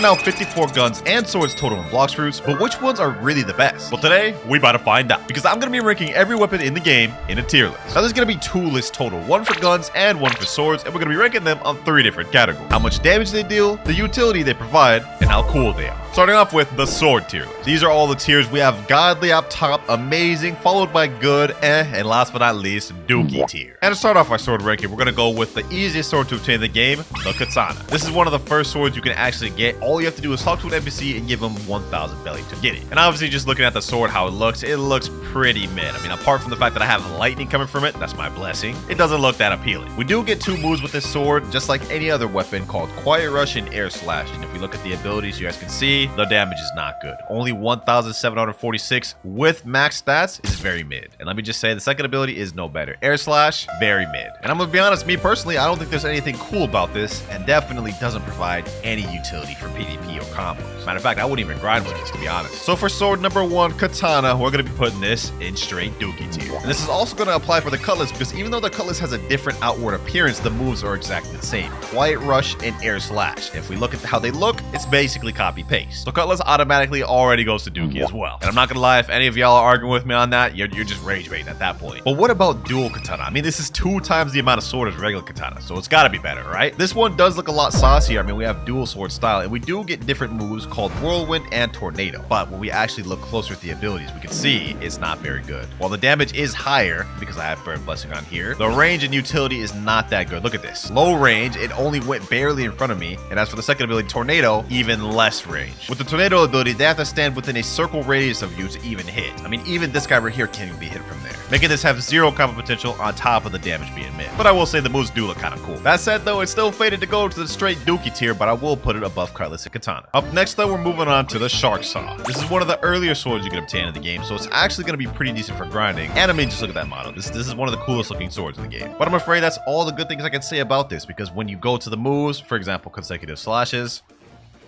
now 54 guns and swords total in Blox fruits, but which ones are really the best? Well, today, we about to find out, because I'm going to be ranking every weapon in the game in a tier list. Now, there's going to be 2 lists total, one for guns and one for swords, and we're going to be ranking them on 3 different categories. How much damage they deal, the utility they provide, and how cool they are. Starting off with the sword tier list. These are all the tiers. We have godly up top, amazing, followed by good, and last but not least, Dookie tier. And to start off our sword ranking, we're going to go with the easiest sword to obtain in the game, the katana. This is one of the first swords you can actually get. All you have to do is talk to an NPC and give him 1,000 belly to get it. And obviously, just looking at the sword, how it looks pretty mid. I mean, apart from the fact that I have lightning coming from it, that's my blessing, it doesn't look that appealing. We do get 2 moves with this sword, just like any other weapon, called Quiet Rush and Air Slash. And if we look at the abilities, you guys can see the damage is not good. Only 1,746 with max stats is very mid. And let me just say, the second ability is no better. Air Slash, very mid. And I'm gonna be honest, me personally, I don't think there's anything cool about this, and definitely doesn't provide any utility for PvP or combos. Matter of fact, I wouldn't even grind with this, to be honest. So for sword number 1, katana, we're gonna be putting this in straight Dookie tier. And this is also gonna apply for the cutlass, because even though the cutlass has a different outward appearance, the moves are exactly the same. Quiet Rush and Air Slash. If we look at how they look, it's basically copy paste. So cutlass automatically already goes to Dookie as well. And I'm not gonna lie, if any of y'all are arguing with me on that, you're just rage baiting at that point. But what about dual katana? I mean, this is 2 times the amount of sword as regular katana, so it's gotta be better, right? This one does look a lot saucier. I mean, we have dual sword style, and we do get different moves called whirlwind and tornado. But when we actually look closer at the abilities, we can see it's not very good. While the damage is higher, because I have burn blessing on here, the range and utility is not that good. Look at this. Low range, it only went barely in front of me. And as for the second ability, tornado, even less range. With the tornado ability, they have to stand within a circle radius of you to even hit. I mean, even this guy right here can't even be hit from there, making this have 0 combo potential on top of the damage being mid. But I will say the moves do look kind of cool. That said though, it's still fated to go to the straight Dookie tier, but I will put it above cutlass and katana. Up next though, we're moving on to the shark saw. This is one of the earlier swords you can obtain in the game, so it's actually going to be pretty decent for grinding. And I mean, just look at that model. This is one of the coolest looking swords in the game. But I'm afraid that's all the good things I can say about this, because when you go to the moves, for example, consecutive slashes,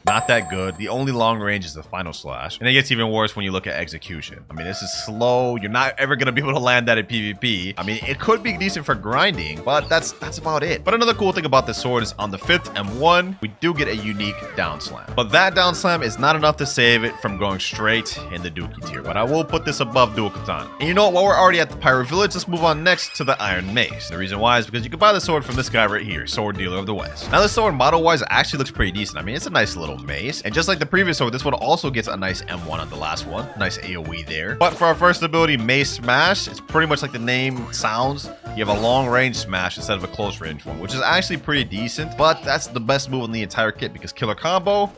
not that good. The only long range is the final slash. And it gets even worse when you look at execution. I mean, this is slow. You're not ever going to be able to land that in PvP. I mean, it could be decent for grinding, but that's about it. But another cool thing about this sword is on the 5th M1, we do get a unique down slam. But that down slam is not enough to save it from going straight in the Dookie tier. But I will put this above dual katana. And you know what? While we're already at the Pirate Village, let's move on next to the Iron Mace. The reason why is because you can buy the sword from this guy right here, Sword Dealer of the West. Now, this sword model-wise actually looks pretty decent. I mean, it's a nice little mace. And just like the previous sword, this one also gets a nice M1 on the last one. Nice AoE there. But for our first ability, Mace Smash, it's pretty much like the name sounds. You have a long range smash instead of a close range one, which is actually pretty decent. But that's the best move in the entire kit, because Killer Combo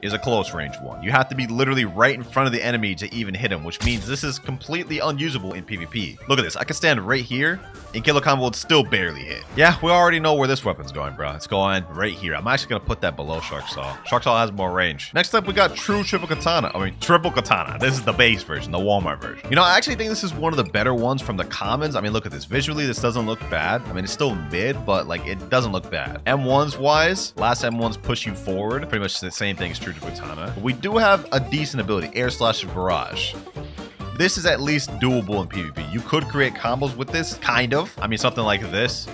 is a close range one. You have to be literally right in front of the enemy to even hit him, which means this is completely unusable in PvP. Look at this. I can stand right here and Killer Combo would still barely hit. Yeah, we already know where this weapon's going, bro. It's going right here. I'm actually gonna put that below Shark Saw. Shark Saw has more range. Next up, we got Triple Katana. This is the base version, the Walmart version. You know, I actually think this is one of the better ones from the commons. I mean, look at this. Visually, this doesn't look bad. I mean, it's still mid, but like, it doesn't look bad. M1s wise, last M1s push you forward. Pretty much the same thing as True Katana. But we do have a decent ability, Air Slash and Barrage. This is at least doable in PvP. You could create combos with this, kind of. I mean, something like this.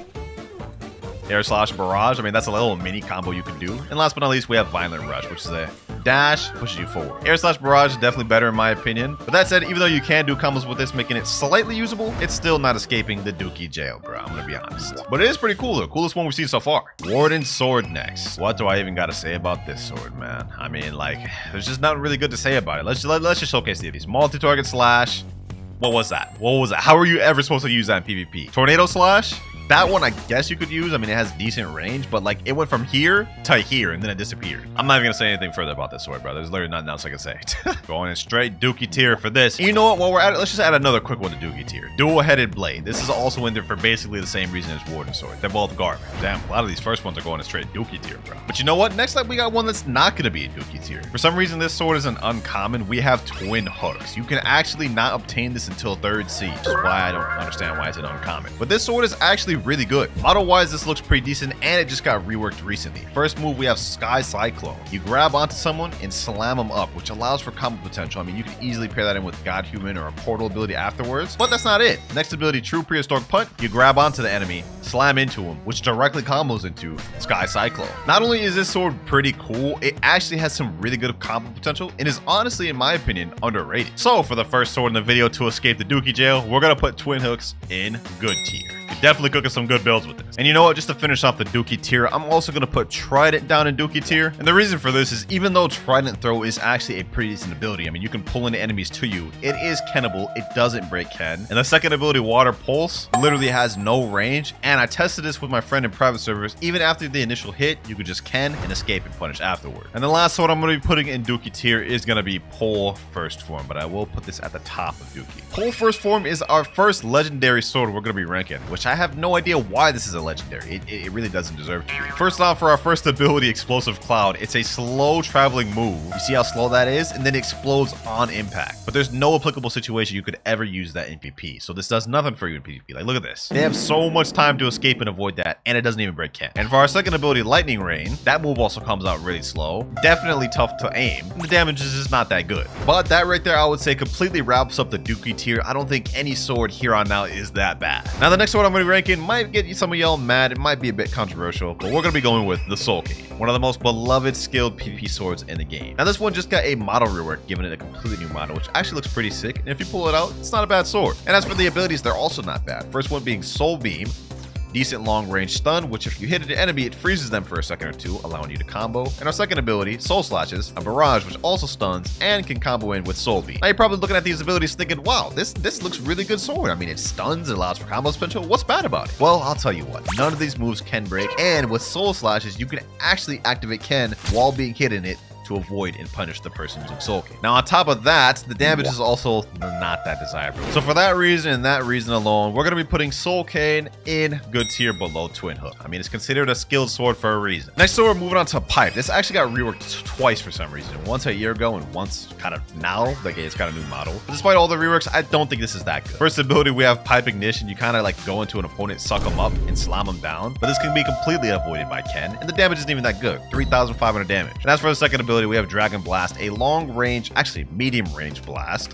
Air Slash Barrage. I mean, that's a little mini combo you can do. And last but not least, we have Violent Rush, which is a dash, pushes you forward. Air Slash Barrage is definitely better in my opinion. But that said, even though you can do combos with this, making it slightly usable, it's still not escaping the Dookie jail, bro. I'm gonna be honest. But it is pretty cool, though. Coolest one we've seen so far. Warden Sword next. What do I even gotta say about this sword, man? I mean, like, there's just nothing really good to say about it. Let's just showcase these. Multi-target slash. What was that? What was that? How are you ever supposed to use that in PvP? Tornado slash? That one, I guess you could use. I mean, it has decent range, but like it went from here to here and then it disappeared. I'm not even gonna say anything further about this sword, bro. There's literally nothing else I can say. Going in straight Dookie tier for this. And you know what? While we're at it, let's just add another quick one to Dookie tier. Dual-headed blade. This is also in there for basically the same reason as Warden sword. They're both garbage. Damn, a lot of these first ones are going in straight Dookie tier, bro. But you know what? Next up, we got one that's not gonna be a Dookie tier. For some reason, this sword is an uncommon. We have twin hooks. You can actually not obtain this until 3rd Siege. That's why I don't understand why it's an uncommon. But this sword is actually actually really good. Model-wise, this looks pretty decent, and it just got reworked recently. First move, we have Sky Cyclone. You grab onto someone and slam them up, which allows for combo potential. I mean, you can easily pair that in with God Human or a portal ability afterwards, but that's not it. Next ability, True Prehistoric Punt. You grab onto the enemy, slam into him, which directly combos into Sky Cyclone. Not only is this sword pretty cool, it actually has some really good combo potential and is honestly, in my opinion, underrated. So for the first sword in the video to escape the Dookie jail, we're gonna put Twin Hooks in good tier. You're definitely cooking some good builds with this. And you know what, just to finish off the Dookie tier, I'm also gonna put Trident down in Dookie tier. And the reason for this is even though Trident Throw is actually a pretty decent ability, I mean, you can pull in enemies to you, it is Kennable, it doesn't break Ken. And the second ability, Water Pulse, literally has no range, and I tested this with my friend in private servers. Even after the initial hit, you could just Ken and escape and punish afterward. And the last sword I'm going to be putting in Dookie tier is going to be Pole First Form, but I will put this at the top of Dookie. Pole First Form is our first legendary sword we're going to be ranking, which I have no idea why this is a legendary. It really doesn't deserve to be. First off, for our first ability, Explosive Cloud, it's a slow traveling move. You see how slow that is? And then it explodes on impact. But there's no applicable situation you could ever use that in PvP, so this does nothing for you in PvP. Like, look at this. They have so much time to escape and avoid that, and it doesn't even break Ken. And for our second ability, Lightning Rain, that move also comes out really slow. Definitely tough to aim. The damage is just not that good. But that right there, I would say, completely wraps up the Dookie tier. I don't think any sword here on out is that bad. Now, the next sword I'm going to be ranking might get some of y'all mad. It might be a bit controversial, but we're going to be going with the Soul Cane, one of the most beloved skilled PvP swords in the game. Now, this one just got a model rework, giving it a completely new model, which actually looks pretty sick. And if you pull it out, it's not a bad sword. And as for the abilities, they're also not bad. First one being Soul Beam. Decent long range stun, which if you hit an enemy, it freezes them for a second or two, allowing you to combo. And our second ability, Soul Slashes, a barrage which also stuns and can combo in with Soul Beam. Now you're probably looking at these abilities thinking, wow, this looks really good sword. I mean, it stuns, it allows for combo potential. What's bad about it? Well, I'll tell you what, none of these moves can break, and with Soul Slashes, you can actually activate Ken while being hit in it to avoid and punish the person using Soul Cane. Now on top of that, the damage is also not that desirable. So for that reason and that reason alone, we're going to be putting Soul Cane in good tier below Twin Hook. I mean, it's considered a skilled sword for a reason. Next sword, we're moving on to Pipe. This actually got reworked twice for some reason. Once a year ago and once kind of now. Like, it's got a new model. But despite all the reworks, I don't think this is that good. First ability, we have Pipe Ignition. You kind of like go into an opponent, suck them up, and slam them down. But this can be completely avoided by Ken, and the damage isn't even that good. 3,500 damage. And as for the second ability, we have Dragon Blast, a long range, actually medium range blast,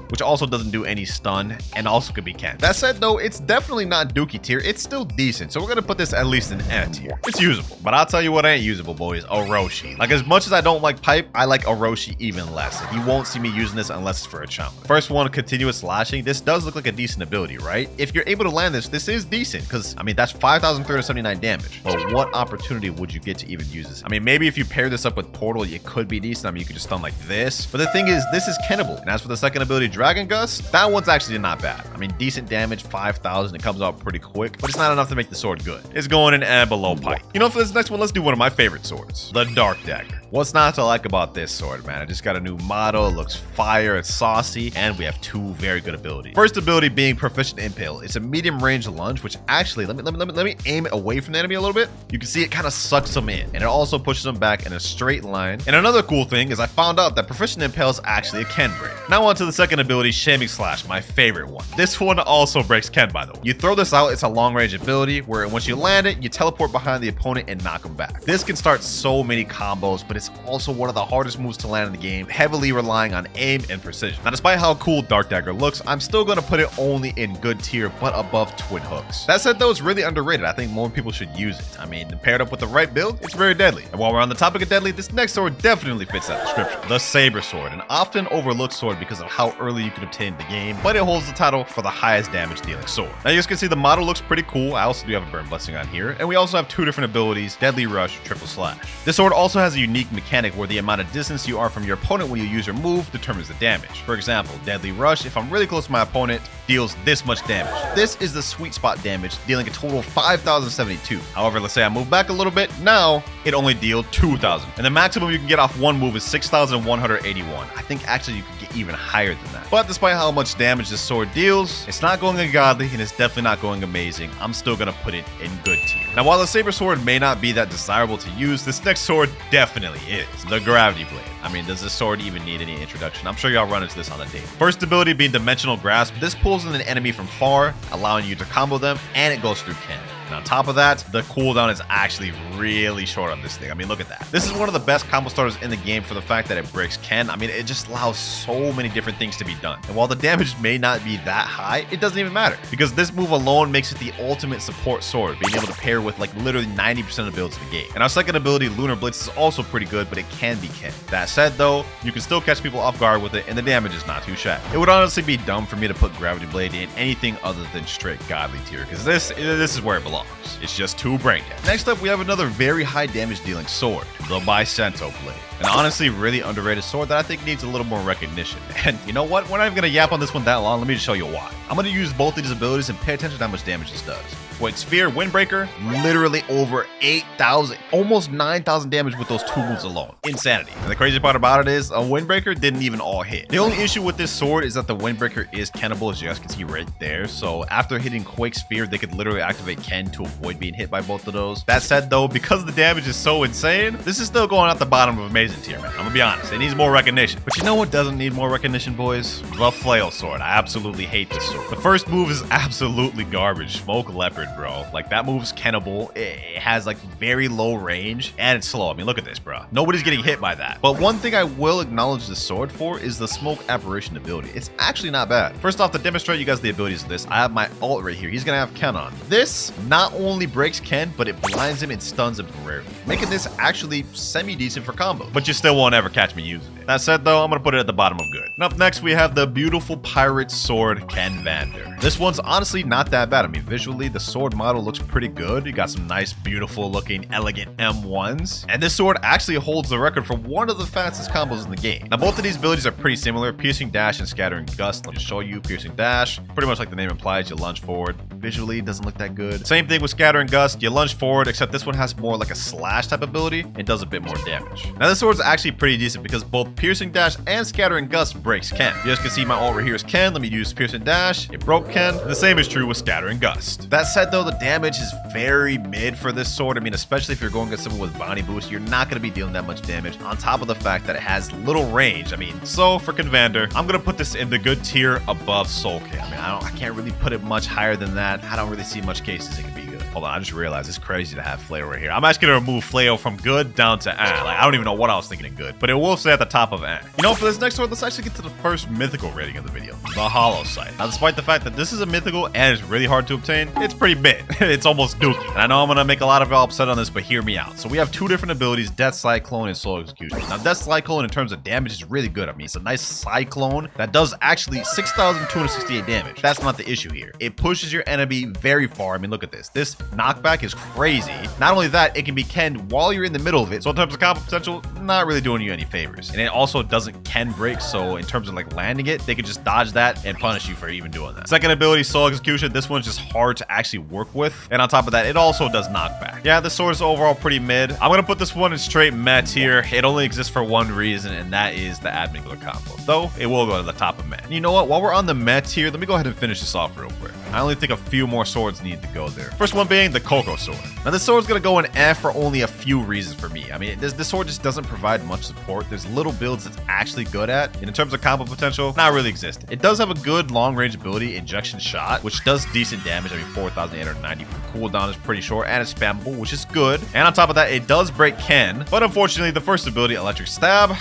which also doesn't do any stun and also could be Ken. That said though, it's definitely not Dookie tier. It's still decent, so we're gonna put this at least in N tier. It's usable, but I'll tell you what ain't usable, boys. Orochi. Like, as much as I don't like Pipe, I like Orochi even less. Like, you won't see me using this unless it's for a challenge. First one, Continuous Slashing. This does look like a decent ability, right? If you're able to land this, this is decent, because I mean, that's 5,379 damage. But what opportunity would you get to even use this? I mean, maybe if you pair this up with Portal, it could be decent. I mean, you could just stun like this. But the thing is, this is Kennable. And as for the second ability, Dragon Gust, that one's actually not bad. I mean, decent damage, 5,000. It comes out pretty quick, but it's not enough to make the sword good. It's going in and below Pipe. You know, for this next one, let's do one of my favorite swords, the Dark Dagger. What's not to like about this sword, man? I just got a new model. It looks fire, it's saucy, and we have two very good abilities. First ability being Proficient Impale. It's a medium range lunge, which actually, let me aim it away from the enemy a little bit. You can see it kind of sucks them in, and it also pushes them back in a straight line. And another cool thing is I found out that Proficient Impale is actually a Ken break. Now on to the second ability, Shaming Slash, my favorite one. This one also breaks Ken, by the way. You throw this out, it's a long range ability where once you land it, you teleport behind the opponent and knock them back. This can start so many combos, but it's also one of the hardest moves to land in the game, heavily relying on aim and precision. Now, despite how cool Dark Dagger looks, I'm still going to put it only in good tier, but above Twin Hooks. That said though, it's really underrated. I think more people should use it. I mean, paired up with the right build, it's very deadly. And while we're on the topic of deadly, this next sword definitely fits that description. The Saber Sword, an often overlooked sword because of how early you can obtain the game, but it holds the title for the highest damage dealing sword. Now you guys can see the model looks pretty cool. I also do have a Burn Blessing on here, and we also have two different abilities, Deadly Rush, Triple Slash. This sword also has a unique mechanic where the amount of distance you are from your opponent when you use your move determines the damage. For example, Deadly Rush, if I'm really close to my opponent, deals this much damage. This is the sweet spot damage, dealing a total of 5,072. However, let's say I move back a little bit, now it only deals 2,000. And the maximum you can get off one move is 6,181. I think actually you could get even higher than that. But despite how much damage this sword deals, it's not going ungodly and it's definitely not going amazing. I'm still gonna put it in good tier. Now, while the saber sword may not be that desirable to use, this next sword definitely is the gravity blade. I mean, does this sword even need any introduction? I'm sure y'all run into this on a daily. First ability being dimensional grasp. This pulls in an enemy from far, allowing you to combo them, and it goes through Ken. And on top of that, the cooldown is actually really short on this thing. I mean, look at that. This is one of the best combo starters in the game for the fact that it breaks Ken. I mean, it just allows so many different things to be done. And while the damage may not be that high, it doesn't even matter because this move alone makes it the ultimate support sword, being able to pair with like literally 90% of builds in the game. And our second ability, Lunar Blitz, is also pretty good, but it can be Ken. That said though, you can still catch people off guard with it and the damage is not too shabby. It would honestly be dumb for me to put Gravity Blade in anything other than straight godly tier because this is where it belongs. It's just too brain dead. Next up, we have another very high damage dealing sword, the Bicento Blade. An honestly really underrated sword that I think needs a little more recognition. And you know what? We're not even gonna yap on this one that long. Let me just show you why. I'm gonna use both of these abilities and pay attention to how much damage this does. With Sphere, Windbreaker, literally over 8,000, almost 9,000 damage with those two moves alone. Insanity. And the crazy part about it is a Windbreaker didn't even all hit. The only issue with this sword is that the Windbreaker is Kennable, as you guys can see right there. So after hitting Quake Sphere, they could literally activate Ken to avoid being hit by both of those. That said though, because the damage is so insane, this is still going at the bottom of amazing tier, man. I'm gonna be honest, it needs more recognition. But you know what doesn't need more recognition, boys? The Flail Sword. I absolutely hate this sword. The first move is absolutely garbage. Smoke Leopard, bro. Like that move's Kennable. It has like very low range and it's slow. I mean, look at this, bro. Nobody's getting hit by that. But one thing I will acknowledge the sword for is the Smoke Apparition ability. It's actually not bad. First off, to demonstrate you guys the abilities of this, I have my ult right here. He's gonna have Ken on. This not only breaks Ken, but it blinds him and stuns him temporarily, making this actually semi-decent for combo. But you still won't ever catch me using it. That said though, I'm gonna put it at the bottom of good. And up next, we have the beautiful pirate sword, Ken Vander. This one's honestly not that bad. I mean, visually, the sword model looks pretty good. You got some nice, beautiful looking, elegant M1s. And this sword actually holds the record for one of the fastest combos in the game. Now, both of these abilities are pretty similar, Piercing Dash and Scattering Gust. Let me show you Piercing Dash. Pretty much like the name implies, you lunge forward. Visually, it doesn't look that good. Same thing with Scattering Gust. You lunge forward, except this one has more like a slash type ability and does a bit more damage. Now, this sword's actually pretty decent because both Piercing Dash and Scattering Gust breaks Ken. You guys can see my ult right here is Ken. Let me use Piercing Dash. It broke Ken. And the same is true with Scattering Gust. That said though, the damage is very mid for this sword. I mean, especially if you're going against someone with Bounty Boost, you're not going to be dealing that much damage on top of the fact that it has little range. I mean, so for Convander, I'm going to put this in the good tier above Soul King. I mean, I can't really put it much higher than that. I don't really see much cases it can be good. Hold on, I just realized it's crazy to have Flail right here. I'm actually going to remove Flail from good down to like, I don't even know what I was thinking of good, but it will stay at the top of You know, for this next sword, let's actually get to the first mythical rating of the video, the Hollow Sight. Now, despite the fact that this is a mythical and it's really hard to obtain, it's pretty big. It's almost Dookie. And I know I'm going to make a lot of y'all upset on this, but hear me out. So we have two different abilities, Death Cyclone and Soul Execution. Now, Death Cyclone in terms of damage is really good. I mean, it's a nice cyclone that does actually 6,268 damage. That's not the issue here. It pushes your enemy very far. I mean, look at this. This knockback is crazy. Not only that, it can be Ken while you're in the middle of it. So in terms of combo potential, not really doing you any favors. And it also doesn't Ken break. So in terms of like landing it, they can just dodge that and punish you for even doing that. Second ability, Soul Execution. This one's just hard to actually work with. And on top of that, it also does knockback. Yeah, the sword is overall pretty mid. I'm gonna put this one in straight meh tier. It only exists for one reason, and that is the Admingler combo. Though it will go to the top of meh. And you know what? While we're on the meh tier, let me go ahead and finish this off real quick. I only think a few more swords need to go there. First one being the Coco Sword. Now this sword's gonna go in F for only a few reasons for me. I mean, this sword just doesn't provide much support. There's little builds it's actually good at. And in terms of combo potential, not really existent. It does have a good long range ability, Injection Shot, which does decent damage. I mean, 4,890. Cooldown is pretty short and it's spammable, which is good. And on top of that, it does break Ken. But unfortunately, the first ability, Electric Stab,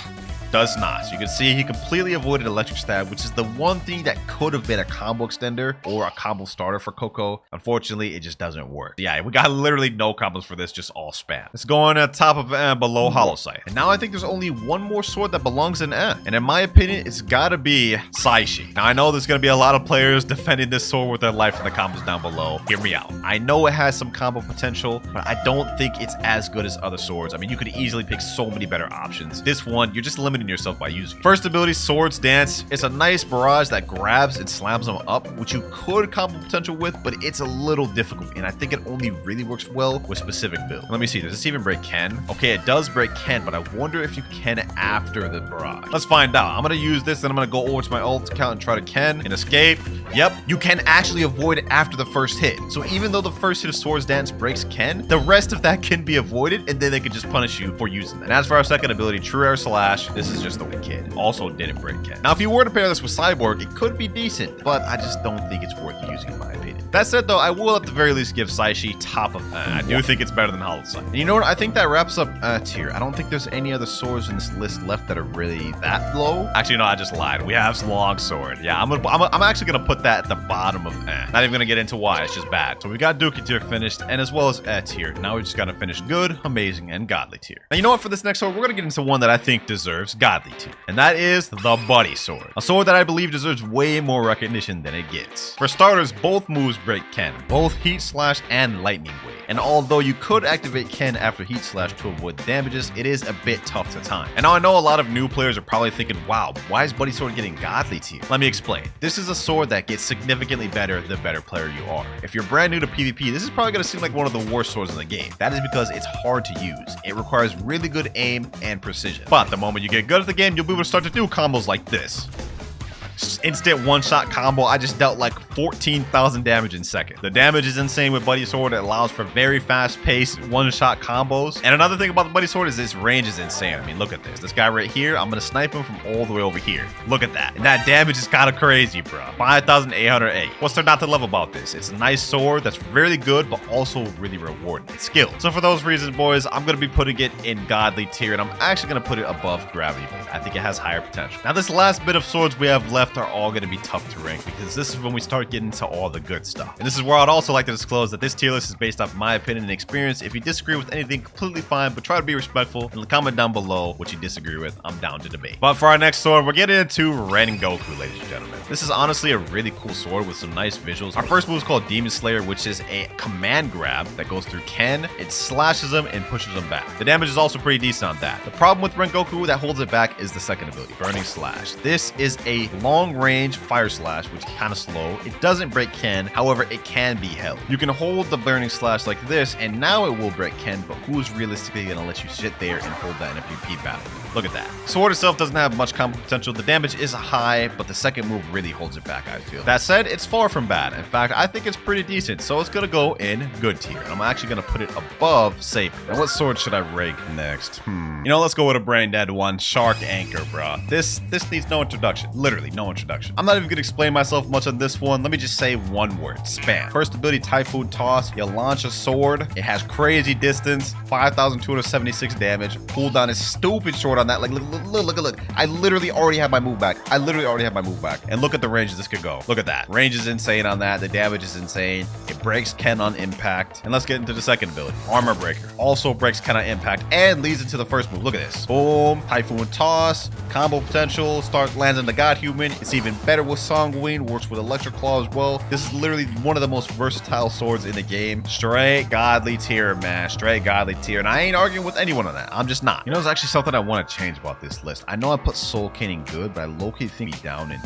does not. So you can see he completely avoided Electric Stab, which is the one thing that could have been a combo extender or a combo starter for Coco. Unfortunately, it just doesn't work. Yeah, we got literally no combos for this, just all spam. It's going at top of below Hollow Sight. And now I think there's only one more sword that belongs in N. And in my opinion, it's gotta be Saishi. Now I know there's gonna be a lot of players defending this sword with their life in the comments down below. Hear me out. I know it has some combo potential, but I don't think it's as good as other swords. I mean, you could easily pick so many better options. This one, you're just limited limiting yourself by using it. First ability, Swords Dance. It's a nice barrage that grabs and slams them up, which you could combo potential with, but it's a little difficult, and I think it only really works well with specific builds. Let me see, does this even break Ken? Okay, it does break Ken, but I wonder if you can after the barrage. Let's find out. I'm gonna use this, then I'm gonna go over to my ult account and try to Ken and escape. Yep, you can actually avoid it after the first hit. So even though the first hit of Swords Dance breaks Ken, the rest of that can be avoided, and then they can just punish you for using that. And as for our second ability, True Air Slash, this is just the weak kid. Also didn't break Ken. Now, if you were to pair this with Cyborg, it could be decent, but I just don't think it's worth using in my opinion. That said, though, I will at the very least give Saishi top of I do think it's better than Hollow Sight. And you know what? I think that wraps up tier. I don't think there's any other swords in this list left that are really that low. Actually, no, I just lied. We have Longsword. Yeah, I'm actually gonna put that at the bottom of Not even gonna get into why. It's just bad. So we got Dookie tier finished, and as well as tier. Now we just gotta finish good, amazing, and godly tier. Now you know what? For this next sword, we're gonna get into one that I think deserves godly tier, and that is the Buddy Sword. A sword that I believe deserves way more recognition than it gets. For starters, both moves break Ken, both Heat Slash and Lightning Wave. And although you could activate Ken after Heat Slash to avoid the damages, it is a bit tough to time. And now I know a lot of new players are probably thinking, wow, why is Buddy Sword getting godly tier? Let me explain. This is a sword that gets significantly better the better player you are. If you're brand new to PvP, this is probably going to seem like one of the worst swords in the game. That is because it's hard to use. It requires really good aim and precision. But the moment you get good at the game, you'll be able to start to do combos like this. Instant one-shot combo. I just dealt like 14,000 damage in seconds. The damage is insane with Buddy Sword. It allows for very fast-paced one-shot combos. And another thing about the Buddy Sword is this range is insane. I mean, look at this. This guy right here, I'm gonna snipe him from all the way over here. Look at that. And that damage is kind of crazy, bro. 5,808. What's there not to love about this? It's a nice sword that's really good, but also really rewarding. It's skill. So for those reasons, boys, I'm gonna be putting it in godly tier, and I'm actually gonna put it above Gravity Blade. I think it has higher potential. Now, this last bit of swords we have left are all going to be tough to rank, because this is when we start getting to all the good stuff. And this is where I'd also like to disclose that this tier list is based off my opinion and experience. If you disagree with anything, completely fine, but try to be respectful and comment down below what you disagree with. I'm down to debate. But for our next sword, we're getting into Goku, ladies and gentlemen. This is honestly a really cool sword with some nice visuals. Our first move is called Demon Slayer, which is a command grab that goes through Ken. It slashes him and pushes him back. The damage is also pretty decent on that. The problem with Goku that holds it back is the second ability, Burning Slash. This is a long range fire slash, which is kind of slow. It doesn't break Ken, however, it can be held. You can hold the Burning Slash like this, and now it will break Ken, but who's realistically gonna let you sit there and hold that in a PvP battle? Look at that. Sword itself doesn't have much combo potential. The damage is high, but the second move really holds it back, I feel. That said, it's far from bad. In fact, I think it's pretty decent, so it's gonna go in good tier. I'm actually gonna put it above Saber. And what sword should I rank next? You know, let's go with a brain dead one, Shark Anchor, bro. This needs no introduction. Literally no introduction. I'm not even gonna explain myself much on this one. Let me just say one word: spam. First ability, Typhoon Toss. You launch a sword. It has crazy distance, 5,276 damage. Cooldown is stupid short on that. Like, look. I literally already have my move back. And look at the ranges this could go. Look at that. Range is insane on that. The damage is insane. It breaks Ken on impact. And let's get into the second ability. Armor Breaker. Also breaks Ken on impact and leads into the first move. Look at this. Boom. Typhoon Toss. Combo potential. Start lands on the God Human. It's even better with Songwing. Works with WinterKloudz as well. This is literally one of the most versatile swords in the game. Straight godly tier, man. Straight godly tier. And I ain't arguing with anyone on that. I'm just not. You know, there's actually something I want to change about this list. I know I put Soul Caning good, but I low-key think he down in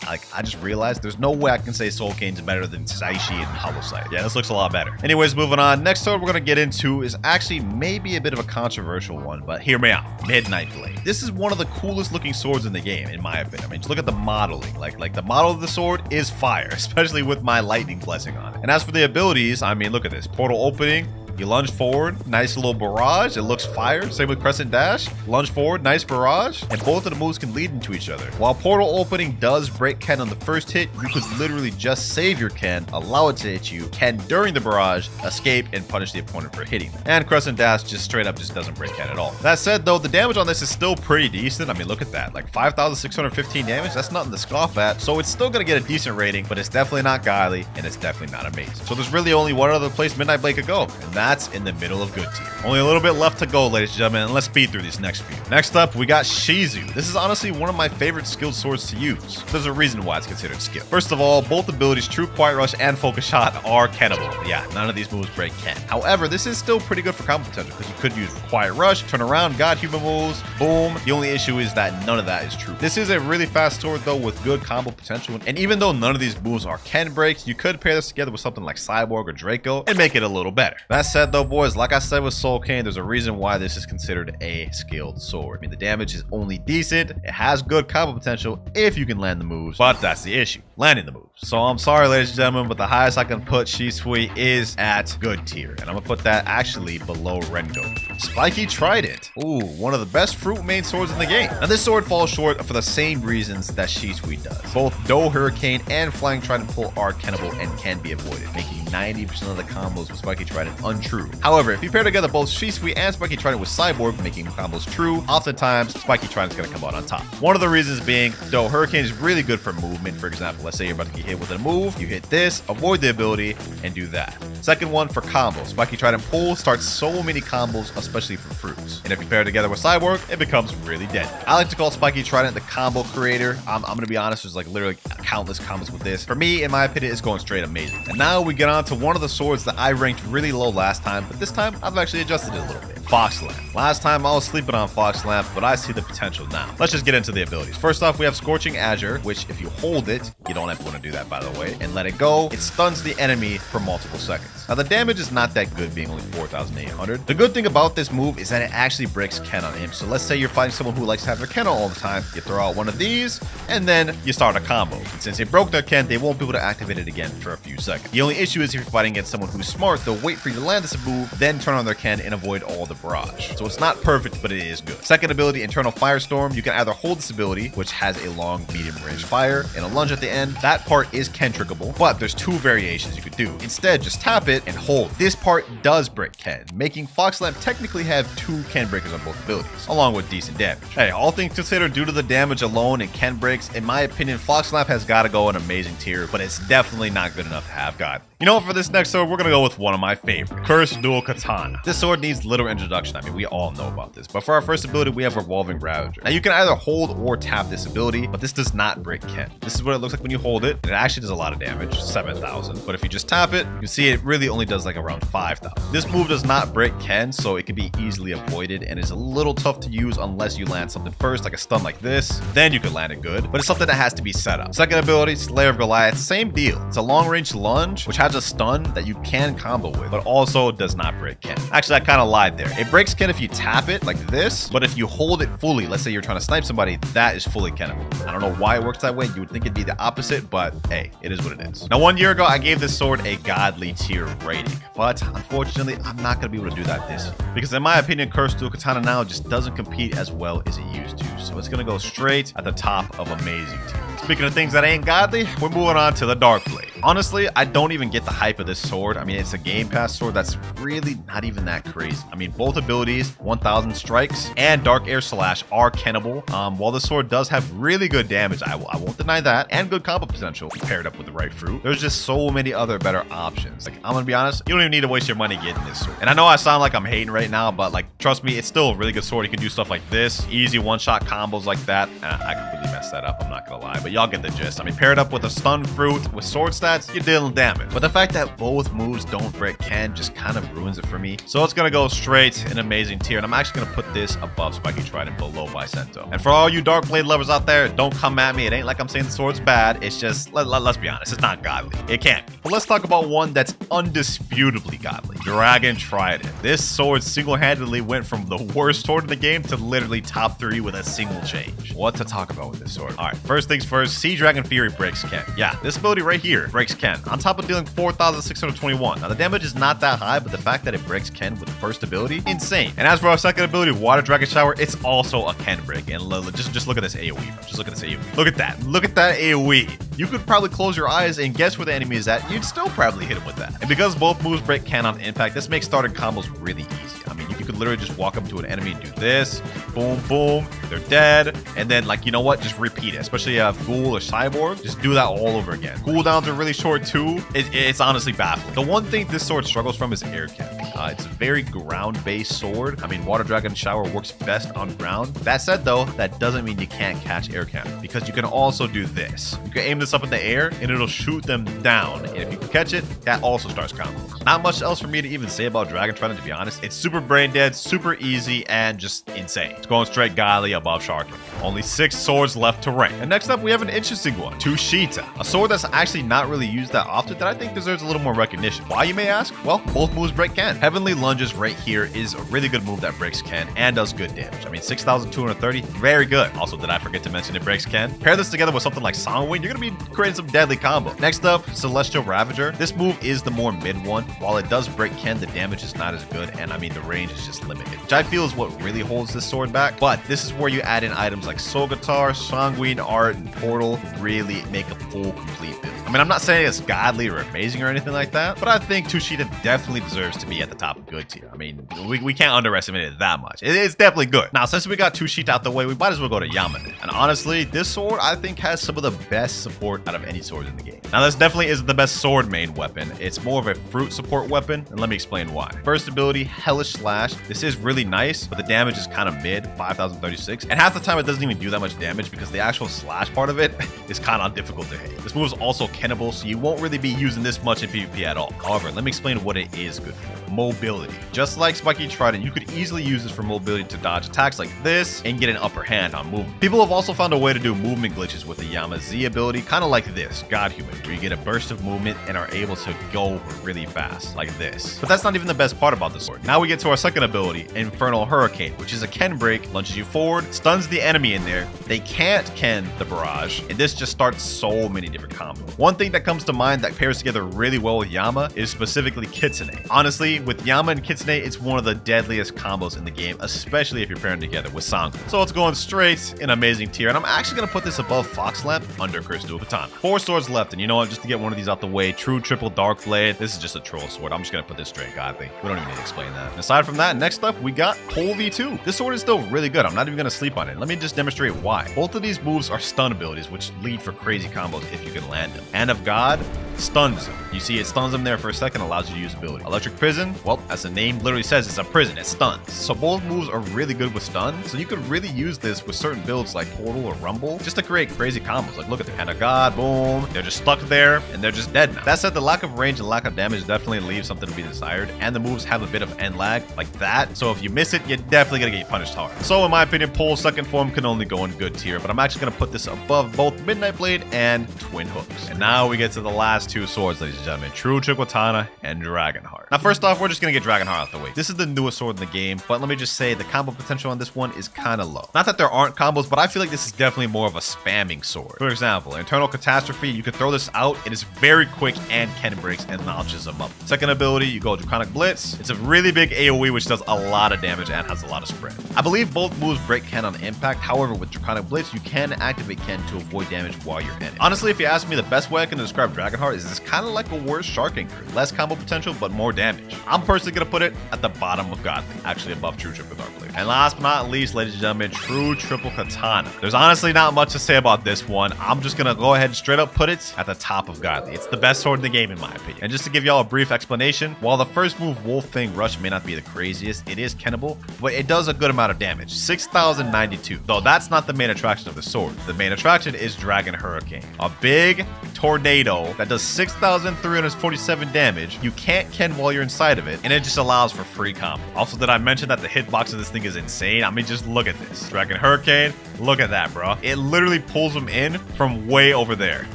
Like, I just realized there's no way I can say Soul Cane's better than Saishi and Hollow Sight. Yeah, this looks a lot better. Anyways, moving on. Next sword we're gonna get into is actually maybe a bit of a controversial one, but hear me out. Midnight Blade. This is one of the coolest looking swords in the game, in my opinion. I mean, just look at the modeling. Like the model of the sword is fire, especially with my lightning blessing on it. And as for the abilities, I mean, look at this. Portal opening. You lunge forward, nice little barrage. It looks fire. Same with Crescent Dash. Lunge forward, nice barrage. And both of the moves can lead into each other. While Portal Opening does break Ken on the first hit, you could literally just save your Ken, allow it to hit you, Ken during the barrage, escape, and punish the opponent for hitting them. And Crescent Dash just straight up just doesn't break Ken at all. That said, though, the damage on this is still pretty decent. I mean, look at that. Like 5,615 damage. That's nothing to scoff at. So it's still going to get a decent rating, but it's definitely not godly, and it's definitely not amazing. So there's really only one other place Midnight Blade could go, and that that's in the middle of good tier. Only a little bit left to go, ladies and gentlemen, and let's speed through these next few. Next up, we got Shizu. This is honestly one of my favorite skilled swords to use. There's a reason why it's considered skill. First of all, both abilities, True Quiet Rush and Focus Shot, are cannable. Yeah, none of these moves break Ken. However, this is still pretty good for combo potential because you could use Quiet Rush, turn around, God Human moves, boom. The only issue is that none of that is true. This is a really fast sword though with good combo potential, and even though none of these moves are Ken breaks, you could pair this together with something like Cyborg or Draco and make it a little better. That said though, boys, like I said with Soul Cane, there's a reason why this is considered a skilled sword. I mean, the damage is only decent. It has good combo potential if you can land the moves, but that's the issue, landing the moves. So I'm sorry, ladies and gentlemen, but the highest I can put Shisui is at good tier, and I'm gonna put that actually below Rengo. Spiky Trident. Ooh, one of the best fruit main swords in the game. Now this sword falls short for the same reasons that Shisui does. Both Do Hurricane and Flying Trident pull are cannable and can be avoided, making 90% of the combos with Spiky Trident untrue. However, if you pair together both Shisui and Spiky Trident with Cyborg, making combos true, oftentimes Spiky Trident's gonna come out on top. One of the reasons being, Do Hurricane is really good for movement. For example, let's say you're about to get hit with a move, you hit this, avoid the ability, and do that. Second one for combos. Spiky Trident pull starts so many combos, especially for fruits. And if you pair it together with Cyborg, it becomes really deadly. I like to call Spiky Trident the combo creator. I'm gonna be honest, there's like literally countless combos with this. For me, in my opinion, it's going straight amazing. And now we get on to one of the swords that I ranked really low last time, but this time I've actually adjusted it a little bit. Fox Lamp. Last time I was sleeping on Fox Lamp, but I see the potential now. Let's just get into the abilities. First off, we have Scorching Azure, which if you hold it, you don't ever want to do that by the way, and let it go, it stuns the enemy for multiple seconds. Now the damage is not that good, being only 4,800. The good thing about this move is that it actually breaks Ken on him. So let's say you're fighting someone who likes to have their Ken all the time, you throw out one of these, and then you start a combo. And since they broke their Ken, they won't be able to activate it again for a few seconds. The only issue is if you're fighting against someone who's smart, they'll wait for you to land this move, then turn on their Ken and avoid all the barrage. So it's not perfect, but it is good. Second ability, Internal Firestorm. You can either hold this ability, which has a long medium range fire and a lunge at the end. That part is Ken triggable, but there's two variations you could do. Instead, just tap it and hold. This part does break Ken, making Fox Lamp technically have two Ken breakers on both abilities, along with decent damage. Hey, all things considered, due to the damage alone and Ken breaks, in my opinion, Fox Lamp has got to go an amazing tier, but it's definitely not good enough to have God. You know what, for this next sword, we're gonna go with one of my favorites, Cursed Dual Katana. This sword needs little introduction. I mean, we all know about this, but for our first ability, we have Revolving Ravager. Now you can either hold or tap this ability, but this does not break Ken. This is what it looks like when you hold it, and it actually does a lot of damage, 7,000. But if you just tap it, you can see it really only does like around 5,000. This move does not break Ken, so it can be easily avoided, and is a little tough to use unless you land something first, like a stun like this. Then you could land it good, but it's something that has to be set up. Second ability, Slayer of Goliath, same deal. It's a long range lunge, which has a stun that you can combo with, but also does not break Ken. Actually, I kind of lied there. It breaks Ken if you tap it like this, but if you hold it fully, let's say you're trying to snipe somebody, that is fully Kennable. I don't know why it works that way. You would think it'd be the opposite, but hey, it is what it is. Now, 1 year ago, I gave this sword a godly tier rating, but unfortunately, I'm not going to be able to do that this year, because in my opinion, Cursed Dual Katana now just doesn't compete as well as it used to, so it's going to go straight at the top of amazing tier. Speaking of things that ain't godly, we're moving on to the Dark Blade. Honestly, I don't even get the hype of this sword. I mean, it's a Game Pass sword that's really not even that crazy. I mean, both abilities, 1,000 strikes and Dark Air Slash, are cannable. While the sword does have really good damage, I won't deny that, and good combo potential paired up with the right fruit, there's just so many other better options. Like, I'm gonna be honest, you don't even need to waste your money getting this sword. And I know I sound like I'm hating right now, but like, trust me, it's still a really good sword. You can do stuff like this, easy one-shot combos like that. I completely messed that up, I'm not gonna lie, but y'all get the gist. I mean, paired up with a stun fruit with sword stats, you're dealing damage. But the fact that both moves don't break Ken just kind of ruins it for me. So it's gonna go straight in amazing tier, and I'm actually gonna put this above Spiky Trident, below Bicento. And for all you Dark Blade lovers out there, don't come at me. It ain't like I'm saying the sword's bad. It's just, let's be honest, it's not godly. It can't be. But let's talk about one that's undisputably godly, Dragon Trident. This sword single-handedly went from the worst sword in the game to literally top 3 with a single change. What to talk about with this sword? All right, first things first, Sea Dragon Fury breaks Ken. Yeah, this ability right here breaks Ken, on top of dealing 4,621. Now the damage is not that high, but the fact that it breaks Ken with the first ability, insane. And as for our second ability, Water Dragon Shower, it's also a Ken break. And just look at this AoE, bro. Just look at this AoE. Look at that. Look at that AoE. You could probably close your eyes and guess where the enemy is at. You'd still probably hit him with that. And because both moves break Ken on impact, this makes starting combos really easy. I mean, you could literally just walk up to an enemy and do this, boom, boom, they're dead, and then like, you know what, just repeat it. Especially if you have Ghoul or Cyborg, just do that all over again. Cooldowns are really short too. It's honestly baffling. The one thing this sword struggles from is air cannon. It's a very ground-based sword. I mean, Water Dragon Shower works best on ground. That said though, that doesn't mean you can't catch air cannon, because you can also do this. You can aim this up in the air and it'll shoot them down, and if you can catch it, that also starts combos. Not much else for me to even say about Dragon Trident, to be honest. It's super brain dead, super easy, and just insane. It's going straight godly above Sharking. Only 6 swords left to rank. And next up, we have an interesting one, Tushita, a sword that's actually not really used that often that I think deserves a little more recognition. Why, you may ask? Well, both moves break Ken. Heavenly Lunges right here is a really good move that breaks Ken and does good damage. I mean, 6,230, very good. Also, did I forget to mention it breaks Ken? Pair this together with something like Songwing, you're gonna be creating some deadly combo. Next up, Celestial Ravager. This move is the more mid one. While it does break Ken, the damage is not as good, and I mean, the range is just limited, which I feel is what really holds this sword back. But this is where you add in items like Soul Guitar, Songwing, Art, and Portal, really make a full, complete build. I mean, I'm not saying it's godly or amazing or anything like that, but I think Tushita definitely deserves to be at the top of good tier. I mean, we can't underestimate it that much. It's definitely good. Now, since we got Tushita out the way, we might as well go to Yamane. And honestly, this sword, I think, has some of the best support out of any sword in the game. Now, this definitely isn't the best sword main weapon. It's more of a fruit support weapon, and let me explain why. First ability, Hellish Slash. This is really nice, but the damage is kind of mid, 5,036. And half the time, it doesn't even do that much damage because the actual slash part of it is kind of difficult to hit. This move is also cannibal, so you won't really be using this much in PvP at all. However, let me explain what it is good for. Mobility. Just like Spiky Trident, you could easily use this for mobility to dodge attacks like this and get an upper hand on movement. People have also found a way to do movement glitches with the Yama Z ability, kind of like this, God Human, where you get a burst of movement and are able to go really fast, like this. But that's not even the best part about the sword. Now we get to our second ability, Infernal Hurricane, which is a Ken break, lunges you forward, stuns the enemy in there. They can't Ken the barrage, and this just starts so many different combos. One thing that comes to mind that pairs together really well with Yama is specifically Kitsune. Honestly, with Yama and Kitsune, it's one of the deadliest combos in the game, especially if you're pairing together with Sangwoo. So it's going straight in amazing tier, and I'm actually going to put this above Fox Lamp, under Crystal Katana. 4 swords left, and you know what, just to get one of these out the way, true triple Dark Blade. This is just a troll sword. I'm just going to put this straight godly. We don't even need to explain that. And aside from that, next up, we got Pole V2. This sword is still really good. I'm not even going to sleep on it. Let me just demonstrate why. Both of these moves are stun abilities, which lead for crazy combos if you can land them. Hand of God stuns them. You see it stuns them there for a second, allows you to use ability. Electric Prison, well, as the name literally says, it's a prison. It stuns. So both moves are really good with stun. So you could really use this with certain builds like Portal or Rumble just to create crazy combos. Like, look at the Hand of God, boom. They're just stuck there and they're just dead now. That said, the lack of range and lack of damage definitely leaves something to be desired, and the moves have a bit of end lag like that. So if you miss it, you're definitely gonna get punished hard. So in my opinion, Pole's second form can only go in good tier, but I'm actually gonna put this above both Midnight Blade and Twin Hooks. And now we get to the last 2 swords, ladies and gentlemen, True Triple Katana and Dragonheart. Now first off, we're just gonna get Dragonheart out the way. This is the newest sword in the game, but let me just say the combo potential on this one is kind of low. Not that there aren't combos, but I feel like this is definitely more of a spamming sword. For example, Internal Catastrophe, you can throw this out, it is very quick and Ken breaks and launches them up. Second ability, you go Draconic Blitz. It's a really big AoE which does a lot of damage and has a lot of spread. I believe both moves break Ken on impact. However, with Draconic Blitz, you can activate Ken to avoid damage while you're in it. Honestly, if you ask me, the best way I can describe Dragonheart is this kind of like a worse Shark Anchor. Less combo potential, but more damage. I'm personally gonna put it at the bottom of Godly, actually above True Triple Dark Blade. And last but not least, ladies and gentlemen, True Triple Katana. There's honestly not much to say about this one. I'm just gonna go ahead and straight up put it at the top of Godly. It's the best sword in the game in my opinion. And just to give y'all a brief explanation, while the first move, Wolf Fang Rush, may not be the craziest, it is Kennable, but it does a good amount of damage, 6,092. Though that's not the main attraction of the sword. The main attraction is Dragon Hurricane, a big tornado that does 6,347 damage. You can't Ken while you're inside of it, and it just allows for free combo. Also, did I mention that the hitbox of this thing is insane? I mean, just look at this. Dragon Hurricane, look at that, bro. It literally pulls them in from way over there.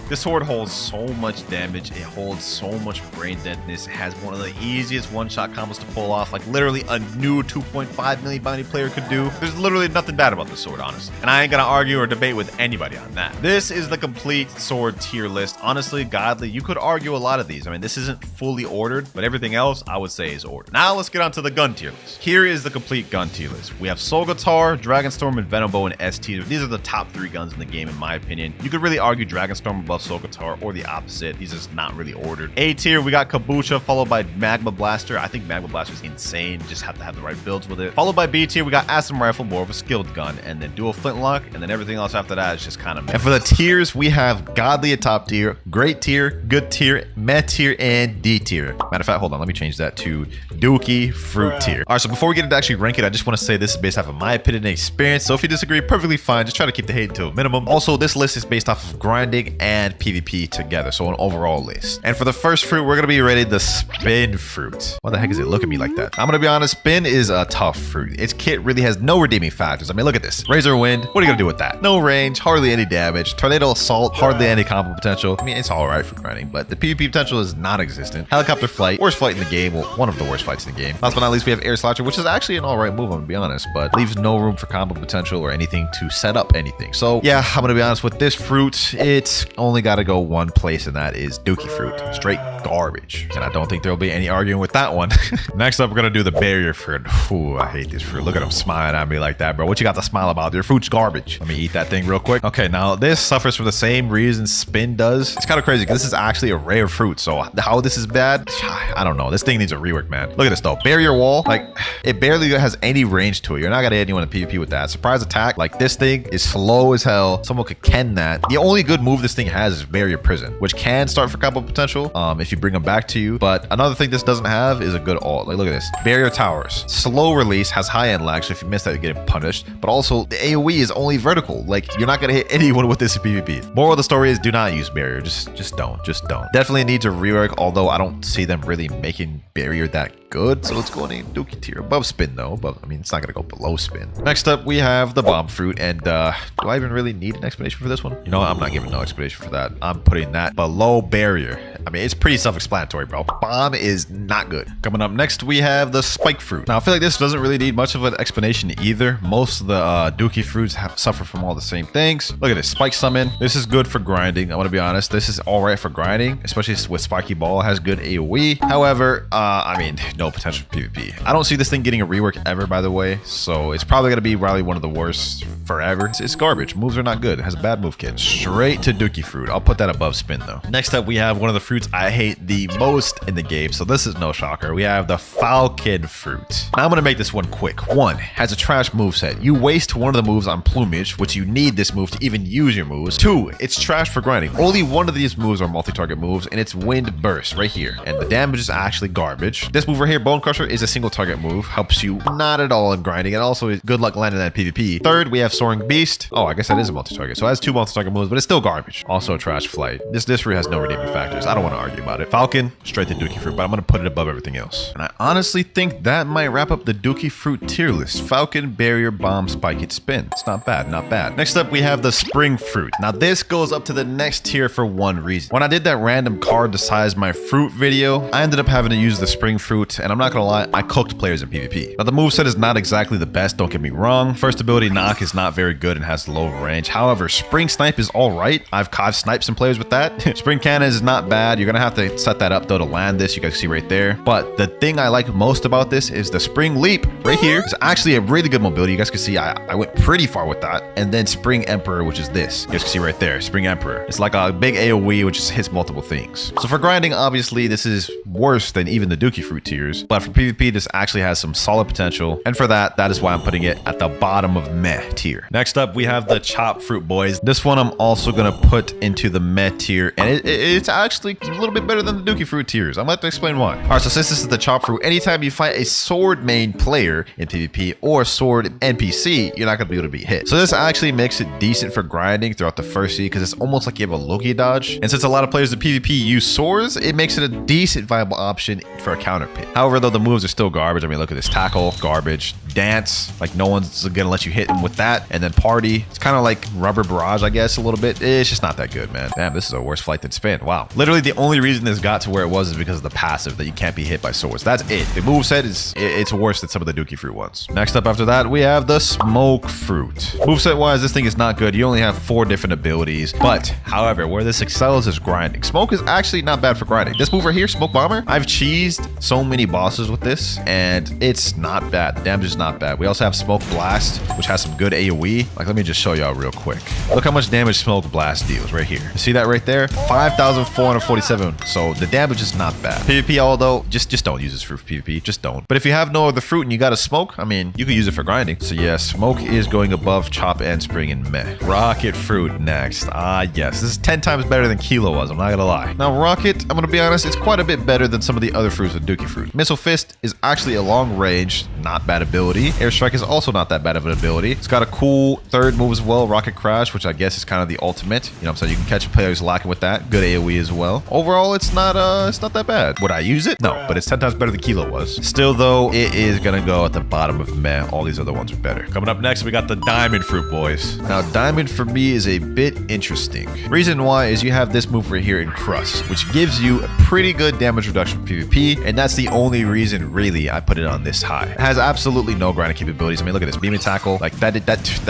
This sword holds so much damage. It holds so much brain deadness. It has one of the easiest one-shot combos to pull off, like literally a new 2.5 million bounty player could do. There's literally nothing bad about this sword, honestly. And I ain't gonna argue or debate with anybody on that. This is the complete sword tier list. Honestly, Godly, you could argue a lot of these. I mean, this isn't fully ordered, but everything else I would say is ordered. Now let's get on to the gun tier list. Here is the complete gun tier list. We have Soul Guitar, Dragonstorm, and Venom Bow in S tier. These are the top 3 guns in the game, in my opinion. You could really argue Dragonstorm above Soul Guitar, or the opposite. He's just not really ordered. A tier, we got Kabucha, followed by Magma Blaster. I think Magma Blaster is insane. Just have to have the right builds with it. Followed by B tier, we got Acid Rifle, more of a skilled gun, and then Dual Flintlock, and then everything else after that is just kind of meh. And for the tiers, we have Godly at top tier, Great tier, Good tier, Meh tier, and D tier. Matter of fact, hold on, let me change that to Dookie Fruit tier. All right, so before we get into actually rank it, I just want to say this is based off of my opinion and experience. So if you disagree, perfectly fine. Just try to keep the hate to a minimum. Also, this list is based off of grinding and PvP together, so an overall list. And for the first fruit, we're gonna be rating the Spin fruit. Why the heck is it looking at me like that? I'm gonna be honest, Spin is a tough fruit. Its kit really has no redeeming factors. I mean, look at this. Razor Wind, what are you gonna do with that? No range, hardly any damage. Tornado Assault, hardly any combo potential. I mean, it's all right for grinding, but the PvP potential is non-existent. Helicopter Flight, worst flight in the game. Well, one of the worst fights in the game. Last but not least, we have Air Slasher, which is actually an all right move, I'm gonna be honest, but leaves no room for combo potential or anything to set up anything. So yeah, I'm gonna be honest with this fruit. It's only gotta go one place, and that is Dookie Fruit. Straight garbage. And I don't think there'll be any arguing with that one. Next up, we're gonna do the Barrier Fruit. Ooh, I hate this fruit. Look at him smiling at me like that, bro. What you got to smile about? Your fruit's garbage. Let me eat that thing real quick. Okay, now this suffers from the same reason Spin does. It's kind of crazy because this is actually a rare fruit. So how this is bad, I don't know. This thing needs a rework, man. Look at this though. Barrier Wall, like it barely has any range to it. You're not gonna hit anyone in PvP with that. Surprise attack, like this thing is slow as hell. Someone could ken that. The only good move this thing has is Barrier Prison, which can start for combo potential if you bring them back to you. But another thing this doesn't have is a good ult. Like look at this. Barrier Towers, slow release, has high end lag, so if you miss that, you're getting punished. But also the AoE is only vertical. Like you're not gonna hit anyone with this in PvP. Moral of the story is do not use Barrier. Just don't. Definitely needs a rework, although I don't see them really making Barrier that good. So let's go in Dookie tier. Above Spin though, but I mean it's not gonna go below Spin. Next up we have the Bomb Fruit, and do I even really need an explanation for this one? You know what? I'm not giving no explanation for that. I'm putting that below Barrier. I mean, it's pretty self-explanatory, bro. Bomb is not good. Coming up next, we have the Spike Fruit. Now, I feel like this doesn't really need much of an explanation either. Most of the Dookie fruits suffer from all the same things. Look at this. Spike Summon. This is good for grinding. I want to be honest. This is all right for grinding, especially with Spiky Ball. It has good AoE. However, I mean, no potential for PvP. I don't see this thing getting a rework ever, by the way. So it's probably going to be probably one of the worst forever. It's garbage. Moves are not good. It has a bad move kit. Straight to Dookie Fruit. I'll put that above Spin, though. Next up, we have one of the fruits I hate the most in the game, so this is no shocker. We have the Falcon Fruit. Now I'm gonna make this one quick. One, has a trash moveset. You waste one of the moves on Plumage, which you need this move to even use your moves. Two, it's trash for grinding. Only one of these moves are multi-target moves, and it's Wind Burst right here, and the damage is actually garbage. This move right here, Bone Crusher, is a single target move, helps you not at all in grinding, and also is good luck landing that PvP. Third, we have Soaring Beast. Oh, I guess that is a multi-target, so it has two multi-target moves, but it's still garbage. Also trash Flight. This fruit has no redeeming factors. I don't want to argue about it. Falcon, straight to Dookie Fruit, but I'm gonna put it above everything else. And I honestly think that might wrap up the Dookie Fruit tier list. Falcon, Barrier, Bomb, Spike, It, Spin. It's not bad, not bad. Next up, we have the Spring Fruit. Now this goes up to the next tier for one reason. When I did that random card to size my fruit video, I ended up having to use the Spring Fruit, and I'm not gonna lie, I cooked players in PvP. Now the moveset is not exactly the best, don't get me wrong. First ability Knock is not very good and has low range. However, Spring Snipe is all right. I've sniped some players with that. Spring Cannon is not bad. You're gonna have to set that up though to land this. You guys see right there. But the thing I like most about this is the Spring Leap right here. It's actually a really good mobility. You guys can see I went pretty far with that. And then Spring Emperor, which is this. You guys can see right there. Spring Emperor. It's like a big AoE which just hits multiple things. So for grinding, obviously this is worse than even the Dookie Fruit tiers. But for PvP, this actually has some solid potential. And for that is why I'm putting it at the bottom of Meh tier. Next up, we have the Chop Fruit, boys. This one I'm also gonna put into the Meh tier. And it's actually a little bit better than the Dookie Fruit tiers. I'm about to explain why. All right, so since this is the Chop Fruit, anytime you fight a sword main player in PvP or sword NPC, you're not gonna be able to be hit. So this actually makes it decent for grinding throughout the first seed because it's almost like you have a Loki dodge. And since a lot of players in PvP use swords, it makes it a decent viable option for a counter pick. However, though, the moves are still garbage. I mean, look at this. Tackle, garbage. Dance, like no one's gonna let you hit him with that. And then Party, it's kind of like Rubber Barrage, I guess, a little bit. It's just not that good, man. Damn, this is a worse flight than Spin. Wow. Literally the only reason this got to where it was is because of the passive that you can't be hit by swords. That's it. The moveset is it's worse than some of the Dookie fruit ones. Next up after that, we have the smoke fruit. Moveset wise, this thing is not good. You only have 4 different abilities. But however, where this excels is grinding. Smoke is actually not bad for grinding. This move right here, Smoke Bomber, I've cheesed so many bosses with this, and it's not bad. The damage is not bad. We also have Smoke Blast, which has some good AoE. Like, let me just show y'all real quick. Look how much damage Smoke Blast deals right here. You see that right there? 5,447. So the damage is not bad. PvP, although, just don't use this fruit for PvP. Just don't. But if you have no other fruit and you got a Smoke, I mean, you can use it for grinding. So yeah, Smoke is going above Chop and Spring and Meh. Rocket Fruit next. Ah, yes. This is 10 times better than Kilo was. I'm not gonna lie. Now, Rocket, I'm gonna be honest, it's quite a bit better than some of the other fruits with Dookie fruit. Missile Fist is actually a long range, not bad ability. Airstrike is also not that bad of an ability. It's got a cool third move as well, Rocket Crash, which I guess is kind of the ultimate. You know what I'm saying? You can catch a player who's lacking with that. Good AoE as well. Overall, it's not that bad. Would I use it? No, but it's 10 times better than Kilo was. Still though, it is gonna go at the bottom of Meh. All these other ones are better. Coming up next, we got the Diamond Fruit, boys. Now, Diamond for me is a bit interesting. Reason why is you have this move right here in Crust, which gives you a pretty good damage reduction for PvP, and that's the only reason really I put it on this high. It has absolutely no grinding capabilities. I mean, look at this beam and tackle. Like that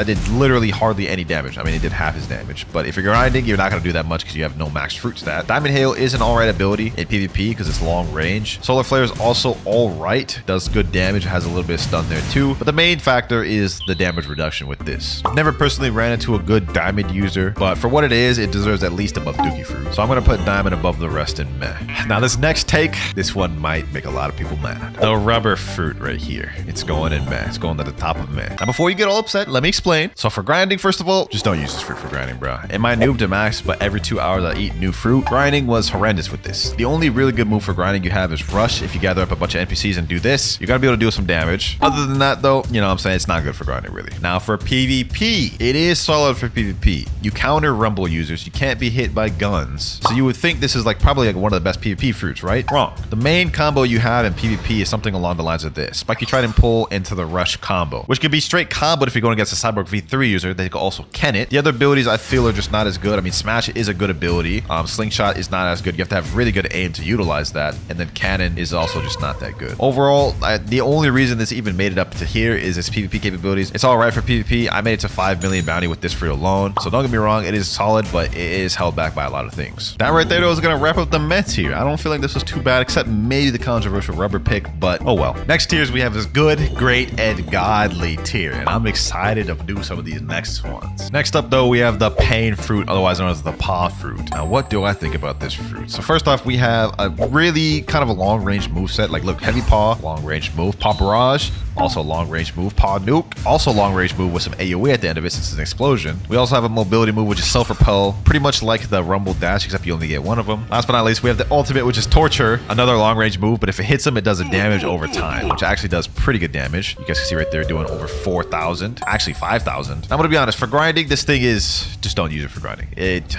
did literally hardly any damage. I mean, it did half his damage, but if you're grinding, you're not gonna do that much because you have no maxed fruit stat. Diamond Hail is an alright ability in PvP because it's long range. Solar Flare is also alright. Does good damage. Has a little bit of stun there too, but the main factor is the damage reduction with this. Never personally ran into a good Diamond user, but for what it is, it deserves at least above Dookie fruit. So I'm gonna put Diamond above the rest in Meh. Now this next take, this one might make a lot of people mad. The Rubber Fruit right here. It's going in Meh. It's going to the top of Meh. Now before you get all upset, let me explain. So for grinding, first of all, just don't use this fruit for grinding, bro. It might noob to max, but every 2 hours I eat new fruit. Grinding was horrendous with this. The only really good move for grinding you have is Rush. If you gather up a bunch of NPCs and do this, you're gonna be able to do some damage. Other than that though, you know what I'm saying, it's not good for grinding really. Now for PvP, it is solid for PvP. You counter Rumble users. You can't be hit by guns. So you would think this is like probably like one of the best PvP fruits, right? Wrong. The main combo you have in PvP is something along the lines of this. Spiky Trident Pull into the Rush combo, which could be straight comboed if you're going against a Cyborg V3 user. They could also Ken it. The other abilities I feel are just not as good. I mean, Smash is a good ability. Slingshot is not as good. You have to have really good aim to utilize that. And then Cannon is also just not that good. Overall, the only reason this even made it up to here is its PvP capabilities. It's all right for PvP. I made it to 5 million bounty with this fruit alone. So don't get me wrong, it is solid, but it is held back by a lot of things. That right there though is gonna wrap up the Mets here. I don't feel like this was too bad, except maybe the controversial rubber pick, but oh well. Next tiers we have this good, great, and godly tier, and I'm excited to do some of these next ones. Next up though, we have the Pain Fruit, otherwise known as the Paw Fruit. Now what do I think about this fruit? So first off, we have a really kind of a long range moveset. Like look, Heavy Paw, long range move. Paw Barrage, also long range move. Paw Nuke, also long range move with some AoE at the end of it since it's an explosion. We also have a mobility move which is self-repel, pretty much like the Rumble Dash, except you only get one of them. Last but not least, we have the ultimate, which is Torture, another long range move, but if it hits him, it does a damage over time, which actually does pretty good damage. You guys can see right there doing over 4,000, actually 5,000. I'm gonna be honest, for grinding, this thing is, just don't use it for grinding.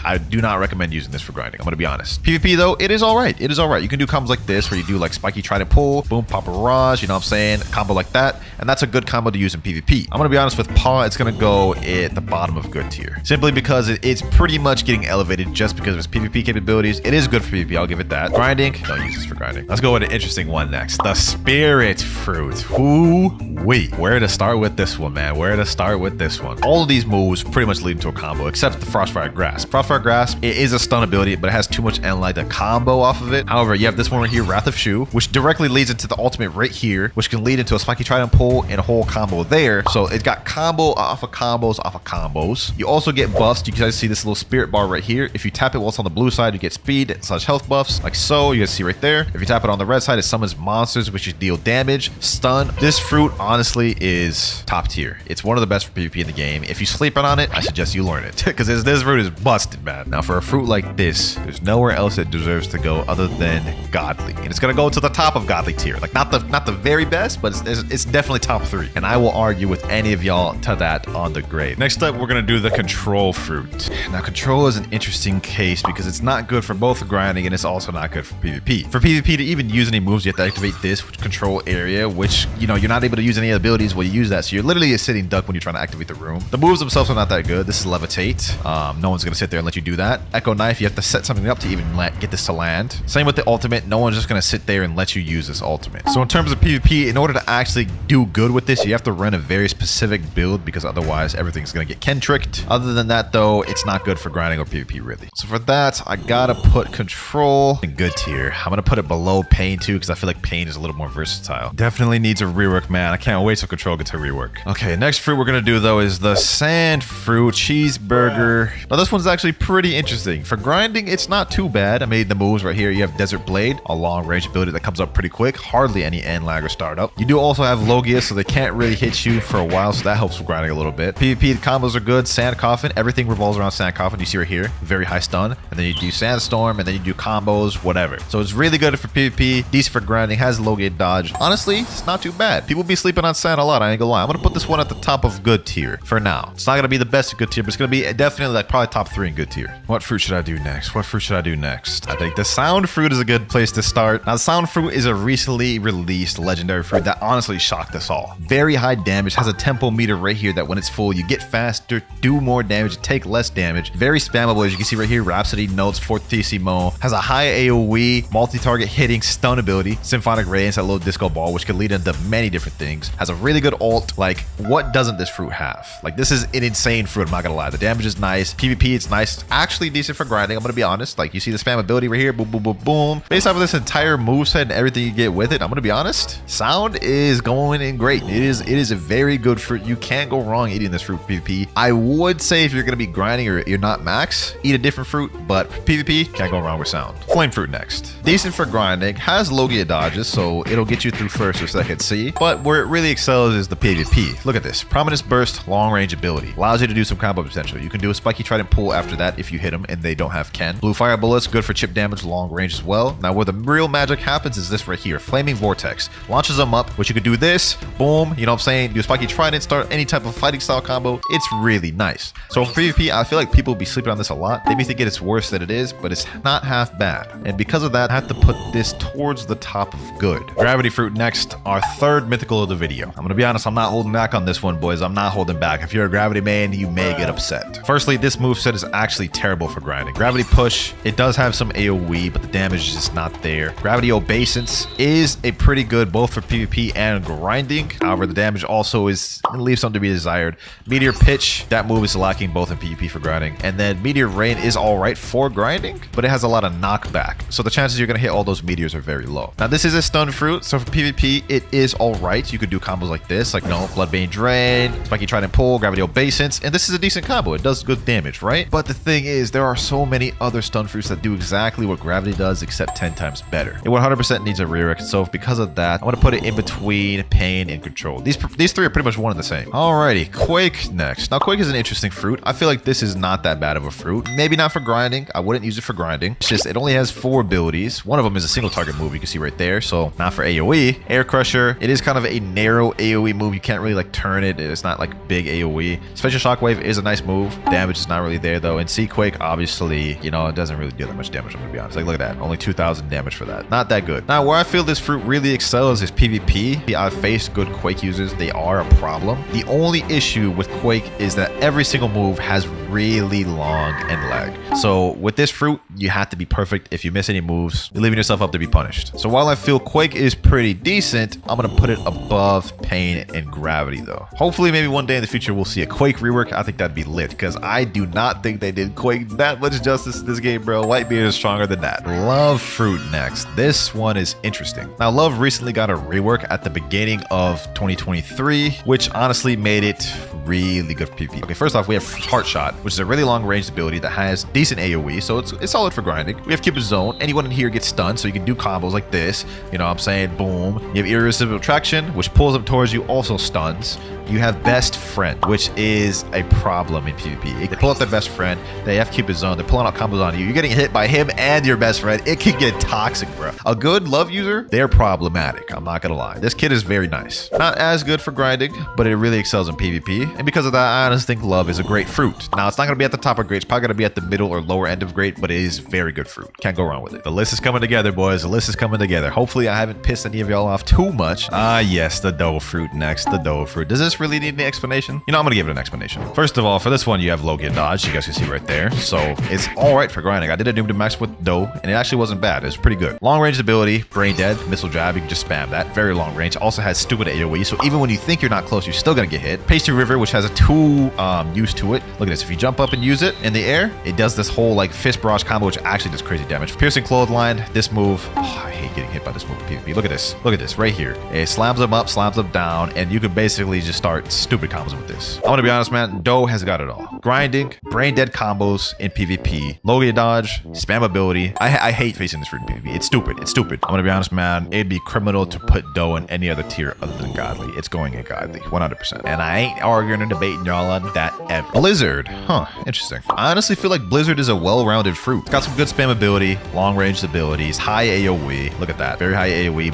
I do not recommend using this for grinding. I'm gonna be honest. PvP though, it is all right. It is all right. You can do combos like this where you do like Spiky Trident Pull, boom, Pop Barrage, you know what I'm saying? A combo like that, and that's a good combo to use in PvP. I'm gonna be honest, with Paw, it's gonna go at the bottom of good tier, simply because it's pretty much getting elevated just because of its PvP capabilities. It is good for PvP, I'll give it that. Grinding, don't use this for grinding. Let's go with an interesting one next. The Spirit Fruit. Wait, where to start with this one, man? Where to start with this one? All of these moves pretty much lead into a combo, except the Frostfire Grasp. Frostfire Grasp, it is a stun ability, but it has too much Enlight to combo off of it. However, you have this one right here, Wrath of Shu, which directly leads into the ultimate right here, which can lead into a Spiky Trident Pull and a whole combo there. So it's got combo off of combos off of combos. You also get buffs. You guys see this little spirit bar right here. If you tap it while it's on the blue side, you get speed / health buffs, like so. You guys see right there. If you tap it on the red side, it summons monsters, which deal damage, stun. This fruit honestly is top tier. It's one of the best for PvP in the game. If you sleep on it, I suggest you learn it because this fruit is busted, man. Now for a fruit like this, there's nowhere else it deserves to go other than godly, and it's gonna go to the top of godly tier. Like not the very best, but it's definitely top 3, and I will argue with any of y'all to that on the grade. Next up, we're gonna do the Control Fruit. Now Control is an interesting case because it's not good for both grinding and it's also not good for PvP. For PvP to even use any moves, you have to activate this control area, which, you know, you're not able to use any abilities when you use that, so you're literally a sitting duck when you're trying to activate the room. The moves themselves are not that good. This is Levitate. great. No one's gonna sit there and let you do that. Echo Knife, you have to set something up to even get this to land. Same with the ultimate. No one's just gonna sit there and let you use this ultimate. So in terms of PvP, in order to actually do good with this, you have to run a very specific build because otherwise everything's gonna get Ken tricked. Other than that though, it's not good for grinding or PvP really. So for that, I gotta put control in good tier. I'm gonna put it below pain too because I feel like pain is a little more versatile. Definitely needs a rework, man. I can't wait till control gets a rework. Okay, next fruit we're gonna do though is the sand fruit cheeseburger. Now this one's actually pretty interesting. For grinding, it's not too bad. I made the moves right here. You have Desert Blade, a long range ability that comes up pretty quick. Hardly any end lag or startup. You do also have Logia, so they can't really hit you for a while, so that helps with grinding a little bit. PvP, the combos are good. Sand Coffin, everything revolves around Sand Coffin. You see right here, very high stun. And then you do Sandstorm, and then you do combos, whatever. So it's really good for PvP, decent for grinding, has Logia dodge. Honestly, it's not too bad. People be sleeping on Sand a lot, I ain't gonna lie. I'm gonna put this one at the top of good tier for now. It's not gonna be the best of good tier, but it's gonna be definitely like probably top 3 in good tier. What fruit should I do next? What fruit should I do next? I think the sound fruit is a good place to start. Now, the sound fruit is a recently released legendary fruit that honestly shocked us all. Very high damage, has a tempo meter right here that when it's full, you get faster, do more damage, take less damage. Very spammable, as you can see right here. Rhapsody notes, fortissimo, has a high AoE, multi-target hitting, stun ability, symphonic radiance, that little disco ball, which could lead into many different things. Has a really good ult. Like, what doesn't this fruit have? Like, this is an insane fruit, I'm not gonna lie. The damage is nice. PvP, it's nice. Actually decent for grinding, I'm gonna be honest. Like, you see the spam ability right here, boom, boom, boom, boom. Based off of this entire moveset and everything you get with it, I'm gonna be honest, sound is going in great. It is a very good fruit. You can't go wrong eating this fruit for PvP. I would say if you're gonna be grinding or you're not max, eat a different fruit, but for PvP, can't go wrong with sound. Flame fruit next. Decent for grinding, has Logia dodges, so it'll get you through first or second C, but where it really excels is the PvP. Look at this. Prominence burst, long range ability. Allows you to do some combo potential. You can do a spiky trident pull after that if you hit them and they don't have Ken. Blue fire bullets, good for chip damage, long range as well. Now where the real magic happens is this right here. Flaming vortex. Launches them up, which you could do this, boom, you know what I'm saying? Do a spiky trident, start any type of fighting style combo. It's really nice. So for PvP, I feel like people be sleeping on this a lot. They be thinking it's worse than it is, but it's not half bad. And because of that, I have to put this towards the top of good. Gravity fruit next, our third mythical of the video. I'm gonna be honest, I'm not holding back on this one, boys. I'm not holding back. If you're a gravity main, you may get upset. Firstly, this moveset is actually terrible for grinding. Gravity push, it does have some AoE, but the damage is just not there. Gravity obeisance is a pretty good both for PvP and grinding. However, the damage also leaves something to be desired. Meteor pitch, that move is lacking both in PvP for grinding. And then meteor rain is all right for grinding, but it has a lot of knockback. So the chances you're gonna hit all those meteors are very low. Now this is a stun fruit, so for PvP, it is all right. You could do combos like this, like Bloodbane Drain, Spiky Trident Pull, Gravity Obeisance, and this is a decent combo. It does good damage, right? But the thing is, there are so many other stun fruits that do exactly what Gravity does, except 10 times better. It 100% needs a rework, so because of that, I'm gonna put it in between Pain and Control. These three are pretty much one and the same. Alrighty, Quake next. Now Quake is an interesting fruit. I feel like this is not that bad of a fruit. Maybe not for grinding. I wouldn't use it for grinding. It's just, it only has 4 abilities. One of them is a single target move, you can see right there, so not for AoE. Air Crusher, it is kind of a narrow AoE move. You can't really like turn it. It's not like big AoE. Special Shockwave is a nice move. Damage is not really there though. And Sea Quake, obviously, you know, it doesn't really do that much damage, I'm gonna be honest. Like, look at that. Only 2,000 damage for that. Not that good. Now, where I feel this fruit really excels is PvP. I've faced good Quake users. They are a problem. The only issue with Quake is that every single move has really long end lag. So with this fruit, you have to be perfect. If you miss any moves, you're leaving yourself up to be punished. So while I feel Quake is pretty decent, I'm gonna put it above Pain and Gravity though. Hopefully maybe one day in the future we'll see a Quake rework. I think that'd be lit because I do not think they did Quake that much justice in this game, bro. Whitebeard is stronger than that. Love fruit next. This one is interesting. Now Love recently got a rework at the beginning of 2023, which honestly made it really good for PvP. Okay, first off, we have Heart Shot, which is a really long range ability that has decent AoE, so it's solid for grinding. We have Cupid Zone. Anyone in here gets stunned, so you can do combos like this. You know what I'm saying? Boom. You have Irresistible Attraction, which pulls them towards you, also stuns. You have Best Friend, which is a problem in PvP. They pull out their best friend, they have Cupid Zone, they're pulling out combos on you. You're getting hit by him and your best friend. It can get toxic, bro. A good Love user, they're problematic. I'm not gonna lie. This kid is very nice. Not as good for grinding, but it really excels in PvP. And because of that, I honestly think Love is a great fruit. Now, it's not gonna be at the top of great. It's probably gonna be at the middle or lower end of great, but it is very good fruit. Can't go wrong with it. The list is coming together, boys. The list is coming together. Hopefully, I haven't pissed any of y'all off too much. Ah, yes, the Doe fruit next. The Doe fruit. Does this really need any explanation? You know, I'm gonna give it an explanation. First of all, for this one, you have low get dodge. You guys can see right there. So it's all right for grinding. I did a noob to max with dough, and it actually wasn't bad. It was pretty good. Long range ability, brain dead, missile jab. You can just spam that. Very long range. Also has stupid AoE. So even when you think you're not close, you're still gonna get hit. Pasty river, which has a 2 use to it. Look at this. If you jump up and use it in the air, it does this whole like fist barrage combo, which actually does crazy damage. Piercing clothesline. This move. Oh, I hate getting hit by this move in PvP. Look at this. Look at this right here. It slams them up, slams them down, and you can basically just start stupid combos with this. I'm gonna be honest, man. Dough has got it all. Grinding, brain dead combos in PvP, low get dodge, spam ability. I hate facing this fruit in PvP. It's stupid. It's stupid. I'm gonna be honest, man. It'd be criminal to put dough in any other tier other than godly. It's going in godly, 100%. And I ain't arguing or debating y'all on that ever. Blizzard, huh? Interesting. I honestly feel like Blizzard is a well-rounded fruit. It's got some good spam ability, long-range abilities, high AoE. Look at that, very high AoE.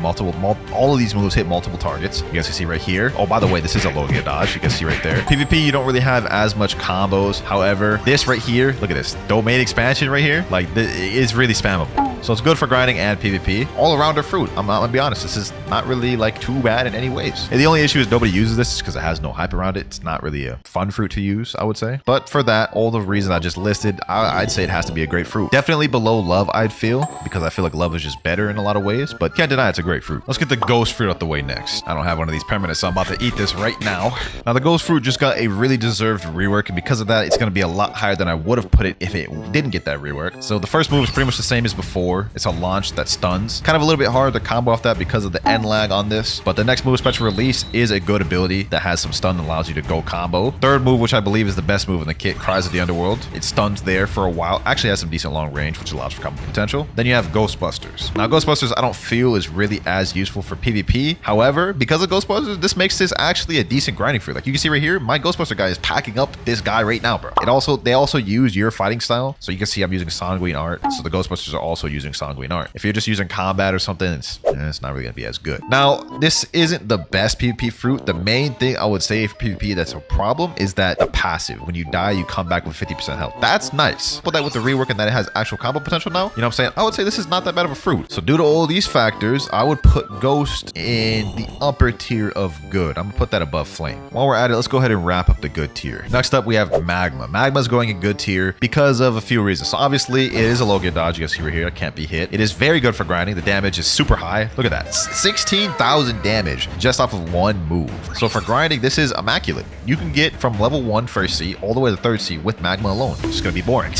All of these moves hit multiple targets. You guys can see right here. Oh, by the way, this is a low get dodge. You can see right there. PvP, you don't really have as much combos. However, this right here, look at this domain expansion right here. Like, this is really spammable. So it's good for grinding and PvP. All-arounder fruit. I'm gonna be honest. This is not really like too bad in any ways. And the only issue is nobody uses this because it has no hype around it. It's not really a fun fruit to use, I would say. But for that, all the reasons I just listed, I'd say it has to be a great fruit. Definitely below love, I'd feel, because I feel like love is just better in a lot of ways. But can't deny it's a great fruit. Let's get the ghost fruit out the way next. I don't have one of these permanents, so I'm about to eat this right now. Now, the ghost fruit just got a really deserved rework, and because of that, it's going to be a lot higher than I would have put it if it didn't get that rework. So the first move is pretty much the same as before. It's a launch that stuns. Kind of a little bit harder to combo off that because of the end lag on this. But the next move, special release, is a good ability that has some stun and allows you to go combo. Third move, which I believe is the best move in the kit, Cries of the Underworld. It stuns there for a while. Actually has some decent long range, which allows for combo potential. Then you have Ghostbusters. Now, Ghostbusters I don't feel is really as useful for PvP. However, because of Ghostbusters, this makes this actually a decent grinding fruit. Like you can see right here, my Ghostbuster guy is packing up this guy right now, bro. They also use your fighting style. So you can see I'm using Sanguine Art. So the Ghostbusters are also using Sanguine Art. If you're just using combat or something, it's not really gonna be as good. Now, this isn't the best PvP fruit. The main thing I would say for PvP that's a problem is that the passive. When you die, you come back with 50% health. That's nice. Put that with the rework and that it has actual combo potential now. You know what I'm saying? I would say this is not that bad of a fruit. So due to all these factors, I would put Ghost in the upper tier of good. I'm gonna put that above Flame. While we're at it, let's go ahead and wrap up the good tier. Next up, we have Magma. Magma's going in good tier because of a few reasons. So obviously, it is a low get dodge. You guys see right here, it can't be hit. It is very good for grinding. The damage is super high. Look at that. 16,000 damage just off of one move. So for grinding, this is immaculate. You can get from level 1 first C all the way to third C with Magma alone. It's just gonna be boring.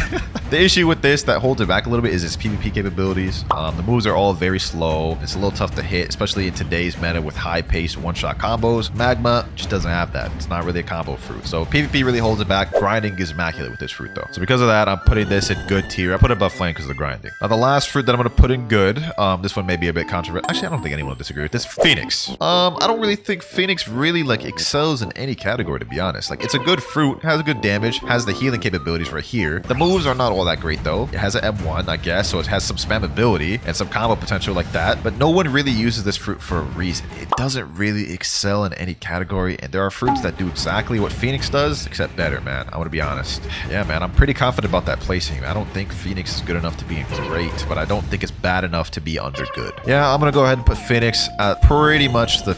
The issue with this that holds it back a little bit is its PvP capabilities. The moves are all very slow. It's a little tough to hit, especially in today's meta with high-paced one-shot combos. Magma just doesn't have that. It's not really a combo fruit. So PvP really holds it back. Grinding is immaculate with this fruit though. So because of that, I'm putting this in good tier. I put it above Flame because of the grinding. Now the last fruit that I'm gonna put in good, this one may be a bit controversial. Actually, I don't think anyone will disagree with this. Phoenix. I don't really think Phoenix really like excels in any category, to be honest. Like, it's a good fruit, has good damage, has the healing capabilities right here. The moves are not all that great though. It has an M1, I guess, so it has some spam ability and some combo potential like that, but no one really uses this fruit for a reason. It doesn't really excel in any category, and there are fruits that do exactly what Phoenix does, except better, man. I want to be honest. Yeah, man, I'm pretty confident about that placing. I don't think Phoenix is good enough to be great, but I don't think it's bad enough to be under good. Yeah, I'm gonna go ahead and put Phoenix at pretty much the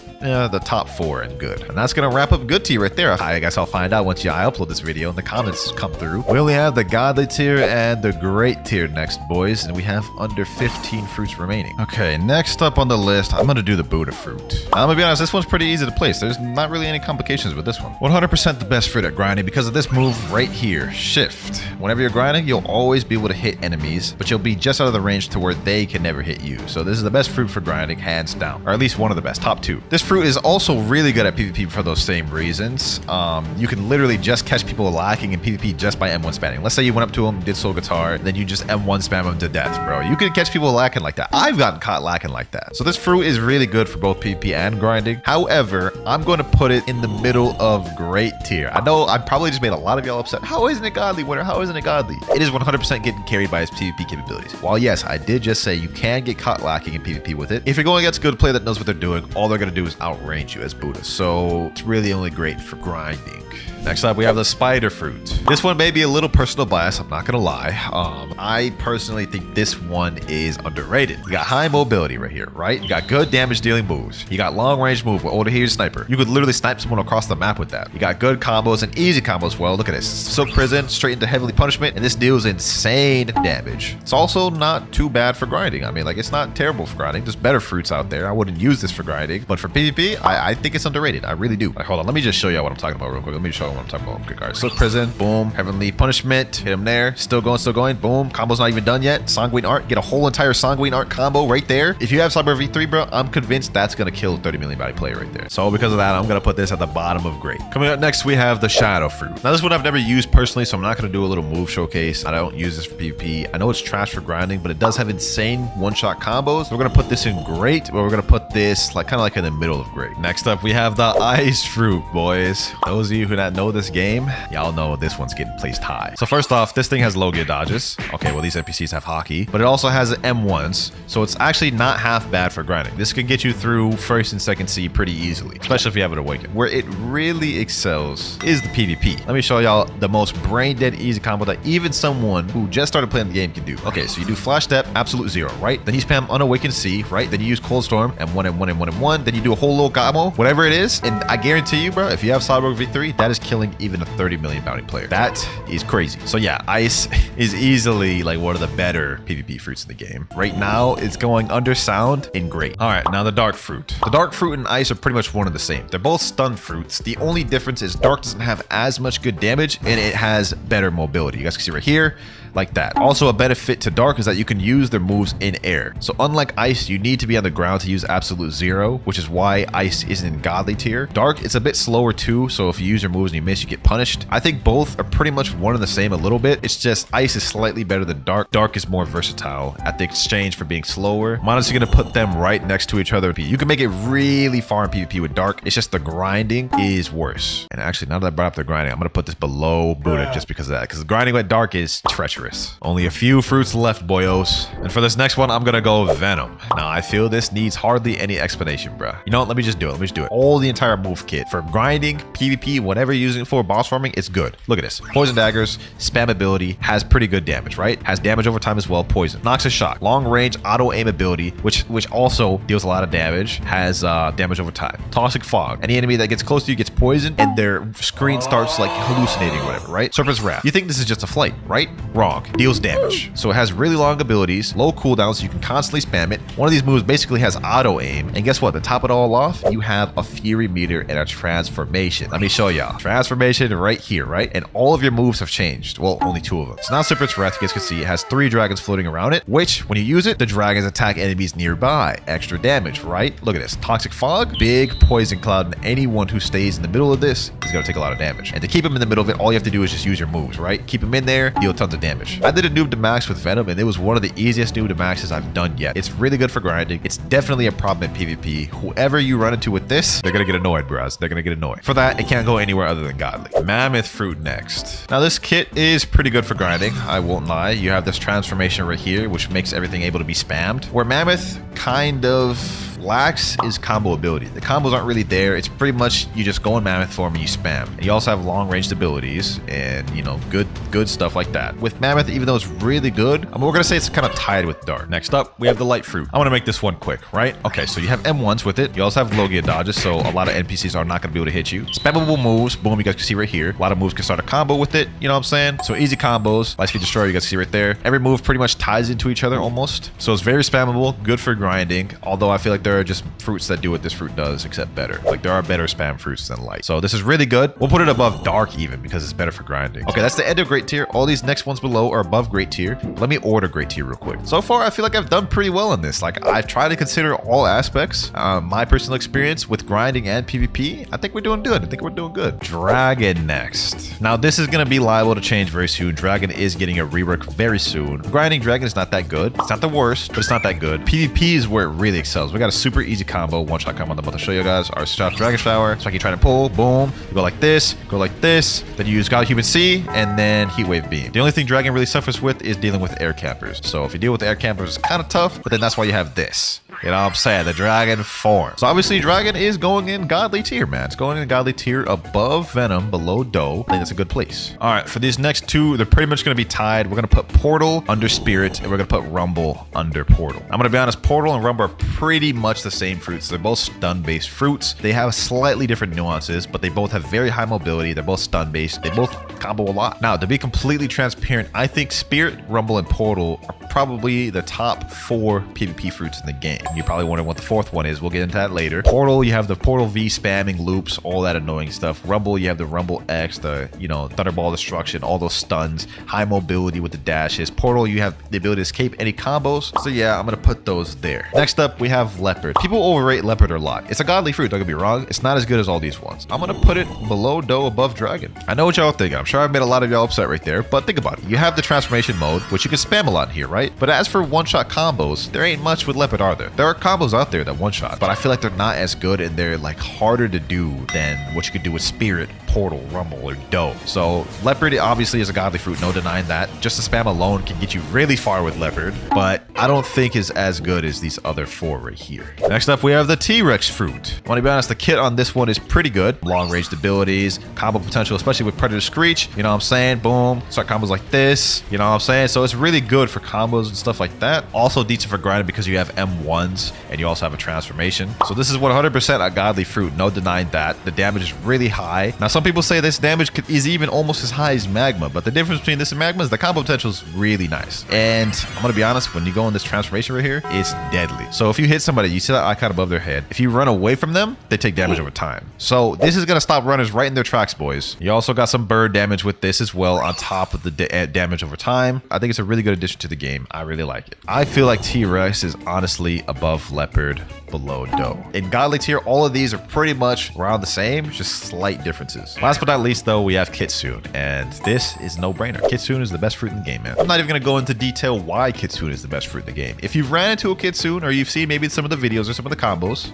top 4 in good. And that's gonna wrap up good tier right there. I guess I'll find out once I upload this video and the comments come through. We only have the godly tier and the great tier next, boys, and we have under 15 fruits remaining. Okay, next up on the list, I'm gonna do the Buddha fruit. I'm gonna be honest, this one's pretty easy to place. There's not really any complications with this one. 100% the best fruit at grinding because of this move right here, Shift. Whenever you're grinding, you'll always be able to hit enemies, but you'll be just out of the range to where they can never hit you. So this is the best fruit for grinding, hands down, or at least one of the best, top 2. This fruit is also really good at PvP for those same reasons. You can literally just catch people lacking in PvP just by M1 spamming. Let's say you went up to them, did soul guitar, then you just M1 spam them to death, bro. You can catch people lacking like that. I've gotten caught lacking like that. So this fruit is really good for both PvP and grinding. However, I'm going to put it in the middle of great tier. I know I probably just made a lot of y'all upset. How isn't it godly, Winter? How isn't it godly? It is 100% getting carried by its PvP capabilities. While yes, I did just say you can get caught lacking in PvP with it. If you're going against a good player that knows what they're doing, all they're going to do is outrange you as Buddha. So it's really only great for grinding. Next up, we have the spider fruit. This one may be a little personal bias, I'm not gonna lie. I personally think this one is underrated. You got high mobility right here, right? You got good damage dealing moves. You got long range move with Oda Here Sniper. You could literally literally snipe someone across the map with that. You got good combos and easy combos as well. Look at this. Silk Prison, straight into Heavenly Punishment, and this deals insane damage. It's also not too bad for grinding. I mean, like, it's not terrible for grinding. There's better fruits out there. I wouldn't use this for grinding, but for PvP, I think it's underrated. I really do. Like, hold on. Let me just show you what I'm talking about real quick. Let me show you what I'm talking about real quick. All right, Silk Prison, boom. Heavenly Punishment, hit him there. Still going, boom. Combo's not even done yet. Sanguine Art, get a whole entire Sanguine Art combo right there. If you have Cyber V3, bro, I'm convinced that's gonna kill 30 million body player right there. So because of that, I'm gonna put this at the bottom of great. Coming up next, we have the Shadow Fruit. Now this one I've never used personally, so I'm not gonna do a little move showcase. I don't use this for PvP. I know it's trash for grinding, but it does have insane one-shot combos. We're gonna put this in great, but we're gonna put this like kind of like in the middle of great. Next up, we have the Ice Fruit, boys. Those of you who not know this game, y'all know this one's getting placed high. So first off, this thing has low gear dodges. Okay, well these NPCs have hockey, but it also has M1s, so it's actually not half bad for grinding. This can get you through first and second C pretty easily, especially if you have it awakened. Where it really excels is the PvP. Let me show y'all the most brain dead easy combo that even someone who just started playing the game can do. Okay, so you do Flash Step, absolute 0, right? Then you spam Unawakened C, right? Then you use Cold Storm, M1, M1, M1, M1. Then you do a whole little combo, whatever it is. And I guarantee you, bro, if you have Cyborg V3, that is killing even a 30 million bounty player. That is crazy. So yeah, Ice is easily like one of the better PvP fruits in the game. Right now, it's going under Sound and great. All right, now the Dark Fruit. The Dark Fruit and Ice are pretty much one and the same. They're both stun fruits. The only difference is Dark doesn't have as much good damage and it has better mobility. You guys can see right here, like that. Also, a benefit to Dark is that you can use their moves in air. So unlike Ice, you need to be on the ground to use absolute 0, which is why Ice isn't in godly tier. Dark, it's a bit slower too, so if you use your moves and you miss, you get punished. I think both are pretty much one and the same a little bit. It's just Ice is slightly better than Dark. Dark is more versatile at the exchange for being slower. I'm honestly gonna put them right next to each other. You can make it really far in PvP with Dark. It's just the grinding is worse. And actually, now that I brought up the grinding, I'm gonna put this below Buddha just because of that, because the grinding with Dark is treacherous. Only a few fruits left, boyos. And for this next one, I'm gonna go Venom. Now, I feel this needs hardly any explanation, bruh. You know what? Let me just do it. Let me just do it. All the entire move kit. For grinding, PvP, whatever you're using it for, boss farming, it's good. Look at this. Poison Daggers, spam ability, has pretty good damage, right? Has damage over time as well. Poison. Noxious Shock. Long range auto aim ability, which also deals a lot of damage, has damage over time. Toxic Fog. Any enemy that gets close to you gets poisoned and their screen starts like hallucinating or whatever, right? Serpent's Wrath. You think this is just a flight, right? Wrong. Deals damage. So it has really long abilities, low cooldowns, so you can constantly spam it. One of these moves basically has auto aim. And guess what? To top it all off, you have a Fury meter and a transformation. Let me show y'all. Transformation right here, right? And all of your moves have changed. Well, only 2 of them. So now Serpent's Wrath, you guys can see, it has 3 dragons floating around it, which when you use it, the dragons attack enemies nearby. Extra damage, right? Look at this. Toxic Fog, big poison cloud, and anyone who stays in the middle of this is going to take a lot of damage. And to keep him in the middle of it, all you have to do is just use your moves, right? Keep him in there, deal tons of damage. I did a noob to max with Venom, and it was one of the easiest noob to maxes I've done yet. It's really good for grinding. It's definitely a problem in PvP. Whoever you run into with this, they're gonna get annoyed, bros. They're gonna get annoyed. For that, it can't go anywhere other than godly. Mammoth Fruit next. Now this kit is pretty good for grinding, I won't lie. You have this transformation right here, which makes everything able to be spammed. Where Mammoth kind of lacks is combo ability. The combos aren't really there. It's pretty much you just go in Mammoth form and you spam. And you also have long ranged abilities and, you know, good stuff like that. With Mammoth, even though it's really good, I mean, we're gonna say it's kind of tied with Dark. Next up, we have the Light Fruit. I want to make this one quick, right? Okay, so you have M1s with it. You also have low gear dodges, so a lot of NPCs are not gonna be able to hit you. Spammable moves, boom, you guys can see right here. A lot of moves can start a combo with it, you know what I'm saying? So easy combos, Light Speed Destroyer, you guys can see right there. Every move pretty much ties into each other almost. So it's very spammable, good for grinding, although I feel like there are just fruits that do what this fruit does, except better. Like there are better spam fruits than Light. So this is really good. We'll put it above Dark even because it's better for grinding. Okay, that's the end of Great Tier. All these next ones below are above Great Tier. Let me order Great Tier real quick. So far, I feel like I've done pretty well in this. Like I've tried to consider all aspects. My personal experience with grinding and PvP, I think we're doing good. I think we're doing good. Dragon next. Now this is gonna be liable to change very soon. Dragon is getting a rework very soon. Grinding Dragon is not that good. It's not the worst, but it's not that good. PvP is where it really excels. We got a super easy combo, one shot combo I'm about to show you guys. Our Staff Dragon Shower. So I keep trying to pull, boom. You go like this, then you use God Human C, and then Heat Wave Beam. The only thing Dragon really suffers with is dealing with air campers. So if you deal with air campers, it's kind of tough, but then that's why you have this. You know what I'm saying? The dragon form. So obviously dragon is going in godly tier, man. It's going in godly tier above venom, below doe. I think that's a good place. All right, for these next two, they're pretty much going to be tied. We're going to put portal under spirit, and we're going to put rumble under portal. I'm going to be honest, portal and rumble are pretty much the same fruits. They're both stun-based fruits. They have slightly different nuances, but they both have very high mobility. They're both stun-based. They both combo a lot. Now, to be completely transparent, I think spirit, rumble, and portal are probably the top 4 PvP fruits in the game. You probably wonder what the 4th one is. We'll get into that later. Portal, you have the portal V spamming loops, all that annoying stuff. Rumble, you have the rumble X, the, you know, thunderball destruction, all those stuns, high mobility with the dashes. Portal, you have the ability to escape any combos. So yeah, I'm gonna put those there. Next up, we have leopard. People overrate leopard a lot. It's a godly fruit, don't get me wrong. It's not as good as all these ones. I'm gonna put it below doe, above dragon. I know what y'all think. I'm sure I've made a lot of y'all upset right there, but think about it. You have the transformation mode, which you can spam a lot here, right? But as for one-shot combos, there ain't much with leopard, are there? There are combos out there that one-shot, but I feel like they're not as good and they're like harder to do than what you could do with spirit, portal, rumble, or doe. So leopard obviously is a godly fruit, no denying that. Just the spam alone can get you really far with leopard, but I don't think is as good as these other 4 right here. Next up, we have the T-Rex fruit. I want to be honest, the kit on this one is pretty good. Long-ranged abilities, combo potential, especially with Predator Screech. You know what I'm saying? Boom. Start combos like this. You know what I'm saying? So it's really good for combos and stuff like that. Also decent for grinding because you have M1s and you also have a transformation. So this is 100% a godly fruit, no denying that. The damage is really high. Now some people say this damage is even almost as high as magma, but the difference between this and magma is the combo potential is really nice. And I'm gonna be honest, when you go in this transformation right here, it's deadly. So if you hit somebody, you see that icon above their head. If you run away from them, they take damage over time. So this is gonna stop runners right in their tracks, boys. You also got some bird damage with this as well on top of the damage over time. I think it's a really good addition to the game. I really like it. I feel like T-Rex is honestly above leopard, below doe. In godly tier, all of these are pretty much around the same, just slight differences. Last but not least though, we have Kitsune, and this is no brainer. Kitsune is the best fruit in the game, man. I'm not even gonna go into detail why Kitsune is the best fruit in the game. If you've ran into a Kitsune or you've seen maybe some of the videos or some of the combos,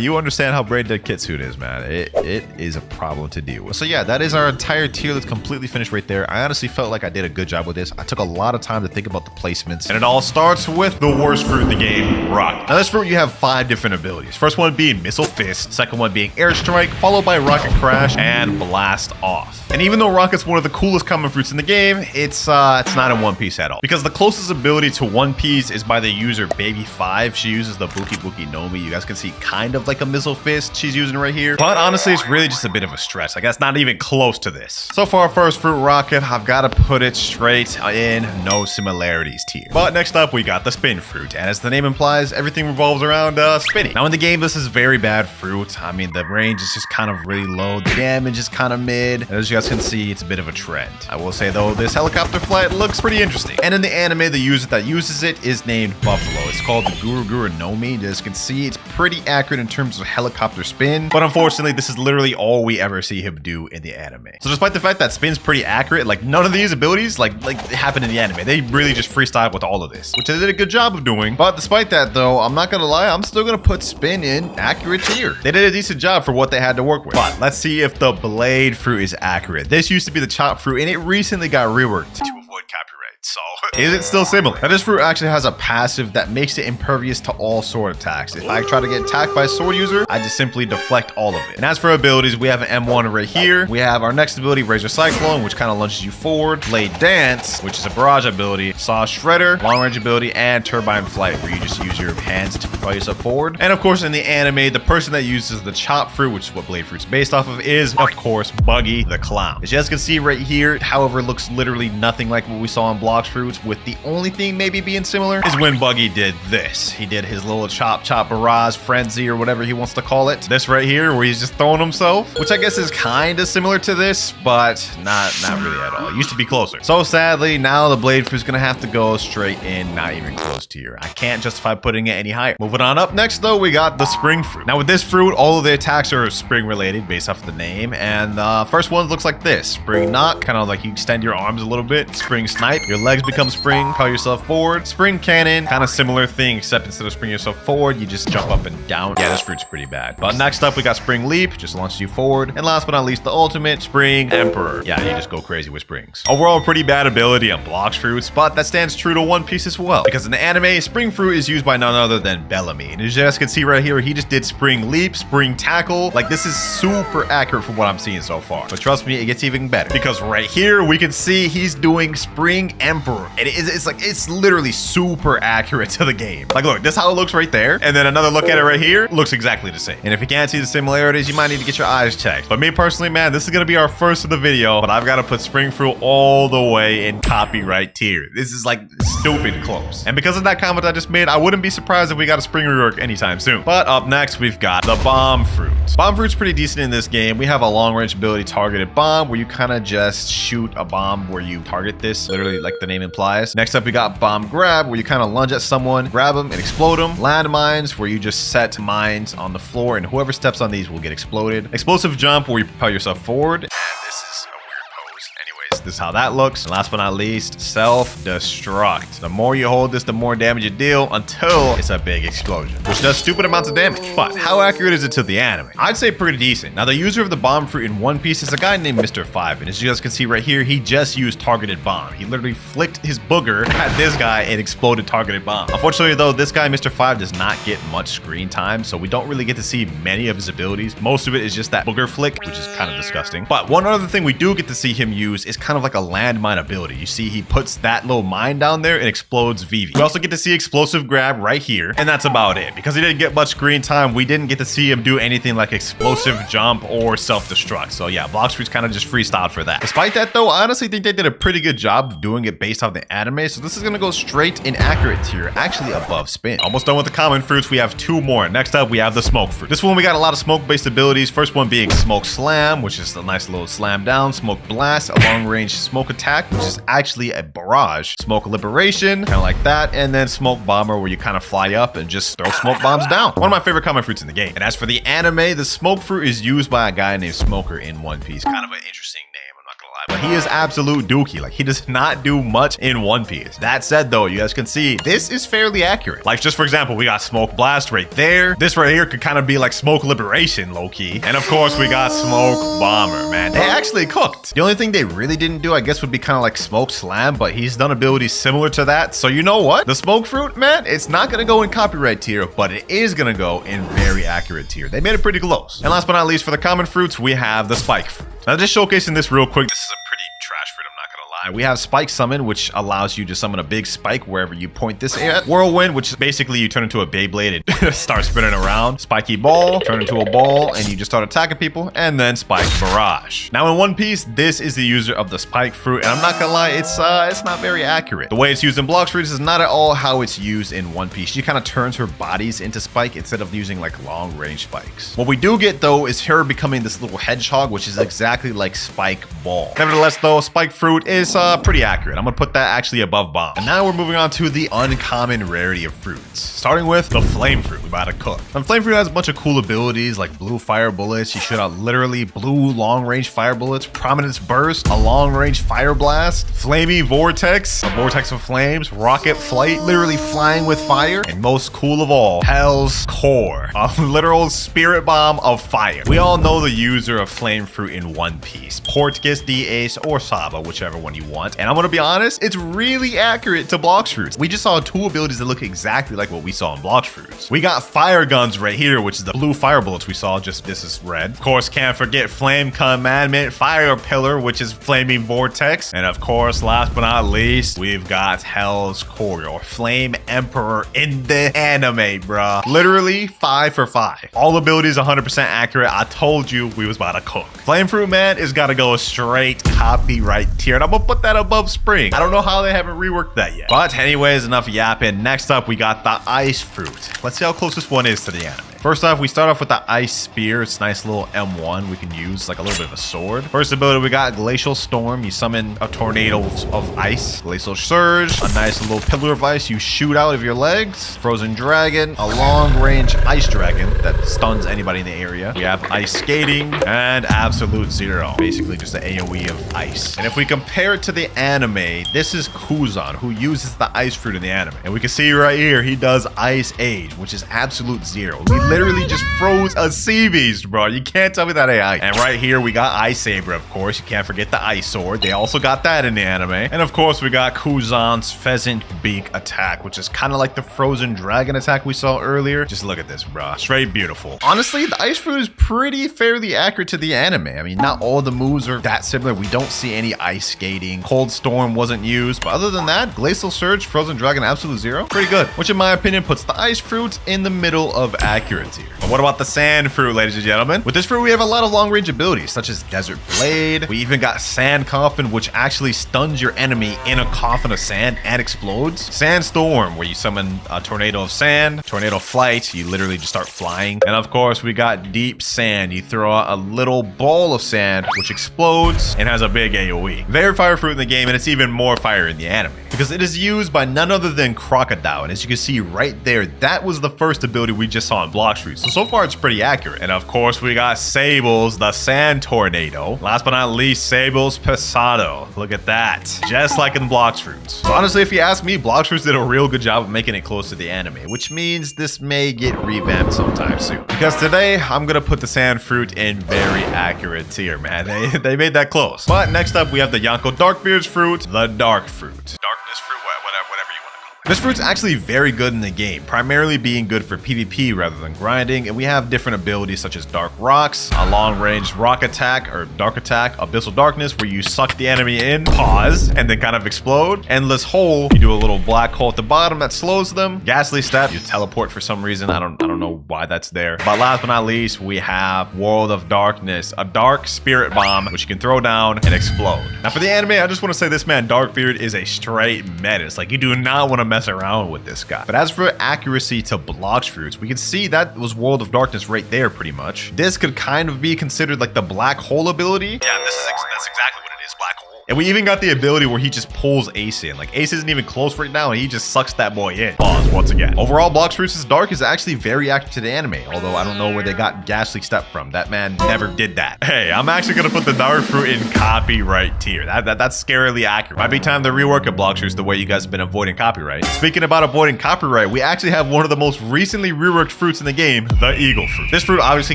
you understand how brain dead Kitsune is, man. It is a problem to deal with. So yeah, that is our entire tier list completely finished right there. I honestly felt like I did a good job with this. I took a lot of time to think about the placements, and it all starts with the worst fruit in the game, rocket. Now this fruit, you have 5 different abilities. First one being Missile Fist, second one being Airstrike, followed by Rocket Crash and Blast Off. And even though Rocket's one of the coolest common fruits in the game, it's not in One Piece at all. Because the closest ability to One Piece is by the user Baby 5. She uses the Buki no Mi. You guys can see kind of like a Missile Fist she's using right here. But honestly, it's really just a bit of a stretch. Like, that's not even close to this. So for our first fruit, Rocket, I've got to put it straight in no similarities tier. But next up, we got the Spin fruit. And as the name implies, everything revolves around spinning. Now in the game, this is very bad fruit. I mean, the range is just kind of really low. The damage is kind of mid. And as you guys can see, it's a bit of a trend. I will say though, this helicopter flight looks pretty interesting. And in the anime, the user that uses it is named Buffalo. It's called the Guru no Mi. As you can see, it's pretty accurate in terms of helicopter spin. But unfortunately, this is literally all we ever see him do in the anime. So despite the fact that spin's pretty accurate, like none of these abilities like happen in the anime. They really just freestyle with all of this, which they did a good job of doing. But despite that though, I'm not gonna lie, I'm still gonna put spin in accurate tier. They did a decent job for what they had to work with. But let's see if the blade fruit is accurate. This used to be the chop fruit and it recently got reworked to avoid copyright. So is it still similar? Now this fruit actually has a passive that makes it impervious to all sword attacks. If I try to get attacked by a sword user, I just simply deflect all of it. And as for abilities, we have an M1 right here. We have our next ability, Razor Cyclone, which kind of launches you forward. Blade Dance, which is a barrage ability. Saw Shredder, long range ability, and Turbine Flight, where you just use your hands to propel yourself forward. And of course, in the anime, the person that uses the chop fruit, which is what blade fruit's based off of, is of course Buggy the Clown. As you guys can see right here, however, looks literally nothing like what we saw in Blox fruits, with the only thing maybe being similar is when Buggy did this. He did his little chop barrage frenzy or whatever he wants to call it. This right here where he's just throwing himself, which I guess is kind of similar to this, but not really at all. It used to be closer. So sadly, now the blade fruit's gonna have to go straight in, not even close to here. I can't justify putting it any higher. Moving on up next though, we got the spring fruit. Now with this fruit, all of the attacks are spring related based off of the name, and first one looks like this. Spring knock, kind of like you extend your arms a little bit. Spring snipe, your legs become above spring, propel yourself forward. Spring cannon, kind of similar thing, except instead of springing yourself forward, you just jump up and down. Yeah, this fruit's pretty bad. But next up, we got spring leap, just launches you forward. And last but not least, the ultimate spring emperor. Yeah, you just go crazy with springs. Overall, pretty bad ability on Blox fruits, but that stands true to One Piece as well. Because in the anime, spring fruit is used by none other than Bellamy. And as you guys can see right here, he just did spring leap, spring tackle. Like, this is super accurate from what I'm seeing so far. But trust me, it gets even better. Because right here, we can see he's doing spring emperor. And it's literally super accurate to the game. Like, look, this is how it looks right there. And then another look at it right here, looks exactly the same. And if you can't see the similarities, you might need to get your eyes checked. But me personally, man, this is gonna be our first of the video, but I've got to put spring fruit all the way in copyright tier. This is like stupid close. And because of that comment I just made, I wouldn't be surprised if we got a spring rework anytime soon. But up next, we've got the bomb fruit. Bomb fruit's pretty decent in this game. We have a long range ability targeted bomb where you kind of just shoot a bomb where you target this, literally like the name implies. Next up, we got bomb grab where you kind of lunge at someone, grab them and explode them. Landmines where you just set mines on the floor and whoever steps on these will get exploded. Explosive jump where you propel yourself forward. And this is a weird pose. Anyways, this is how that looks. And last but not least, self-destruct. The more you hold this, the more damage you deal until it's a big explosion, which does stupid amounts of damage. But how accurate is it to the anime? I'd say pretty decent. Now, the user of the bomb fruit in One Piece is a guy named Mr. 5. And as you guys can see right here, he just used targeted bomb. He literally flicked his booger at this guy and exploded targeted bomb. Unfortunately, though, this guy, Mr. 5, does not get much screen time, so we don't really get to see many of his abilities. Most of it is just that booger flick, which is kind of disgusting. But one other thing we do get to see him use is kind of like a landmine ability. You see, he puts that little mine down there and explodes Vivi. We also get to see explosive grab right here, and that's about it. Because he didn't get much screen time, we didn't get to see him do anything like explosive jump or self-destruct. So yeah, Blox fruit's kind of just freestyled for that. Despite that though, I honestly think they did a pretty good job of doing it based off the anime, so this is gonna go straight in accurate tier, actually above spin. Almost done with the common fruits, we have two more. Next up, we have the smoke fruit. This one, we got a lot of smoke-based abilities. First one being smoke slam, which is a nice little slam down. Smoke blast, a long-range smoke attack, which is actually a barrage. Smoke liberation, kind of like that. And then smoke bomber, where you kind of fly up and just throw smoke bombs down. One of my favorite common fruits in the game. And as for the anime, the smoke fruit is used by a guy named Smoker in One Piece. Kind of an interesting name, I'm not gonna lie, but he is absolute Dookie. Like, he does not do much in One Piece. That said though, you guys can see this is fairly accurate. Like, just for example, we got smoke blast right there. This right here could kind of be like smoke liberation, low-key. And of course, we got smoke bomber, man. They actually cooked. The only thing they really didn't do, I guess, would be kind of like smoke slam, but he's done abilities similar to that. So you know what? The smoke fruit, man, it's not gonna go in copyright tier, but it is gonna go in very accurate tier. They made it pretty close. And last but not least, for the common fruits, we have the spike fruit. Now, just showcasing this real quick, this is a pretty trash fruit, I'm not gonna lie. We have spike summon, which allows you to summon a big spike wherever you point this at. Whirlwind, which is basically you turn into a Beyblade and start spinning around. Spiky ball, turn into a ball, and you just start attacking people. And then spike barrage. Now, in One Piece, this is the user of the spike fruit, and I'm not gonna lie, it's not very accurate. The way it's used in Blox fruits is not at all how it's used in One Piece. She kind of turns her bodies into spike instead of using like long range spikes. What we do get though is her becoming this little hedgehog, which is exactly like spike ball. Nevertheless though, spike fruit is pretty accurate. I'm gonna put that actually above bomb. And now we're moving on to the uncommon rarity of fruits, starting with the flame fruit. We about to cook. And flame fruit has a bunch of cool abilities like blue fire bullets. You shoot out literally blue long range fire bullets, prominence burst, a long range fire blast, flamey vortex, a vortex of flames, rocket flight, literally flying with fire, and most cool of all, Hell's Core, a literal spirit bomb of fire. We all know the user of flame fruit in One Piece, Portgas, D-Ace, or Saba, whichever one you want. And I'm gonna be honest, it's really accurate to Blox fruits. We just saw two abilities that look exactly like what we saw in Blox fruits. We got fire guns right here, which is the blue fire bullets we saw, just this is red. Of course, can't forget flame commandment, fire pillar, which is flaming vortex. And of course, last but not least, we've got Hell's Core, or Flame Emperor in the anime, bruh. Literally 5 for 5. All abilities 100% accurate. I told you we was about to cook. Flame fruit, man, is gotta go straight copyright tier, and I'm gonna put that above spring. I don't know how they haven't reworked that yet. But anyways, enough yapping. Next up, we got the ice fruit. Let's see how close this one is to the anime. First off, we start off with the ice spear. It's a nice little M1 we can use, like a little bit of a sword. First ability, we got Glacial Storm. You summon a tornado of ice. Glacial Surge, a nice little pillar of ice you shoot out of your legs. Frozen Dragon, a long-range ice dragon that stuns anybody in the area. We have Ice Skating and Absolute Zero, basically just the AoE of ice. And if we compare it to the anime, this is Kuzan, who uses the ice fruit in the anime. And we can see right here, he does Ice Age, which is Absolute Zero. He literally just froze a sea beast, bro. You can't tell me that AI. And right here, we got Ice Saber, of course. You can't forget the Ice Sword. They also got that in the anime. And of course, we got Kuzan's Pheasant Beak attack, which is kind of like the Frozen Dragon attack we saw earlier. Just look at this, bro. Straight beautiful. Honestly, the ice fruit is pretty fairly accurate to the anime. I mean, not all the moves are that similar. We don't see any ice skating. Cold Storm wasn't used. But other than that, Glacial Surge, Frozen Dragon, Absolute Zero, pretty good. Which in my opinion puts the ice fruit in the middle of accurate here. But what about the sand fruit, ladies and gentlemen? With this fruit, we have a lot of long range abilities, such as Desert Blade. We even got Sand Coffin, which actually stuns your enemy in a coffin of sand and explodes. Sandstorm, where you summon a tornado of sand. Tornado Flight, you literally just start flying. And of course, we got Deep Sand. You throw out a little ball of sand, which explodes and has a big AoE. Very fire fruit in the game, and it's even more fire in the anime, because it is used by none other than Crocodile. And as you can see right there, that was the first ability we just saw in Blox fruit. So far it's pretty accurate. And of course, we got Sables, the Sand Tornado. Last but not least, Sables Pesado. Look at that. Just like in Blox fruits. So honestly, if you ask me, Blox fruits did a real good job of making it close to the anime, which means this may get revamped sometime soon. Because today, I'm gonna put the sand fruit in very accurate tier, man. They made that close. But next up, we have the Yonko Darkbeard's fruit, the Dark Fruit. Darkness fruit, whatever you want to call it. This fruit's actually very good in the game, primarily being good for PvP rather than grinding, and we have different abilities such as Dark Rocks, a long-range rock attack, or dark attack, Abyssal Darkness, where you suck the enemy in, pause, and then kind of explode. Endless Hole, you do a little black hole at the bottom that slows them. Ghastly Step, you teleport for some reason, I don't know why that's there. But last but not least, we have World of Darkness, a dark spirit bomb, which you can throw down and explode. Now for the anime, I just want to say this man, Darkbeard, is a straight menace. Like, you do not want to mess around with this guy. But as for accuracy to Blox fruits, we can see that was World of Darkness right there pretty much. This could kind of be considered like the black hole ability. Yeah, that's exactly what it is, black hole. And we even got the ability where he just pulls Ace in. Like, Ace isn't even close right now, and he just sucks that boy in. Pause once again. Overall, Blox fruits' Dark is actually very accurate to the anime, although I don't know where they got Ghastly Step from. That man never did that. Hey, I'm actually gonna put the Dark fruit in copyright tier. That's scarily accurate. Might be time to rework a Blox fruits the way you guys have been avoiding copyright. Speaking about avoiding copyright, we actually have one of the most recently reworked fruits in the game, the Eagle fruit. This fruit obviously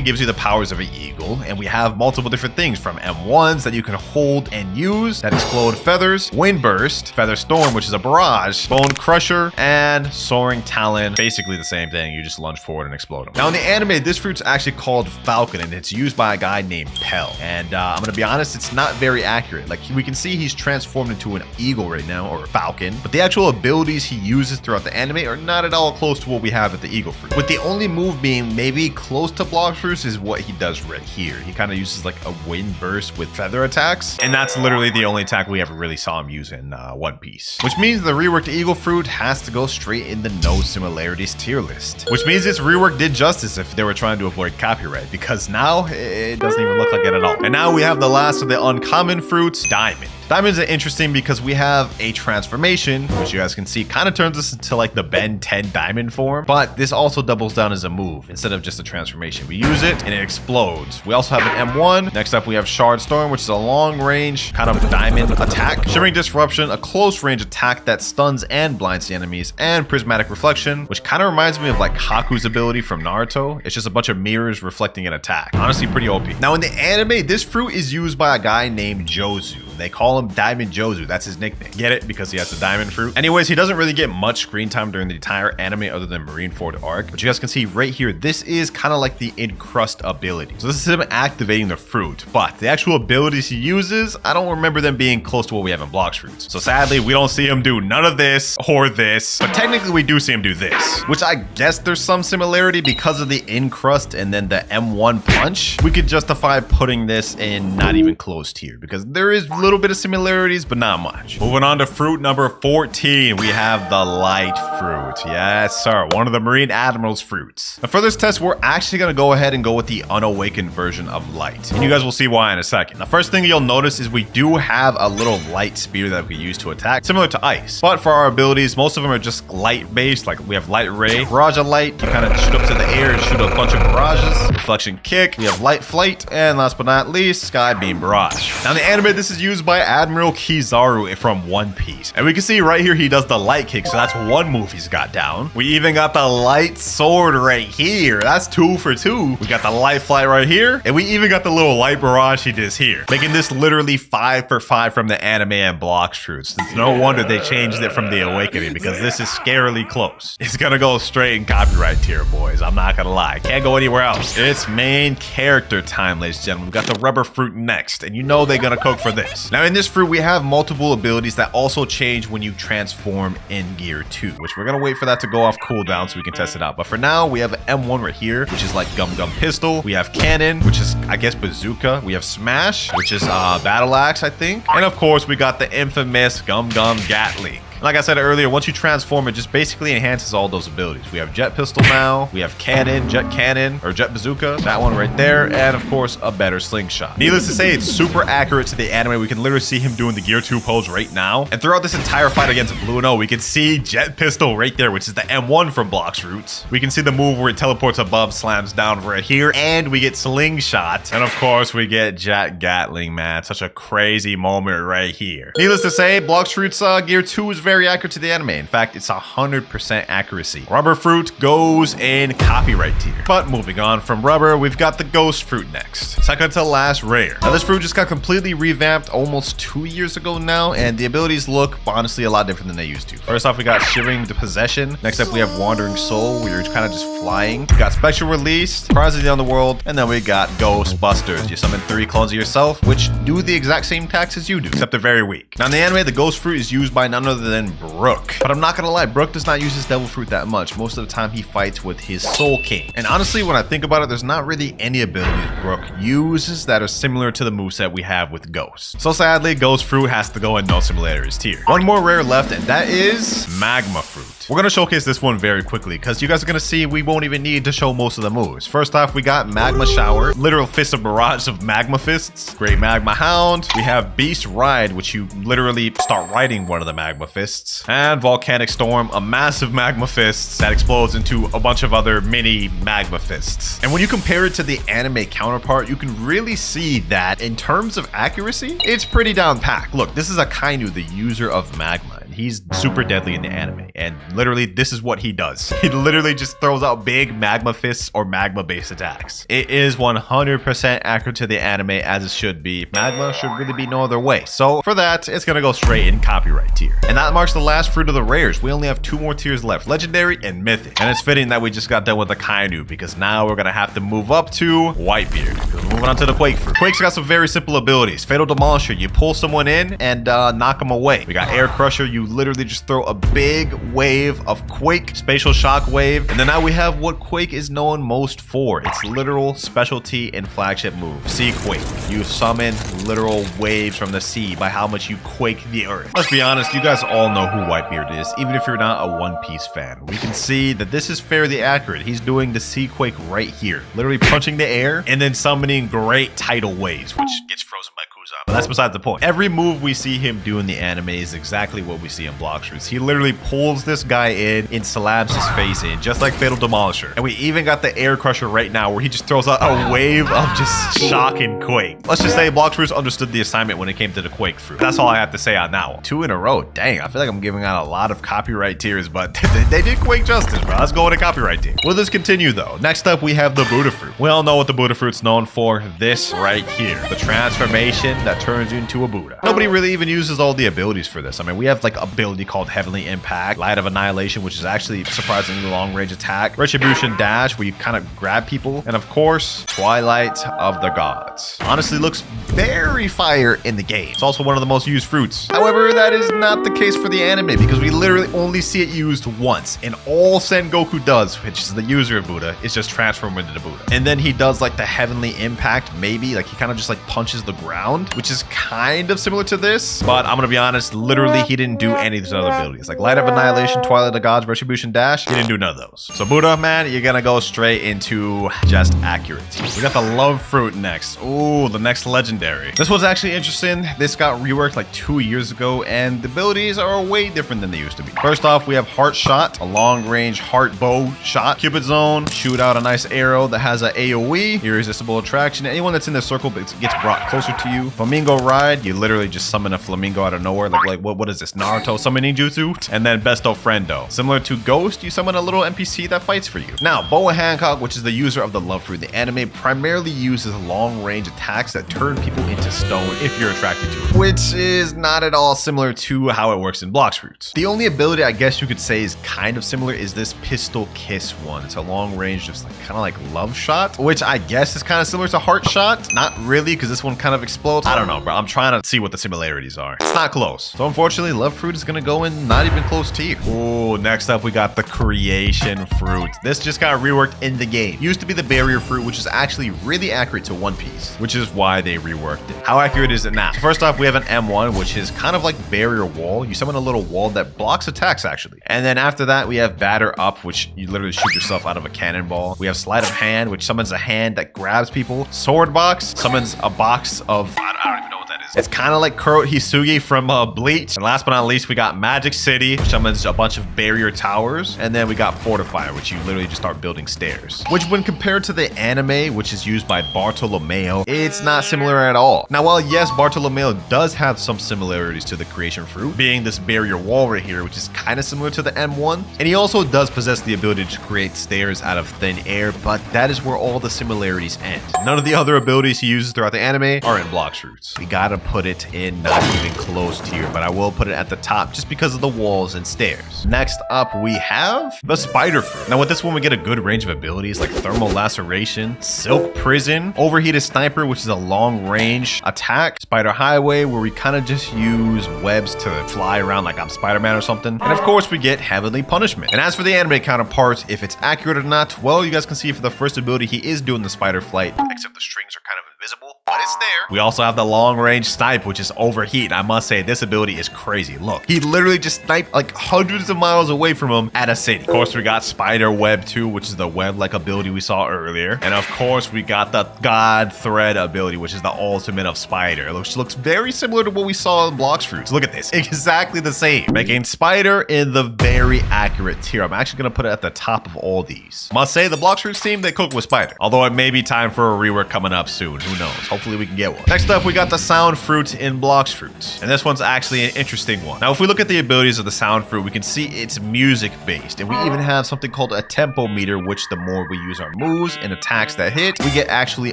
gives you the powers of an eagle, and we have multiple different things from M1s that you can hold and use that explode feathers, Wind Burst, Feather Storm, which is a barrage, Bone Crusher, and Soaring Talon. Basically the same thing. You just lunge forward and explode them. Now in the anime, this fruit's actually called Falcon, and it's used by a guy named Pell. And I'm gonna be honest, it's not very accurate. Like, we can see he's transformed into an eagle right now, or a falcon, but the actual abilities he uses throughout the anime are not at all close to what we have at the Eagle fruit. With the only move being maybe close to Blox fruits is what he does right here. He kind of uses like a Wind Burst with feather attacks, and that's literally the only attack we ever really saw him use in One Piece. Which means the reworked Eagle fruit has to go straight in the no similarities tier list. Which means this rework did justice if they were trying to avoid copyright, because now it doesn't even look like it at all. And now we have the last of the uncommon fruits, Diamond. Diamonds are interesting because we have a transformation, which you guys can see kind of turns us into like the Ben 10 diamond form, but this also doubles down as a move instead of just a transformation. We use it and it explodes. We also have an M1. Next up, we have Shard Storm, which is a long range kind of diamond attack. Shimmering Disruption, a close range attack that stuns and blinds the enemies, and Prismatic Reflection, which kind of reminds me of like Haku's ability from Naruto. It's just a bunch of mirrors reflecting an attack. Honestly, pretty OP. Now in the anime, this fruit is used by a guy named Jozu. They call him Diamond Jozu. That's his nickname. Get it? Because he has the diamond fruit. Anyways, he doesn't really get much screen time during the entire anime other than Marineford arc. But you guys can see right here, this is kind of like the Encrust ability. So this is him activating the fruit. But the actual abilities he uses, I don't remember them being close to what we have in Blox fruits. So sadly, we don't see him do none of this or this. But technically, we do see him do this. Which I guess there's some similarity because of the Encrust and then the M1 punch. We could justify putting this in not even close tier, because there is little bit of similarities, but not much. Moving on to fruit number 14, we have the light fruit. Yes, sir. One of the Marine Admiral's fruits. Now, for this test, we're actually going to go ahead and go with the unawakened version of light. And you guys will see why in a second. The first thing you'll notice is we do have a little light spear that we use to attack, similar to ice. But for our abilities, most of them are just light based. Like we have light ray, barrage of light. You kind of shoot up to the air and shoot a bunch of barrages. Reflection kick. We have light flight. And last but not least, sky beam barrage. Now in the anime, this is used by Admiral Kizaru from One Piece. And we can see right here, he does the light kick. So that's one move he's got down. We even got the light sword right here. That's 2 for 2. We got the light flight right here. And we even got the little light barrage he does here. Making this literally 5 for 5 from the anime and Blox fruits. It's no wonder they changed it from the Awakening because this is scarily close. It's gonna go straight in copyright tier, boys. I'm not gonna lie. Can't go anywhere else. It's main character time, ladies and gentlemen. We got the rubber fruit next, and you know they're gonna cook for this. Now in this fruit, we have multiple abilities that also change when you transform in Gear 2, which we're gonna wait for that to go off cooldown so we can test it out. But for now, we have M1 right here, which is like Gum Gum Pistol. We have Cannon, which is, I guess, Bazooka. We have Smash, which is Battle Axe, I think. And of course, we got the infamous Gum Gum Gatling. Like I said earlier, once you transform, it just basically enhances all those abilities. We have Jet Pistol now, we have Cannon, Jet Cannon, or Jet Bazooka, that one right there, and of course, a better slingshot. Needless to say, it's super accurate to the anime. We can literally see him doing the Gear 2 pose right now. And throughout this entire fight against Blue and O, we can see Jet Pistol right there, which is the M1 from Blox Roots. We can see the move where it teleports above, slams down right here, and we get Slingshot. And of course, we get Jet Gatling, man. Such a crazy moment right here. Needless to say, Blox Roots Gear 2 is very accurate to the anime. In fact, it's 100% accuracy. Rubber fruit goes in copyright tier. But moving on from rubber, we've got the ghost fruit next. Second to last rare. Now this fruit just got completely revamped almost 2 years ago now, and the abilities look honestly a lot different than they used to. First off, we got Shivering the Possession. Next up, we have Wandering Soul, where you're kind of just flying. We got Spectral Release, Surprises the Underworld, and then we got Ghostbusters. You summon 3 clones of yourself, which do the exact same attacks as you do, except they're very weak. Now in the anime, the ghost fruit is used by none other than Brook. But I'm not gonna lie, Brook does not use his devil fruit that much. Most of the time he fights with his Soul King. And honestly, when I think about it, there's not really any abilities Brook uses that are similar to the moveset we have with Ghost. So sadly, Ghost fruit has to go in no similarities tier. One more rare left, and that is Magma fruit. We're gonna showcase this one very quickly because you guys are gonna see we won't even need to show most of the moves. First off, we got Magma Shower, literal fist of barrage of magma fists. Great Magma Hound. We have Beast Ride, which you literally start riding one of the magma fists. And Volcanic Storm, a massive magma fist that explodes into a bunch of other mini magma fists. And when you compare it to the anime counterpart, you can really see that in terms of accuracy, it's pretty down packed. Look, this is Akainu, the user of magma. He's super deadly in the anime, and literally this is what he does. He literally just throws out big magma fists or magma based attacks. It is 100% accurate to the anime as it should be. Magma should really be no other way. So for that, it's gonna go straight in copyright tier. And that marks the last fruit of the rares. We only have 2 more tiers left, legendary and mythic. And it's fitting that we just got done with the Kainu because now we're gonna have to move up to Whitebeard. Moving on to the Quake fruit. Quake's got some very simple abilities. Fatal Demolisher, you pull someone in and knock them away. We got Air Crusher, you literally just throw a big wave of Quake, Spatial Shock Wave, and then now we have what Quake is known most for. It's literal specialty and flagship move, Sea Quake. You summon literal waves from the sea by how much you quake the earth. Let's be honest, you guys all know who Whitebeard is, even if you're not a One Piece fan. We can see that this is fairly accurate. He's doing the Sea Quake right here, literally punching the air and then summoning great tidal waves, which gets frozen by Kuzan. But that's beside the point. Every move we see him do in the anime is exactly what we see in Blox Roots. He literally pulls this guy in and slams his face in, just like Fatal Demolisher. And we even got the Air Crusher right now, where he just throws out a wave of just shock and quake. Let's just say Blox Roots understood the assignment when it came to the Quake fruit. That's all I have to say on that one. 2 in a row. Dang, I feel like I'm giving out a lot of copyright tiers, but they did Quake justice, bro. Let's go with a copyright tier. Will this continue though? Next up, we have the Buddha fruit. We all know what the Buddha fruit's known for. This right here, the transformation that turns you into a Buddha. Nobody really even uses all the abilities for this. I mean, we have like ability called Heavenly Impact, Light of Annihilation, which is actually surprisingly long range attack, Retribution Dash, where you kind of grab people, and of course, Twilight of the Gods. Honestly, looks very fire in the game. It's also one of the most used fruits. However, that is not the case for the anime because we literally only see it used once. And all Sengoku does, which is the user of Buddha, is just transform into the Buddha. And then he does like the heavenly impact, maybe. Like he kind of just like punches the ground, which is kind of similar to this. But I'm gonna be honest, literally he didn't do any of these other abilities. Like Light of Annihilation, Twilight of the Gods, Retribution Dash, he didn't do none of those. So Buddha, man, you're gonna go straight into just accuracy. We got the love fruit next. Ooh, the next legendary. This one's actually interesting. This got reworked like 2 years ago, and the abilities are way different than they used to be. First off, we have Heart Shot, a long-range heart bow shot. Cupid Zone, shoot out a nice arrow that has a AoE, irresistible attraction. Anyone that's in the circle gets brought closer to you. Flamingo Ride, you literally just summon a flamingo out of nowhere. Like what is this, Naruto summoning jutsu? And then Besto Friendo. Similar to Ghost, you summon a little NPC that fights for you. Now, Boa Hancock, which is the user of the love fruit, the anime primarily uses long-range attacks that turn people into stone if you're attracted to it, which is not at all similar to how it works in Blox fruits. The only ability I guess you could say is kind of similar is this Pistol Kiss one. It's a long-range, just like kind of like love shot, which I guess is kind of similar to Heart Shot. Not really, because this one kind of explodes. I don't know, bro. I'm trying to see what the similarities are. It's not close. So unfortunately, love fruit is gonna go in not even close to you. Ooh, next up we got the creation fruit. This just got reworked in the game. Used to be the barrier fruit, which is actually really accurate to One Piece, which is why they reworked it. How accurate is it now? First off, we have an M1, which is kind of like barrier wall. You summon a little wall that blocks attacks actually. And then after that, we have batter up, which you literally shoot yourself out of a cannonball. We have sleight of hand, which summons a hand that grabs people. Sword box summons a box of, I don't even know what that is. It's kind of like Kuro Hisugi from Bleach. And last but not least, we got Magic City, which summons a bunch of barrier towers. And then we got Fortifier, which you literally just start building stairs. Which when compared to the anime, which is used by Bartolomeo, it's not similar at all. Now, while yes, Bartolomeo does have some similarities to the creation fruit, being this barrier wall right here, which is kind of similar to the M1. And he also does possess the ability to create stairs out of thin air, but that is where all the similarities end. None of the other abilities he uses throughout the anime are in Blox fruits. We gotta put it in not even close tier, but I will put it at the top just because of the walls and stairs. Next up, we have the spider fruit. Now with this one, we get a good range of abilities like thermal laceration, silk prison, overheated sniper, which is a long range attack, spider highway, where we kind of just use webs to fly around like I'm Spider-Man or something. And of course we get heavenly punishment. And as for the anime counterpart, if it's accurate or not, well, you guys can see for the first ability, he is doing the spider flight, except the strings are kind of invisible, but it's there. We also have the long range snipe, which is overheat. I must say this ability is crazy. Look, he literally just sniped like hundreds of miles away from him at a city. Of course, we got spider web too, which is the web like ability we saw earlier. And of course, we got the god thread ability, which is the ultimate of spider, which looks very similar to what we saw in Blox fruits. Look at this, exactly the same, making spider in the very accurate tier. I'm actually gonna put it at the top of all these. Must say the Blox fruits team, they cook with spider, although it may be time for a rework coming up soon. Who knows? Hopefully we can get one. Next up, we got the sound fruit in Blox fruits. And this one's actually an interesting one. Now, if we look at the abilities of the sound fruit, we can see it's music based. And we even have something called a tempo meter, which the more we use our moves and attacks that hit, we get actually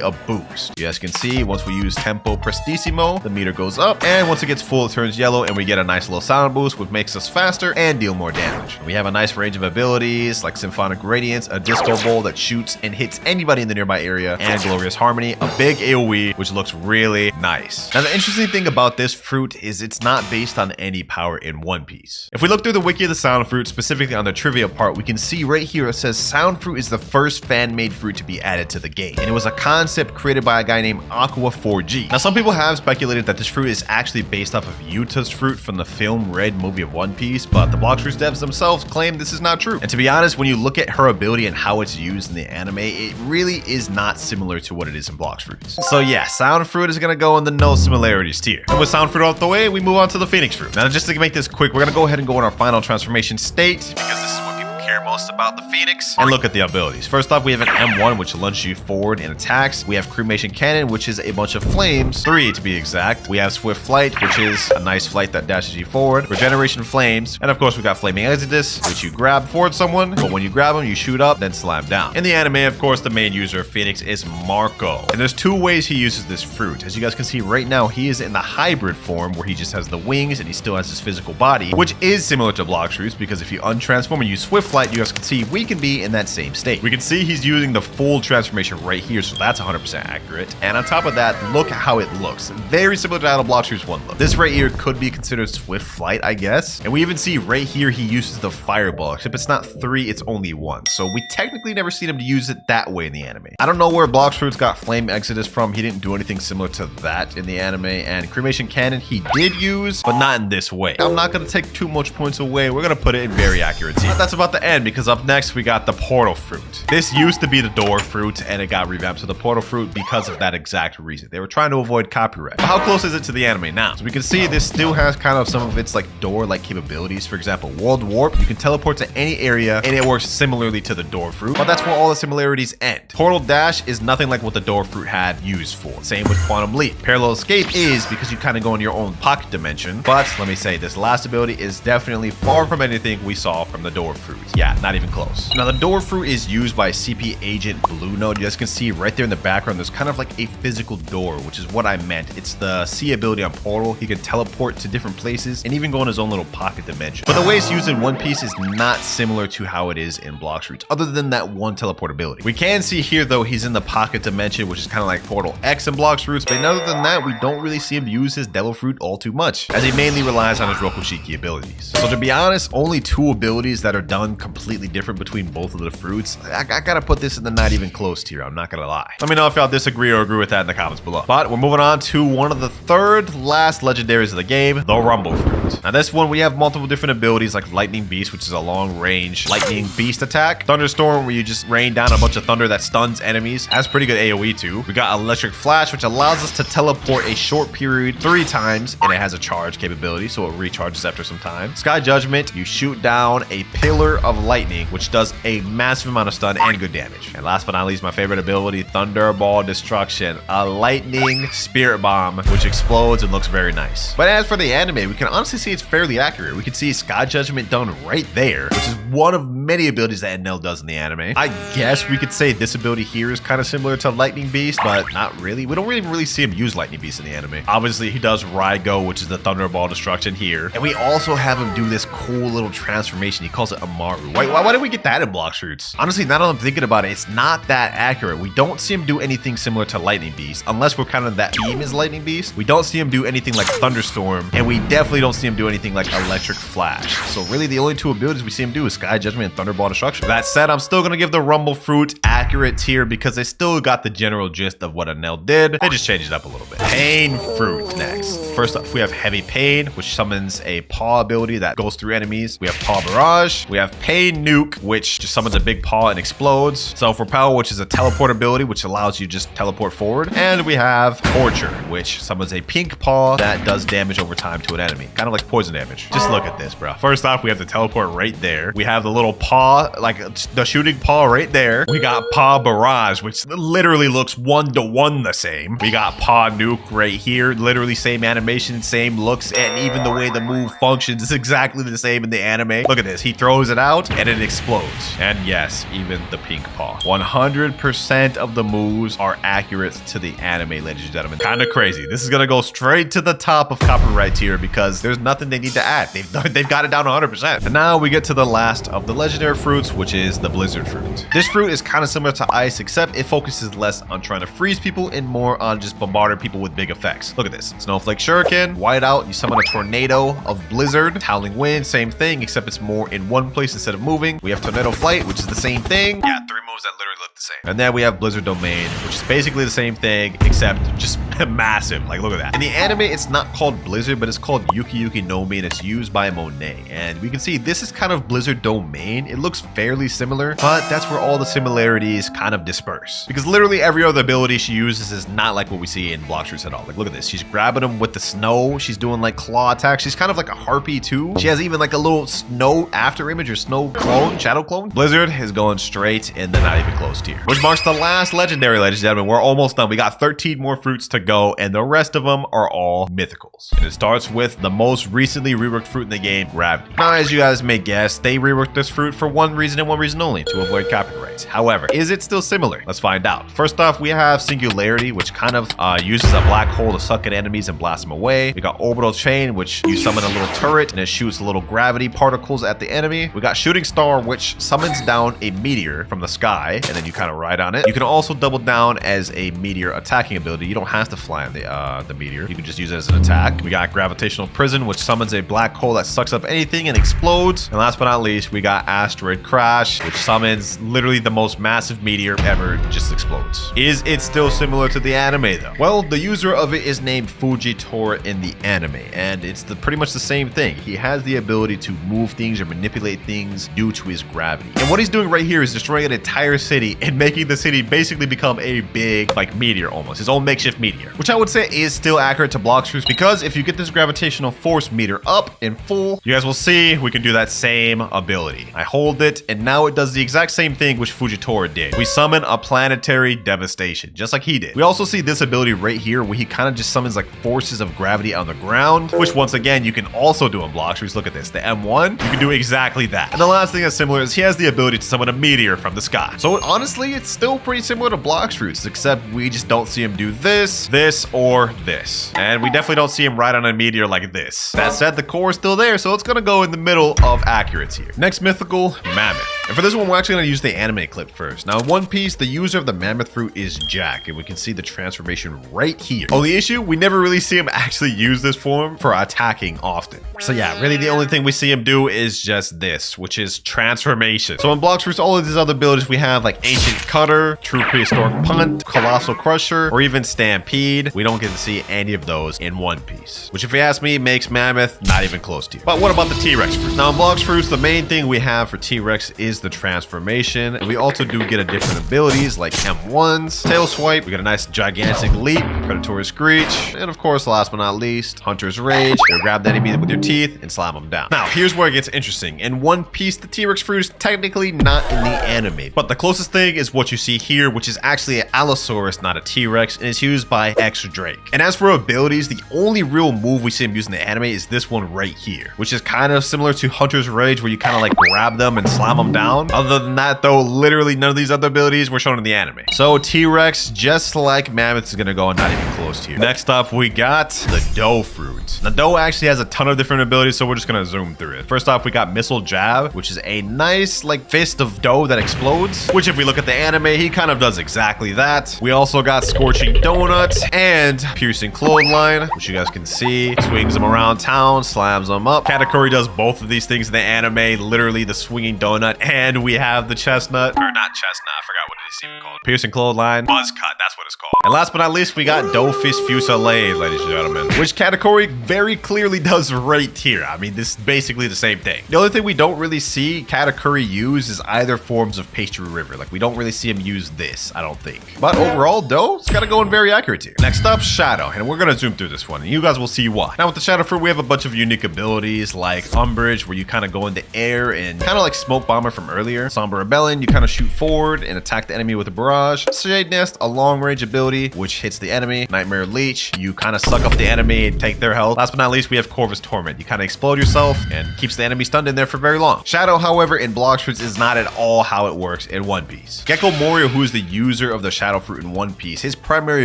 a boost. You guys can see once we use tempo prestissimo, the meter goes up. And once it gets full, it turns yellow and we get a nice little sound boost, which makes us faster and deal more damage. We have a nice range of abilities like symphonic radiance, a disco ball that shoots and hits anybody in the nearby area, and glorious harmony, a big AoE, which looks really nice. Now, the interesting thing about this fruit is it's not based on any power in One Piece. If we look through the wiki of the sound fruit, specifically on the trivia part, we can see right here it says sound fruit is the first fan-made fruit to be added to the game, and it was a concept created by a guy named Aqua 4G. Now, some people have speculated that this fruit is actually based off of Yuta's fruit from the film Red movie of One Piece, but the Blox fruits devs themselves claim this is not true. And to be honest, when you look at her ability and how it's used in the anime, it really is not similar to what it is in Blox fruits. So yeah, sound fruit is gonna go in the no similarities tier. And with sound fruit out the way, we move on to the phoenix fruit. Now, just to make this quick, we're gonna go ahead and go in our final transformation state, because this is what people care most about, the phoenix, and look at the abilities. First off, we have an M1, which lunges you forward in attacks. We have cremation cannon, which is a bunch of flames, 3 to be exact. We have swift flight, which is a nice flight that dashes you forward. Regeneration flames, and of course we got flaming exodus, which you grab forward someone, but when you grab them, you shoot up, then slam down. In the anime, of course, the main user of Phoenix is Marco, and there's 2 ways he uses this fruit. As you guys can see right now, he is in the hybrid form where he just has the wings and he still has his physical body, which is similar to Blox fruits, because if you untransform and use swift flight, flight, you guys can see we can be in that same state. We can see he's using the full transformation right here, so that's 100% accurate. And on top of that, look at how it looks. Very similar to how the Blox Fruits 1 look. This right here could be considered swift flight, I guess. And we even see right here he uses the fireball, except it's not 3, it's only 1. So we technically never seen him use it that way in the anime. I don't know where Blox Fruits got Flame Exodus from. He didn't do anything similar to that in the anime. And Cremation Cannon he did use, but not in this way. I'm not going to take too much points away. We're going to put it in very accurate. But that's about the end, because up next we got the Portal Fruit. This used to be the Door Fruit and it got revamped to the Portal Fruit because of that exact reason. They were trying to avoid copyright. But how close is it to the anime now? So we can see this still has kind of some of its like door-like capabilities. For example, World Warp, you can teleport to any area and it works similarly to the Door Fruit, but that's where all the similarities end. Portal Dash is nothing like what the Door Fruit had used for. Same with Quantum Leap. Parallel Escape is because you kind of go in your own pocket dimension, but let me say this last ability is definitely far from anything we saw from the Door Fruit. Yeah, not even close. Now the Door Fruit is used by CP Agent Blue Note. You guys can see right there in the background there's kind of like a physical door, which is what I meant. It's the C ability on Portal. He can teleport to different places and even go in his own little pocket dimension. But the way it's used in One Piece is not similar to how it is in Blox Fruits, other than that one teleport ability. We can see here though he's in the pocket dimension, which is kind of like Portal X in Blox Fruits, but other than that, we don't really see him use his Devil Fruit all too much, as he mainly relies on his Rokushiki abilities. So to be honest, only 2 abilities that are done completely different between both of the fruits. I gotta put this in the not even close tier, I'm not gonna lie. Let me know if y'all disagree or agree with that in the comments below. But we're moving on to one of the 3rd last legendaries of the game, the Rumble Fruit. Now this one, we have multiple different abilities like Lightning Beast, which is a long range lightning beast attack. Thunderstorm, where you just rain down a bunch of thunder that stuns enemies. Has pretty good AoE too. We got Electric Flash, which allows us to teleport a short period 3 times, and it has a charge capability, so it recharges after some time. Sky Judgment, you shoot down a pillar of lightning, which does a massive amount of stun and good damage. And last but not least, my favorite ability, Thunderball Destruction, a lightning spirit bomb, which explodes and looks very nice. But as for the anime, we can honestly see it's fairly accurate. We can see Sky Judgment done right there, which is one of many abilities that Enel does in the anime. I guess we could say this ability here is kind of similar to Lightning Beast, but not really. We don't really see him use Lightning Beast in the anime. Obviously, he does Raigo, which is the Thunderball Destruction here. And we also have him do this cool little transformation. He calls it Amaru. Why did we get that in Blox Fruits? Honestly, now that I'm thinking about it, it's not that accurate. We don't see him do anything similar to Lightning Beast, unless we're kind of that team is Lightning Beast. We don't see him do anything like Thunderstorm, and we definitely don't see him do anything like Electric Flash. So really, the only 2 abilities we see him do is Sky Judgment and Thunderball Destruction. That said, I'm still gonna give the Rumble Fruit accurate tier because they still got the general gist of what Enel did. They just changed it up a little bit. Pain Fruit next. First up, we have Heavy Pain, which summons a paw ability that goes through enemies. We have Paw Barrage. We have Pain Nuke, which just summons a big paw and explodes. Self-Repel, which is a teleport ability, which allows you just teleport forward. And we have Torture, which summons a pink paw that does damage over time to an enemy. Kind of like poison damage. Just look at this, bro. First off, we have the teleport right there. We have the little paw, like the shooting paw right there. We got Paw Barrage, which literally looks 1-to-1 the same. We got Paw Nuke right here. Literally same animation, same looks, and even the way the move functions is exactly the same in the anime. Look at this. He throws it out and it explodes. And yes, even the pink paw. 100% of the moves are accurate to the anime, ladies and gentlemen. Kind of crazy. This is gonna go straight to the top of copyright tier because there's nothing they need to add. They've got it down 100%. And now we get to the last of the legendary fruits, which is the Blizzard Fruit. This fruit is kind of similar to Ice, except it focuses less on trying to freeze people and more on just bombarding people with big effects. Look at this. Snowflake Shuriken, Whiteout, you summon a tornado of Blizzard. Howling Wind, same thing, except it's more in one place instead of moving. We have Tornado Flight, which is the same thing. Yeah, 3 moves that literally look the same. And then we have Blizzard Domain, which is basically the same thing, except just massive. Like, look at that. In the anime, it's not called Blizzard, but it's called Yuki Yuki no Mi, and it's used by Monet. And we can see this is kind of Blizzard Domain. It looks fairly similar, but that's where all the similarities kind of disperse. Because literally every other ability she uses is not like what we see in Blox Fruits at all. Like, look at this. She's grabbing him with the snow. She's doing like claw attacks. She's kind of like a harpy too. She has even like a little snow after image or snow clone, shadow clone. Blizzard is going straight in the not even close tier, which marks the last legendary, ladies and gentlemen. We're almost done. We got 13 more fruits to go, and the rest of them are all mythicals. And it starts with the most recently reworked fruit in the game, gravity. Now, as you guys may guess, they reworked this fruit for one reason and one reason only, to avoid copyrights. However, is it still similar? Let's find out. First off, we have singularity, which kind of uses a black hole to suck at enemies and blast them away. We got orbital chain, which you summon a little turret and it shoots little gravity particles at the enemy. We got shooting star, which summons down a meteor from the sky, and then you kind of ride on it. You can also double down as a meteor attacking ability. You don't have to fly on the meteor. You can just use it as an attack. We got gravitational prison, which summons a black hole that sucks up anything and explodes. And last but not least, we got asteroid crash, which summons literally the most massive meteor ever, just explodes. Is it still similar to the anime though? Well, the user of it is named Fujitora in the anime, and it's pretty much the same thing. He has the ability to move things or manipulate things due to his gravity. And what he's doing right here is destroying an entire city and making the city basically become a big, like, meteor almost, his own makeshift meteor, which I would say is still accurate to Blox fruits, because if you get this gravitational force meter up in full, you guys will see we can do that same ability. I hold it, and now it does the exact same thing which Fujitora did. We summon a planetary devastation, just like he did. We also see this ability right here where he kind of just summons like forces of gravity on the ground, which once again you can also do in Blox fruits. Look at this, the M1, you can do exactly that. And the last thing that's similar is he has the ability to summon a meteor from the sky. So honestly, it's still pretty similar to Blox fruits, except we just don't see him do this, this, or this. And we definitely don't see him ride on a meteor like this. That said, the core is still there, so it's gonna go in the middle of accuracy here. Next mythical, Mammoth. And for this one, we're actually gonna use the anime clip first. Now in One Piece, the user of the Mammoth fruit is Jack, and we can see the transformation right here. Only issue, we never really see him actually use this form for attacking often. So yeah, really the only thing we see him do is just this, which is transformation. So in Blox fruits, all of these other abilities we have, like Ancient Cutter, True Prehistoric Punt, Colossal Crusher, or even Stampede. We don't get to see any of those in One Piece, which if you ask me, makes Mammoth not even close to you. But what about the T-Rex fruit? Now in Blox fruits, the main thing we have for T-Rex is the transformation. And we also do get a different abilities like M1s, Tail Swipe, we got a nice gigantic leap, Predatory Screech, and of course, last but not least, Hunter's Rage. You grab the enemy with your teeth and slam them down. Now, here's where it gets interesting. In One Piece, the T-Rex fruit is technically not in the anime, but the closest thing is what you see here, which is actually an Allosaurus, not a T-Rex, and it's used by X Drake. And as for abilities, the only real move we see him use in the anime is this one right here, which is kind of similar to Hunter's Rage, where you kind of like grab them and slam them down. Other than that, though, literally none of these other abilities were shown in the anime. So T-Rex, just like Mammoth, is gonna go not even close here. Next up, we got the Dough fruit. Now, Dough actually has a ton of different abilities, so we're just gonna zoom through it. First off, we got Missile Jab, which is a nice like fist of dough that explodes, which if we look at the anime, he kind of does exactly that. We also got Scorching Donut and Piercing Clothesline, which you guys can see. Swings them around town, slams them up. Katakuri does both of these things in the anime, literally the Swinging Donut, and we have the Chestnut, or not Chestnut, I forgot what it's even called. Piercing Clothesline, Buzz Cut, that's what it's called. And last but not least, we got Dough Fist Fusillade, ladies and gentlemen, which Katakuri very clearly does right here. I mean, this is basically the same thing. The only thing we don't really see Katakuri use is either forms of Pastry River. Like, we don't really see him use this, I don't think. But overall, Dough, it's gotta go in very accurate here. Next up, Shadow, and we're gonna zoom through this one, and you guys will see why. Now, with the Shadow fruit, we have a bunch of unique abilities, like Umbrage, where you kind of go in the air, and kind of like Smoke Bomber from earlier. Somber Rebellion, you kind of shoot forward and attack the enemy with a barrage. Shade Nest, a long-range ability, which hits the enemy. Nightmare Leech, you kind of suck up the enemy and take their health. Last but not least, we have Corvus Torment. You kind of explode yourself and keeps the enemy stunned in there for very long. Shadow, however, in Blox fruits is not at all how it works in One Piece. Gecko Moria, who is the user of the Shadow fruit in One Piece, his primary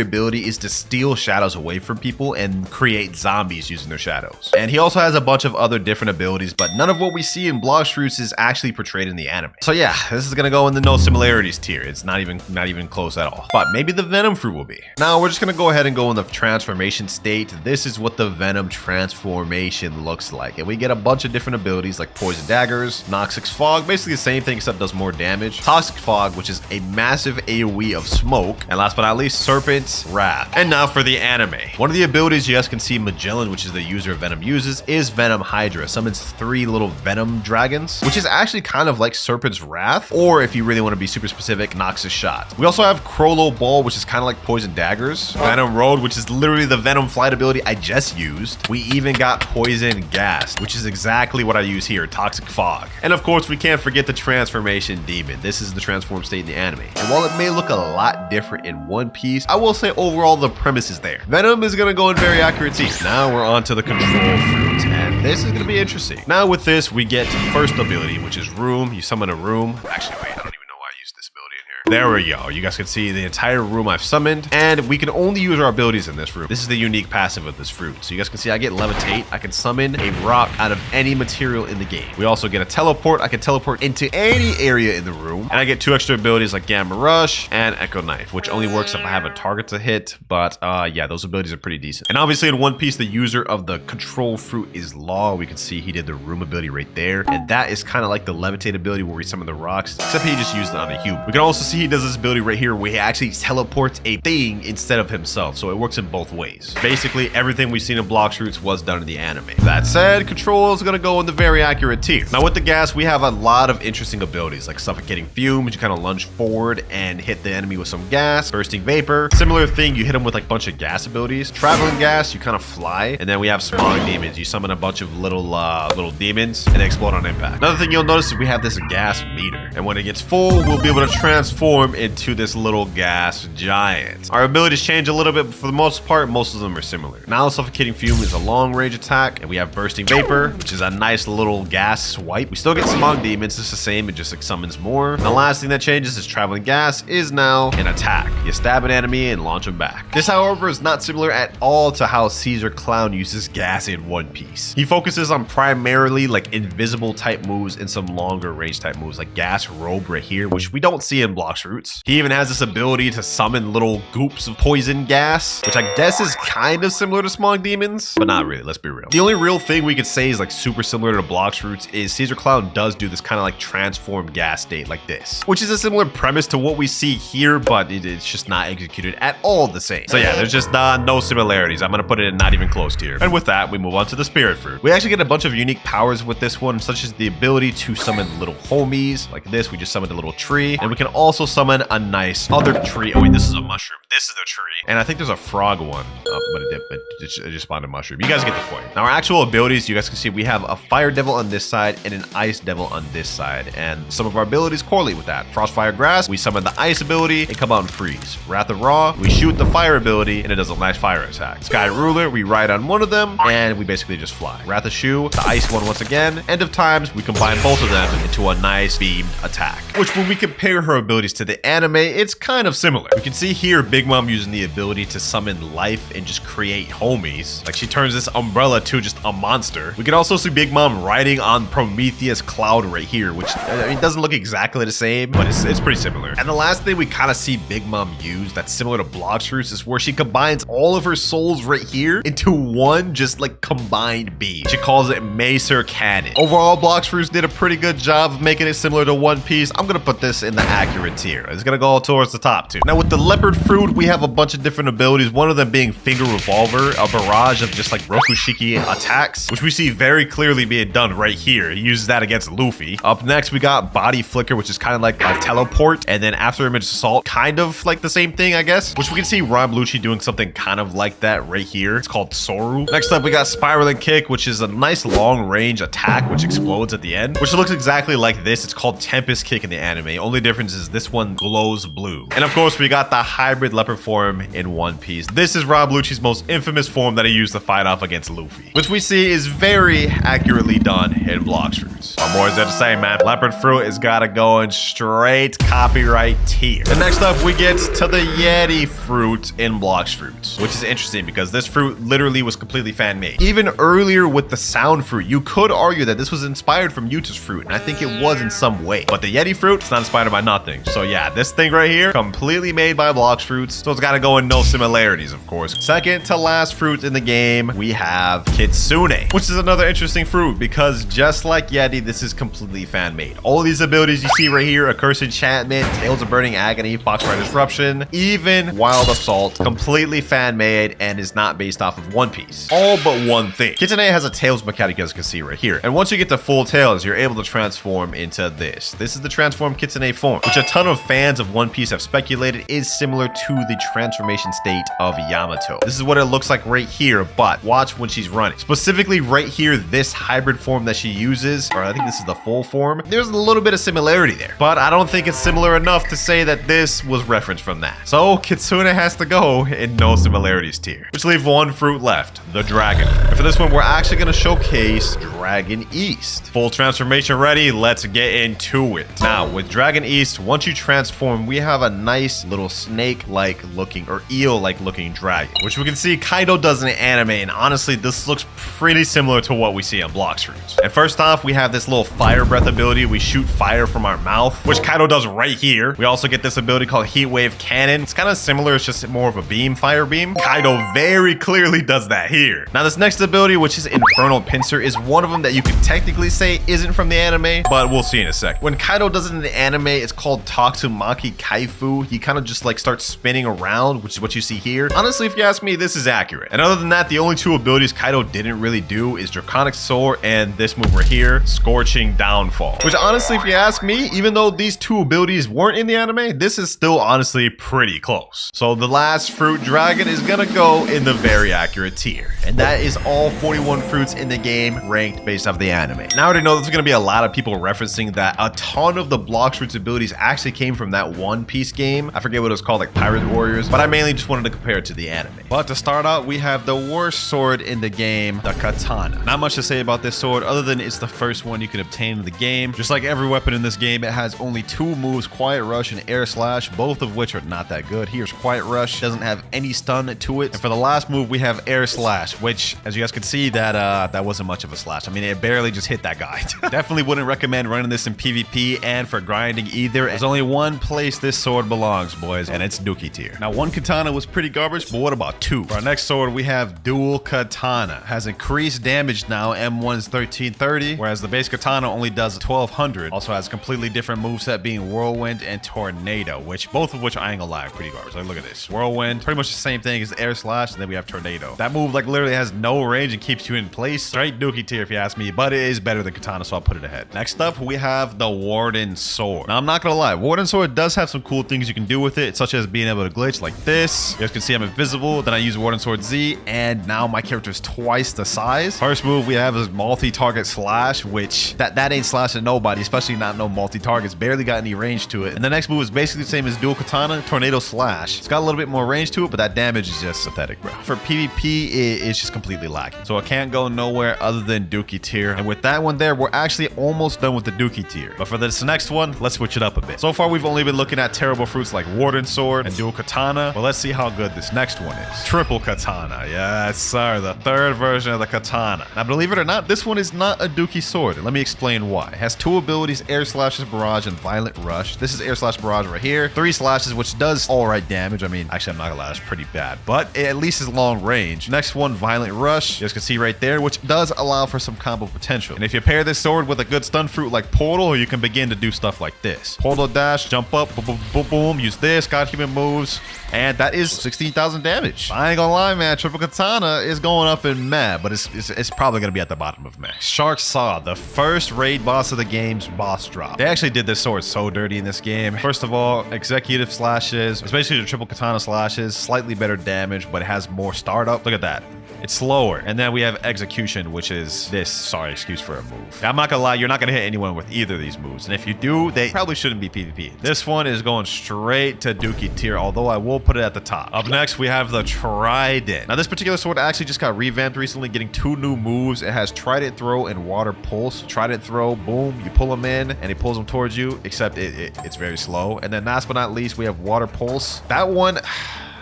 ability is to steal shadows away from people and create zombies using their shadows. And he also has a bunch of other different abilities, but none of what we see in Blox fruits is actually portrayed in the anime. So yeah, this is gonna go in the no similarities tier. It's not even close at all. But maybe the Venom fruit will be. Now we're just gonna go ahead and go in the transformation state. This is what the Venom transformation looks like, and we get a bunch of different abilities like Poison Daggers, Noxic Fog, basically the same thing except does more damage, Toxic Fog, which is a massive AoE of smoke, and last but not least, Serpent's Wrath. And now for the anime. One of the abilities you guys can see Magellan, which is the user of Venom, uses is Venom Hydra. Summons 3 little Venom dragons, which is actually kind of like Serpent's Wrath, or if you really want to be super specific, Noxic Toxic Shot. We also have Crollo Ball, which is kind of like Poison Daggers. Venom Road, which is literally the Venom Flight ability I just used. We even got Poison Gas, which is exactly what I use here, Toxic Fog. And of course, we can't forget the Transformation Demon. This is the transform state in the anime. And while it may look a lot different in One Piece, I will say overall the premise is there. Venom is gonna go in very accurate team. Now we're on to the Control Fruit, and this is gonna be interesting. Now with this, we get first ability, which is Room. You summon a room. Actually, wait, I don't even know why I used this ability in here. There we go. You guys can see the entire room I've summoned, and we can only use our abilities in this room. This is the unique passive of this fruit. So you guys can see I get Levitate. I can summon a rock out of any material in the game. We also get a Teleport. I can teleport into any area in the room, and I get 2 extra abilities like Gamma Rush and Echo Knife, which only works if I have a target to hit, but yeah, those abilities are pretty decent. And obviously in One Piece, the user of the Control Fruit is Law. We can see he did the room ability right there, and that is kind of like the Levitate ability where we summon the rocks, except he just used it on a human. We can also see he does this ability right here where he actually teleports a thing instead of himself, so it works in both ways. Basically, everything we've seen in Blox Fruits was done in the anime. That said, Control is gonna go in the very accurate tier. Now with the gas, we have a lot of interesting abilities like Suffocating Fume, which you kind of lunge forward and hit the enemy with some gas. Bursting Vapor, similar thing, you hit him with like a bunch of gas abilities. Traveling Gas, you kind of fly. And then we have Smog Demons. You summon a bunch of little demons and they explode on impact. Another thing you'll notice is we have this gas meter, and when it gets full, we'll be able to transform into this little gas giant. Our abilities change a little bit, but for the most part, most of them are similar. Now Suffocating Fume is a long range attack, and we have Bursting Vapor, which is a nice little gas swipe. We still get Smog Demons, it's the same, it just like summons more. And the last thing that changes is Traveling Gas is now an attack. You stab an enemy and launch them back. This, however, is not similar at all to how Caesar Clown uses gas in One Piece. He focuses on primarily like invisible type moves and some longer range type moves like Gas Robe right here, which we don't see in Blox Fruits. He even has this ability to summon little goops of poison gas, which I guess is kind of similar to Smog Demons, but not really, let's be real. The only real thing we could say is like super similar to Blox Fruits is Caesar Clown does do this kind of like transform gas state like this, which is a similar premise to what we see here, but it's just not executed at all the same. So yeah, there's just no similarities. I'm gonna put it in not even close tier. And with that, we move on to the Spirit Fruit. We actually get a bunch of unique powers with this one, such as the ability to summon little homies like this. We just summoned a little tree, and we can also summon a nice other tree. Oh wait, this is a mushroom. This is the tree. And I think there's a frog one, but it just spawned a mushroom. You guys get the point. Now our actual abilities, you guys can see we have a Fire Devil on this side and an Ice Devil on this side, and some of our abilities correlate with that. Frostfire Grass, we summon the ice ability and come out and freeze. Wrath of Ra, we shoot the fire ability and it does a nice fire attack. Sky Ruler, we ride on one of them and we basically just fly. Wrath of Shu, the ice one once again. End of Times, we combine both of them into a nice beamed attack, which when we compare her abilities to the anime, it's kind of similar. We can see here Big Mom using the ability to summon life and just create homies. Like she turns this umbrella to just a monster. We can also see Big Mom riding on Prometheus Cloud right here, which I mean doesn't look exactly the same, but it's pretty similar. And the last thing we kind of see Big Mom use that's similar to Blox Fruits is where she combines all of her souls right here into one just like combined beam. She calls it Macer Cannon. Overall, Blox Fruits did a pretty good job of making it similar to One Piece. I'm gonna put this in the accurate tier. It's gonna go towards the top too. Now with the Leopard Fruit, we have a bunch of different abilities. One of them being Finger Revolver, a barrage of just like Rokushiki attacks, which we see very clearly being done right here. He uses that against Luffy. Up next, we got Body Flicker, which is kind of like a teleport, and then After Image Assault, kind of like the same thing, I guess, which we can see Ron Lucci doing something kind of like that right here. It's called Soru. Next up, we got Spiraling Kick, which is a nice long range attack, which explodes at the end, which looks exactly like this. It's called Tempest Kick in the anime. Only difference is this one glows blue. And of course, we got the hybrid leopard form in One Piece. This is Rob Lucci's most infamous form that he used to fight off against Luffy, which we see is very accurately done in Blox Fruits. What more is there to say, man? Leopard Fruit has got to go in straight copyright tier. And next up, we get to the Yeti Fruit in Blox Fruits, which is interesting because this fruit literally was completely fan-made. Even earlier with the Sound Fruit, you could argue that this was inspired from Yuta's fruit, and I think it was in some way. But the Yeti Fruit, it's not inspired by nothing. So yeah, this thing right here, completely made by Blox Fruits, so it's got to go in no similarities, of course. Second to last fruit in the game, we have Kitsune, which is another interesting fruit because just like Yeti, this is completely fan-made. All these abilities you see right here, Accursed Enchantment, Tales of Burning Agony, Foxfire Disruption, even Wild Assault, completely fan-made and is not based off of One Piece. All but one thing. Kitsune has a Tails mechanic, as you can see right here. And once you get to full Tails, you're able to transform into this. This is the transform Kitsune form, which a ton of fans of One Piece have speculated is similar to the transformation state of Yamato. This is what it looks like right here, but watch when she's running. Specifically right here, this hybrid form that she uses, or I think this is the full form, there's a little bit of similarity there, but I don't think it's similar enough to say that this was referenced from that. So Kitsune has to go in no similarities tier, which leave one fruit left, the dragon. And for this one, we're actually going to showcase Dragon East. Full transformation ready, let's get into it. Now with Dragon East, once you transform, we have a nice little snake-like looking or eel-like looking dragon, which we can see Kaido does in the anime, and honestly this looks pretty similar to what we see on Blox fruits. And first off, we have this little fire breath ability. We shoot fire from our mouth, which Kaido does right here. We also get this ability called Heat Wave Cannon. It's kind of similar, it's just more of a beam, fire beam. Kaido very clearly does that here. Now this next ability, which is Infernal Pincer, is one of them that you could technically say isn't from the anime, but we'll see in a sec. When Kaido does it in the anime, it's called Tatsumaki Kaifu. He kind of just like starts spinning around, which is what you see here. Honestly, if you ask me, this is accurate. And other than that, the only two abilities Kaido didn't really do is Draconic Soar and this move right here, Scorching Downfall. Which honestly, if you ask me, even though these two abilities weren't in the anime, this is still honestly pretty close. So the last fruit dragon is gonna go in the very accurate tier. And that is all 41 fruits in the game ranked based off the anime. Now I already know there's gonna be a lot of people referencing that a ton of the Blox fruits abilities actually came from that One Piece game. I forget what it was called, like Pirate Warriors, but I mainly just wanted to compare it to the anime. But to start out, we have the worst sword in the game, the katana. Not much to say about this sword other than it's the first one you can obtain in the game. Just like every weapon in this game, it has only two moves, Quiet Rush and Air Slash, both of which are not that good. Here's Quiet Rush, doesn't have any stun to it. And for the last move, we have Air Slash, which as you guys can see, that wasn't much of a slash. I mean, it barely just hit that guy. Definitely wouldn't recommend running this in PvP and for grinding either. There's only one place this sword belongs, boys, and it's Dookie tier. Now, one katana was pretty garbage, but what about two? For our next sword, we have Dual Katana. Has increased damage now, M1's 1330, whereas the base katana only does 1200. Also has completely different moveset being Whirlwind and Tornado, which both of which I ain't gonna lie, are pretty garbage. Like, look at this. Whirlwind, pretty much the same thing as Air Slash, and then we have Tornado. That move like literally has no range and keeps you in place. Straight Dookie tier if you ask me, but it is better than katana, so I'll put it ahead. Next up, we have the Warden Sword. Now, I'm not gonna lie, Warden Sword does have some cool things you can do with it, such as being able to glitch like this. You guys can see I'm invisible, then I use Warden Sword Z, and now my character is twice the size. First move we have is multi-target slash, which that ain't slashing nobody, especially not no multi-targets, barely got any range to it. And the next move is basically the same as Dual Katana, Tornado Slash. It's got a little bit more range to it, but that damage is just pathetic, bro. For PvP, it's just completely lacking. So it can't go nowhere other than Dookie tier. And with that one there, we're actually almost done with the Dookie tier. But for this next one, let's switch it up a bit. So far, we've only been looking at terrible fruits like Warden Sword and Dual Katana. Well, let's see how good this next one is. Triple Katana. Yes, sir. The third version of the katana. Now, believe it or not, this one is not a Dookie sword. And let me explain why. It has two abilities, Air Slashes, Barrage, and Violent Rush. This is Air Slash Barrage right here. 3 slashes, which does all right damage. I mean, actually, I'm not gonna lie, that's pretty bad. But it at least is long range. Next one, Violent Rush. You guys can see right there, which does allow for some combo potential. And if you pair this sword with a good stun fruit like Portal, you can begin to do stuff like this. Portal dash, jump up, boom, boom, boom, boom. Use this, got human moves. And that is 16,000 damage. I ain't gonna lie, man. Triple Katana is going up in meh, but it's probably gonna be at the bottom of meh. Shark Saw, the first raid boss of the game's boss drop. They actually did this sword so dirty in this game. First of all, executive slashes, especially the Triple Katana slashes, slightly better damage, but it has more startup. Look at that. It's slower. And then we have execution, which is this. Sorry, excuse for a move. Now, I'm not gonna lie, you're not gonna hit anyone with either of these moves. And if you do, they probably shouldn't be PvP. This one is going straight to Dookie tier, although I will put it at the top. Up next, we have the Trident. Now, this particular sword actually just got revamped recently, getting 2 new moves. It has Trident Throw and Water Pulse. Trident Throw, boom, you pull him in, and he pulls him towards you, except it's very slow. And then last but not least, we have Water Pulse. That one...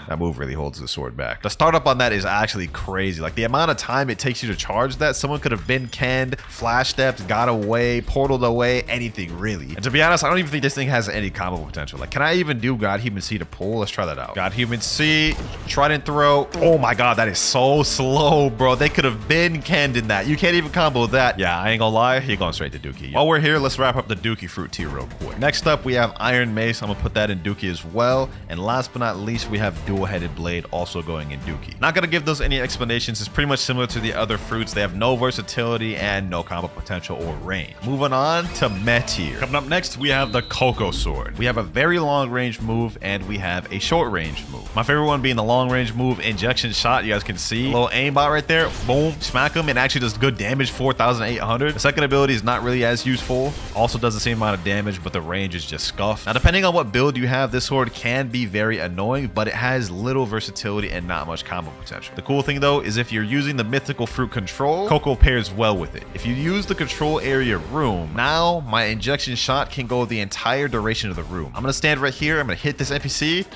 That move really holds the sword back. The startup on that is actually crazy. Like the amount of time it takes you to charge that, someone could have been canned, flash stepped, got away, portaled away, anything really. And to be honest, I don't even think this thing has any combo potential. Like, can I even do God Human C to pull? Let's try that out. God Human C, Trident Throw. Oh my God, that is so slow, bro. They could have been canned in that. You can't even combo that. Yeah, I ain't gonna lie, you're going straight to Dookie. While we're here, let's wrap up the Dookie fruit tier real quick. Next up, we have Iron Mace. I'm gonna put that in Dookie as well. And last but not least, we have Dual dual-headed blade also going in Dookie. Not gonna give those any explanations. It's pretty much similar to the other fruits. They have no versatility and no combo potential or range. Moving on to Meteor. Coming up next, we have the Cocoa Sword. We have a very long range move and we have a short range move. My favorite one being the long range move, Injection Shot. You guys can see a little aimbot right there. Boom, smack him, and actually does good damage, 4,800. The second ability is not really as useful. Also does the same amount of damage, but the range is just scuffed. Now, depending on what build you have, this sword can be very annoying, but it has little versatility and not much combo potential. The cool thing though is if you're using the mythical fruit control, Cocoa pairs well with it. If you use the control area room, now my Injection Shot can go the entire duration of the room. I'm gonna stand right here. I'm gonna hit this NPC.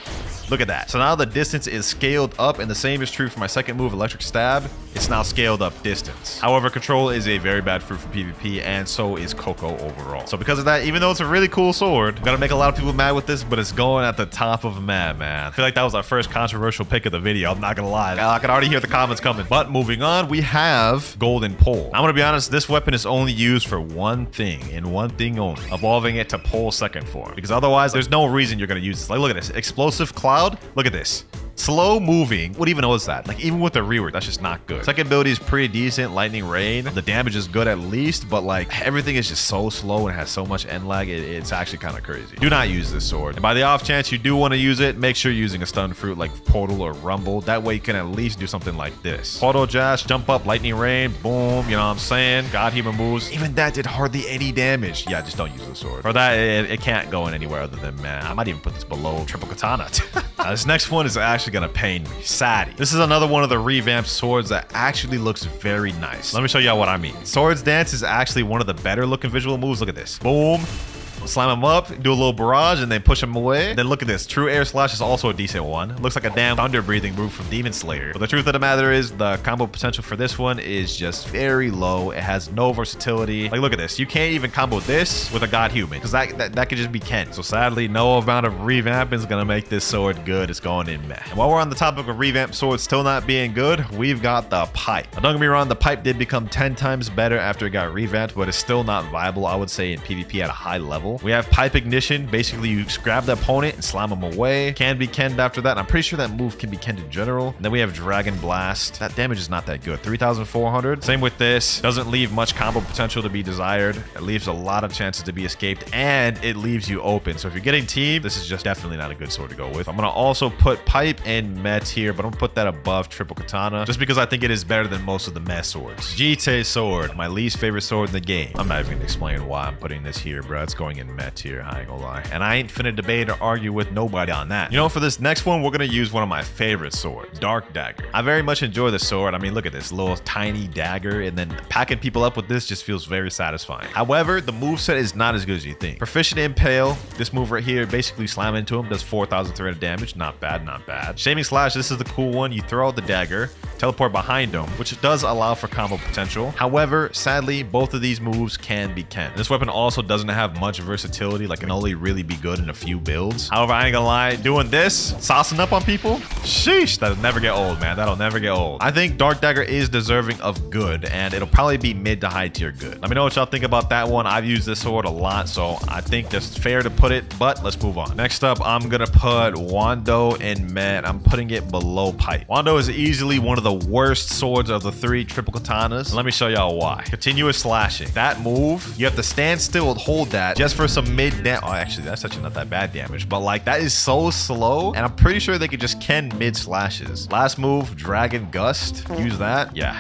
Look at that. So now the distance is scaled up, and the same is true for my second move, Electric Stab. It's now scaled up distance. However, control is a very bad fruit for PvP, and so is Cocoa overall. So because of that, even though it's a really cool sword, I'm gonna make a lot of people mad with this, but it's going at the top of mad, man. I feel like that was our first controversial pick of the video. I'm not gonna lie. I can already hear the comments coming. But moving on, we have Golden Pole. I'm gonna be honest, this weapon is only used for one thing, and one thing only, evolving it to Pole second form. Because otherwise, there's no reason you're gonna use this. Like, look at this. Explosive Cloud. Look at this. Slow moving. What even knows that? Like, even with the rework, that's just not good. Second ability is pretty decent. Lightning Rain. The damage is good at least, but like everything is just so slow and has so much end lag. It's actually kind of crazy. Do not use this sword. And by the off chance you do want to use it, make sure you're using a stun fruit like Portal or Rumble. That way you can at least do something like this. Portal Jash, jump up, Lightning Rain, boom. You know what I'm saying? God Human moves. Even that did hardly any damage. Yeah, just don't use the sword. For that, it can't go in anywhere other than, man, I might even put this below Triple Katana. This next one is actually gonna pain me. Sadie. This is another one of the revamped swords that actually looks very nice. Let me show y'all what I mean. Swords Dance is actually one of the better looking visual moves. Look at this. Boom. Slam him up, do a little barrage, and then push him away. Then look at this. True Air Slash is also a decent one. Looks like a damn thunder breathing move from Demon Slayer. But the truth of the matter is the combo potential for this one is just very low. It has no versatility. Like, look at this. You can't even combo this with a God Human because that could just be Ken. So sadly, no amount of revamping is gonna make this sword good. It's going in meh. And while we're on the topic of revamped swords still not being good, we've got the pipe. Now, don't get me wrong, the pipe did become 10 times better after it got revamped, but it's still not viable, I would say, in PvP at a high level. We have Pipe Ignition. Basically, you grab the opponent and slam them away. Can be kenned after that. And I'm pretty sure that move can be kenned in general. And then we have Dragon Blast. That damage is not that good. 3,400. Same with this. Doesn't leave much combo potential to be desired. It leaves a lot of chances to be escaped, and it leaves you open. So if you're getting teamed, this is just definitely not a good sword to go with. I'm going to also put Pipe and Met here, but I'm going to put that above Triple Katana just because I think it is better than most of the Met swords. Jite Sword, my least favorite sword in the game. I'm not even going to explain why I'm putting this here, bro. It's going in Met here. I ain't gonna lie. And I ain't finna debate or argue with nobody on that. You know, for this next one, we're gonna use one of my favorite swords, Dark Dagger. I very much enjoy the sword. I mean, look at this little tiny dagger, and then packing people up with this just feels very satisfying. However, the moveset is not as good as you think. Proficient Impale, this move right here, basically slam into him, does 4,300 damage. Not bad, not bad. Shaming Slash, this is the cool one. You throw out the dagger, teleport behind him, which does allow for combo potential. However, sadly, both of these moves can be kenned. This weapon also doesn't have much versatility, like can only really be good in a few builds. However, I ain't gonna lie, doing this, saucing up on people, sheesh, that'll never get old, man. That'll never get old. I think Dark Dagger is deserving of good, and it'll probably be mid to high tier good. Let me know what y'all think about that one. I've used this sword a lot, so I think that's fair to put it, but let's move on. Next up, I'm gonna put Wando and Met. I'm putting it below Pipe. Wando is easily one of the worst swords of the 3 triple katanas. And let me show y'all why. Continuous slashing. That move, you have to stand still and hold that just for some mid damage. Oh, actually, that's actually not that bad damage, but like that is so slow, and I'm pretty sure they could just ken mid slashes. Last move, Dragon Gust. Use that. Yeah.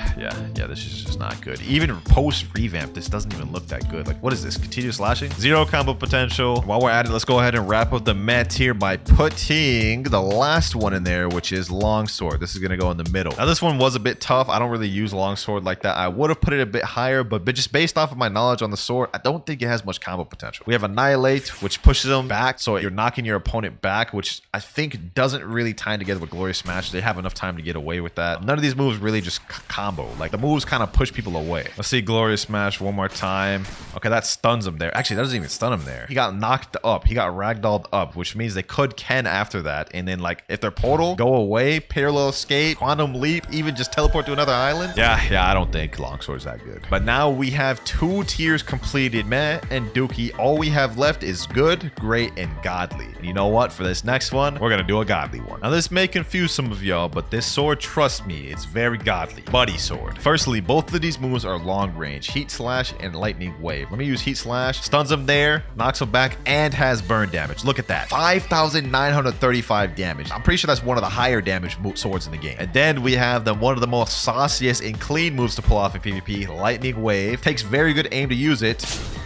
This is just not good. Even post revamp, this doesn't even look that good. Like, what is this? Continuous slashing? Zero combo potential. While we're at it, let's go ahead and wrap up the Met tier by putting the last one in there, which is Longsword. This is gonna go in the middle. Now, this one was a bit tough. I don't really use Longsword like that. I would have put it a bit higher, but just based off of my knowledge on the sword, I don't think it has much combo potential. We have Annihilate, which pushes them back, so you're knocking your opponent back, which I think doesn't really tie together with Glorious Smash. They have enough time to get away with that. None of these moves really just combo. Like, the moves kind of push people away. Let's see Glorious Smash one more time. Okay, that stuns him there. Actually, that doesn't even stun him there. He got knocked up. He got ragdolled up, which means they could Ken after that. And then, like, if their portal, go away, parallel escape, quantum leap, escape, even just teleport to another island. Yeah, I don't think longsword's that good. But now we have 2 tiers completed. Meh and Dookie. All we have left is good, great, and godly. And you know what? For this next one, we're gonna do a godly one. Now this may confuse some of y'all, but this sword, trust me, it's very godly. Buddy sword. Firstly, both of these moves are long range. Heat slash and lightning wave. Let me use heat slash. Stuns him there, knocks him back, and has burn damage. Look at that. 5,935 damage. I'm pretty sure that's one of the higher damage swords in the game. And then we have one of the most sauciest and clean moves to pull off in PvP, lightning wave. Takes very good aim to use it,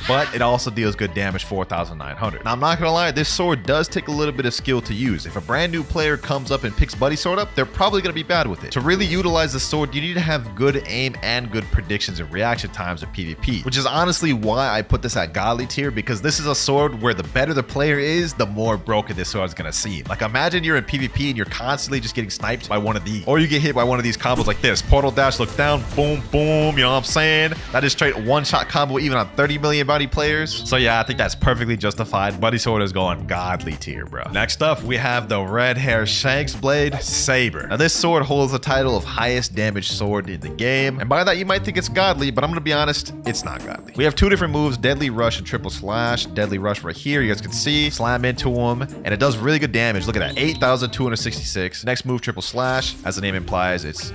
but it also deals good damage, 4,900. Now, I'm not gonna lie, this sword does take a little bit of skill to use. If a brand new player comes up and picks buddy sword up, they're probably gonna be bad with it. To really utilize the sword, you need to have good aim and good predictions and reaction times in PvP, which is honestly why I put this at godly tier, because this is a sword where the better the player is, the more broken this sword is gonna seem. Like, imagine you're in PvP and you're constantly just getting sniped by one of these, or you get hit by one of these combos like this. Portal dash, look down, boom, boom, you know what I'm saying? That is straight one-shot combo even on 30 million bounty players. So yeah, I think that's perfectly justified. Buddy sword is going godly tier, bro. Next up, we have the red hair Shanks blade Saber. Now this sword holds the title of highest damage sword in the game, and by that you might think it's godly, but I'm gonna be honest, it's not godly. We have 2 different moves, deadly rush and triple slash. Deadly rush right here, you guys can see, slam into him, and it does really good damage. Look at that, 8,266. Next move, triple slash. As the name implies, it's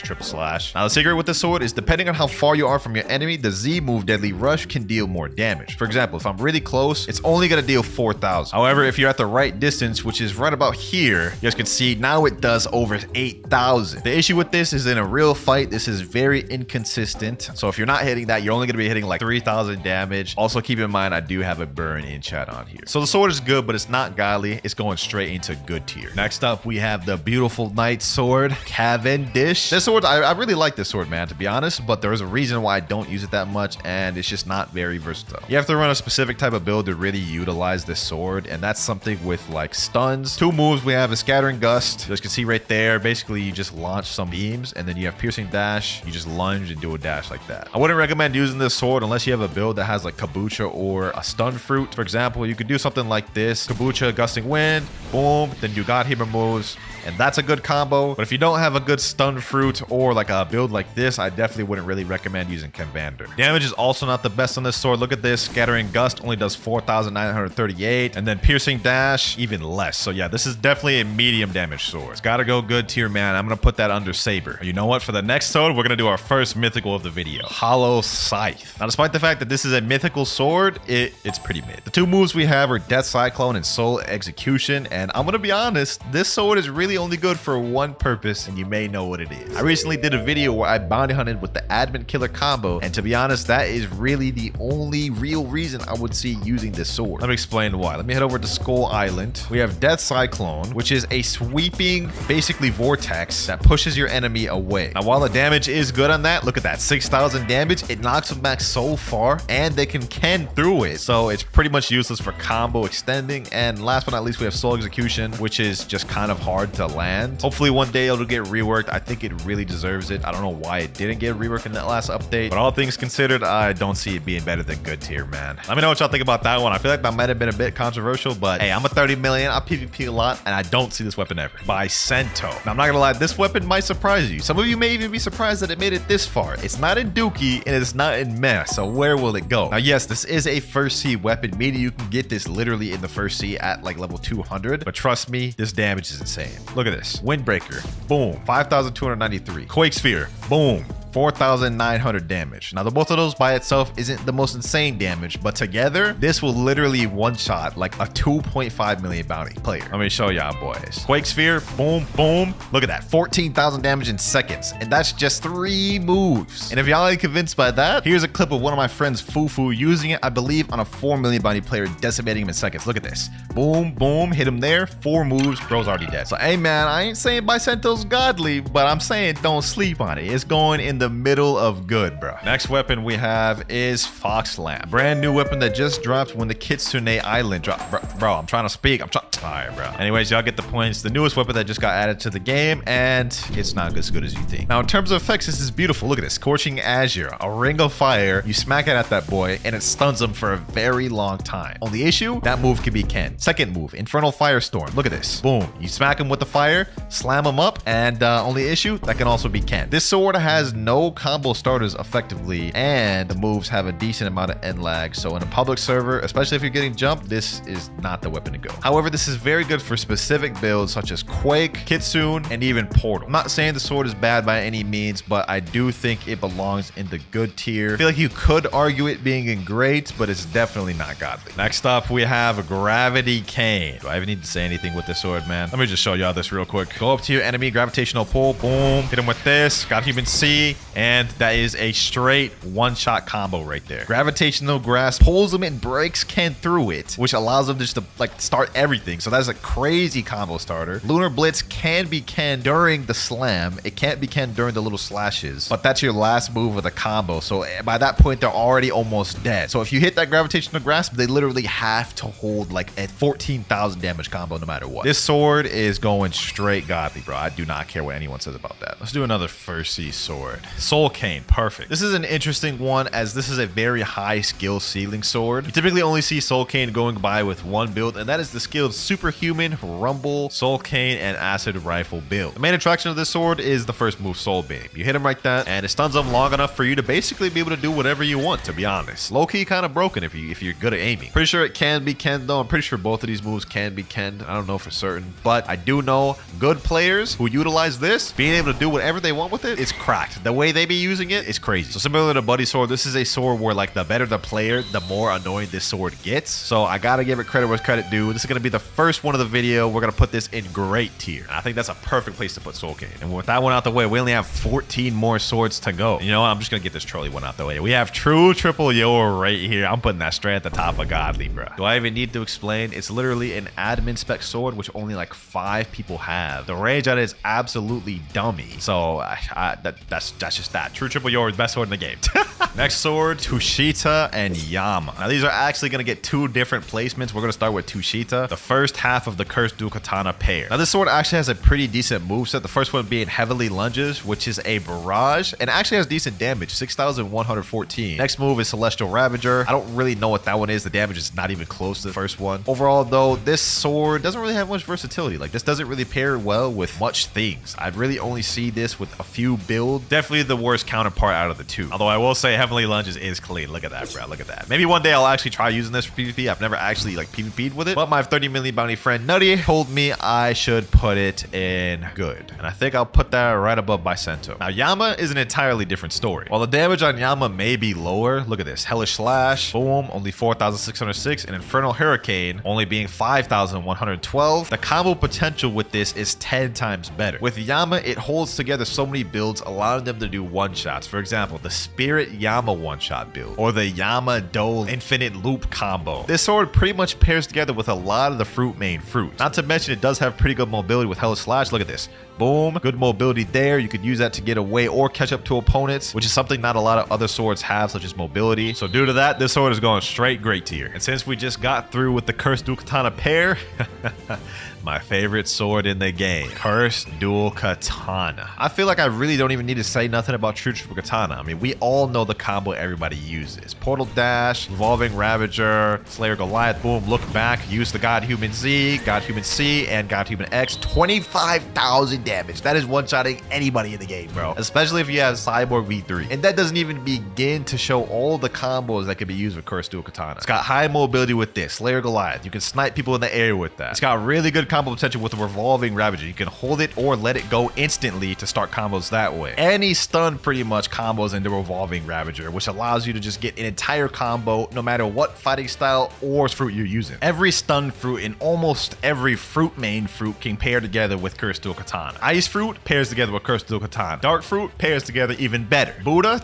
triple slash. Now the secret with this sword is depending on how far you are from your enemy, the Z move deadly rush can deal more damage. For example, if I'm really close, it's only gonna deal 4,000. However, if you're at the right distance, which is right about here, you guys can see now it does over 8,000. The issue with this is in a real fight, this is very inconsistent. So if you're not hitting that, you're only gonna be hitting like 3,000 damage. Also keep in mind, I do have a burn in chat on here. So the sword is good, but it's not godly. It's going straight into good tier. Next up, we have the beautiful knight sword, Cavendish. This sword, I really like this sword, man, to be honest, but there is a reason why I don't use it that much, and it's just not very versatile. You have to run a specific type of build to really utilize this sword, and that's something with like stuns. 2 moves we have is scattering gust. You guys can see right there, basically you just launch some beams, and then you have piercing dash. You just lunge and do a dash like that. I wouldn't recommend using this sword unless you have a build that has like kabucha or a stun fruit. For example, you could do something like this: kabucha, gusting wind, boom, then you got hammer moves, and that's a good combo. But if you don't have a good stun fruit or like a build like this, I definitely wouldn't really recommend using Convander. Damage is also not the best on this sword. Look at this, scattering gust only does 4,938, and then piercing dash even less. So yeah, this is definitely a medium damage sword. It's gotta go good tier, man. I'm gonna put that under Saber. You know what? For the next sword, we're gonna do our first mythical of the video, Hollow Scythe. Now, despite the fact that this is a mythical sword, it's pretty mid. The 2 moves we have are Death Cyclone and Soul Execution, and I'm gonna be honest, this sword is really only good for one purpose, and you may know what it is. I recently did a video where I bounty hunted with the admin killer combo, and to be honest, that is really the only real reason I would see using this sword. Let me explain why. Let me head over to Skull Island. We have Death Cyclone, which is a sweeping, basically vortex that pushes your enemy away. Now, while the damage is good on that, look at that, 6,000 damage. It knocks them back so far, and they can through it. So it's pretty much useless for combo extending. And last but not least, we have Soul Execution, which is just kind of hard to land. Hopefully one day it'll get reworked. I think it really deserves it. I don't know why it didn't get reworked in that last update, but all things considered, I don't see it being better than good tier, man. Let me know what y'all think about that one. I feel like that might have been a bit controversial, but hey, I'm a 30 million. I PvP a lot, and I don't see this weapon ever. By Cento. Now, I'm not gonna lie, this weapon might surprise you. Some of you may even be surprised that it made it this far. It's not in Dookie, and it's not in Meh, so where will it go? Now, yes, this is a first C weapon, meaning you can get this literally in the first C at like level 200, but trust me, this damage is insane. Look at this. Windbreaker, boom, 5,293. Quake Sphere, boom, 4,900 damage. Now, the both of those by itself isn't the most insane damage, but together, this will literally one-shot like a 2.5 million bounty player. Let me show y'all, boys. Quake Sphere, boom, boom. Look at that, 14,000 damage in seconds, and that's just 3 moves. And if y'all ain't convinced by that, here's a clip of one of my friends, Fufu, using it, I believe, on a 4 million bounty player, decimating him in seconds. Look at this. Boom, boom, hit him there, 4 moves, bro's already dead. So, hey, man, I ain't saying Bicento's godly, but I'm saying don't sleep on it. It's going in the middle of good, bro. Next weapon we have is Fox Lamp. Brand new weapon that just dropped when the Kitsune Island dropped. bro, I'm trying to speak. All right, bro. Anyways, y'all get the points. The newest weapon that just got added to the game, and it's not as good as you think. Now, in terms of effects, this is beautiful. Look at this. Scorching Azure, a ring of fire. You smack it at that boy, and it stuns him for a very long time. Only issue, that move can be canned. Second move, Infernal Firestorm. Look at this. Boom. You smack him with the fire, slam him up, and only issue, that can also be canned. This sword has no combo starters effectively, and the moves have a decent amount of end lag. So in a public server, especially if you're getting jumped, this is not the weapon to go. However, this is very good for specific builds such as Quake, Kitsune, and even Portal. I'm not saying the sword is bad by any means, but I do think it belongs in the good tier. I feel like you could argue it being in great, but it's definitely not godly. Next up, we have Gravity Cane. Do I even need to say anything with this sword, man? Let me just show y'all this real quick. Go up to your enemy, gravitational pull, boom, hit him with this, got human C, and that is a straight one-shot combo right there. Gravitational grasp pulls him and breaks Ken through it, which allows him just to like start everything. So that's a crazy combo starter. Lunar Blitz can be Ken during the slam. It can't be Ken during the little slashes, but that's your last move of the combo. So by that point, they're already almost dead. So if you hit that gravitational grasp, they literally have to hold like a 14,000 damage combo no matter what. This sword is going straight godly, bro. I do not care what anyone says about that. Let's do another first C sword. Soul Cane, perfect. This is an interesting one as this is a very high skill ceiling sword. You typically only see Soul Cane going by with one build, and that is the skilled Superhuman, Rumble, Soul Cane, and Acid Rifle build. The main attraction of this sword is the first move, Soul Beam. You hit him like that, and it stuns him long enough for you to basically be able to do whatever you want, to be honest. Low-key kind of broken if you're good at aiming. Pretty sure it can be canned though. I'm pretty sure both of these moves can be canned. I don't know for certain, but I do know good players who utilize this, being able to do whatever they want with it, is cracked. The way they be using it is crazy. So similar to Buddy Sword, this is a sword where like the better the player, the more annoying this sword gets. So I gotta give it credit where credit due. This is gonna be the first one of the video. We're gonna put this in great tier. I think that's a perfect place to put Soul Cane. And with that one out the way, we only have 14 more swords to go. You know what? I'm just gonna get this trolley one out the way. We have True Triple Yor right here. I'm putting that straight at the top of godly, bro. Do I even need to explain? It's literally an admin spec sword, which only like 5 people have. The range on it is absolutely dummy. So that's just that. True Triple Yor is best sword in the game. Next sword, Tushita and Yama. Now these are actually gonna get 2 different placements. We're gonna start with Tushita, the first half of the Cursed Dual Katana pair. Now this sword actually has a pretty decent moveset. The first one being Heavily Lunges, which is a barrage, and actually has decent damage, 6,114. Next move is Celestial Ravager. I don't really know what that one is. The damage is not even close to the first one. Overall though, this sword doesn't really have much versatility. Like this doesn't really pair well with much things. I really only see this with a few builds. Definitely the worst counterpart out of the 2. Although I will say Heavenly Lunges is clean. Look at that, bro. Look at that. Maybe one day I'll actually try using this for PvP. I've never actually like PvP'd with it, but my 30 million bounty friend Nutty told me I should put it in good. And I think I'll put that right above Bicento. Now Yama is an entirely different story. While the damage on Yama may be lower, look at this. Hellish Slash, boom, only 4,606, and Infernal Hurricane only being 5,112. The combo potential with this is 10 times better. With Yama, it holds together so many builds, allowing them to do one-shots. For example, the Spirit Yama one-shot build, or the Yama Dole Infinite Loop combo. This sword pretty much pairs together with a lot of the fruit main fruit. Not to mention it does have pretty good mobility with Hellish Slash. Look at this. Boom, good mobility there. You could use that to get away or catch up to opponents, which is something not a lot of other swords have, such as mobility. So due to that, this sword is going straight great tier. And since we just got through with the Cursed Dual Katana pair, my favorite sword in the game, Cursed Dual Katana. I feel like I really don't even need to say nothing about True Triple Katana. I mean, we all know the combo everybody uses. Portal Dash, Revolving Ravager, Slayer Goliath, boom, look back, use the God Human Z, God Human C, and God Human X. 25,000 damage. That is one-shotting anybody in the game, bro. Especially if you have Cyborg V3. And that doesn't even begin to show all the combos that can be used with Cursed Dual Katana. It's got high mobility with this, Slayer Goliath. You can snipe people in the air with that. It's got really good combo potential with the Revolving Ravager. You can hold it or let it go instantly to start combos that way. Any stun pretty much combos into Revolving Ravager, which allows you to just get an entire combo no matter what fighting style or fruit you're using. Every stun fruit and almost every fruit main fruit can pair together with Cursed Dual Katana. Ice fruit pairs together with Cursed Dual Katana. Dark fruit pairs together even better. Buddha,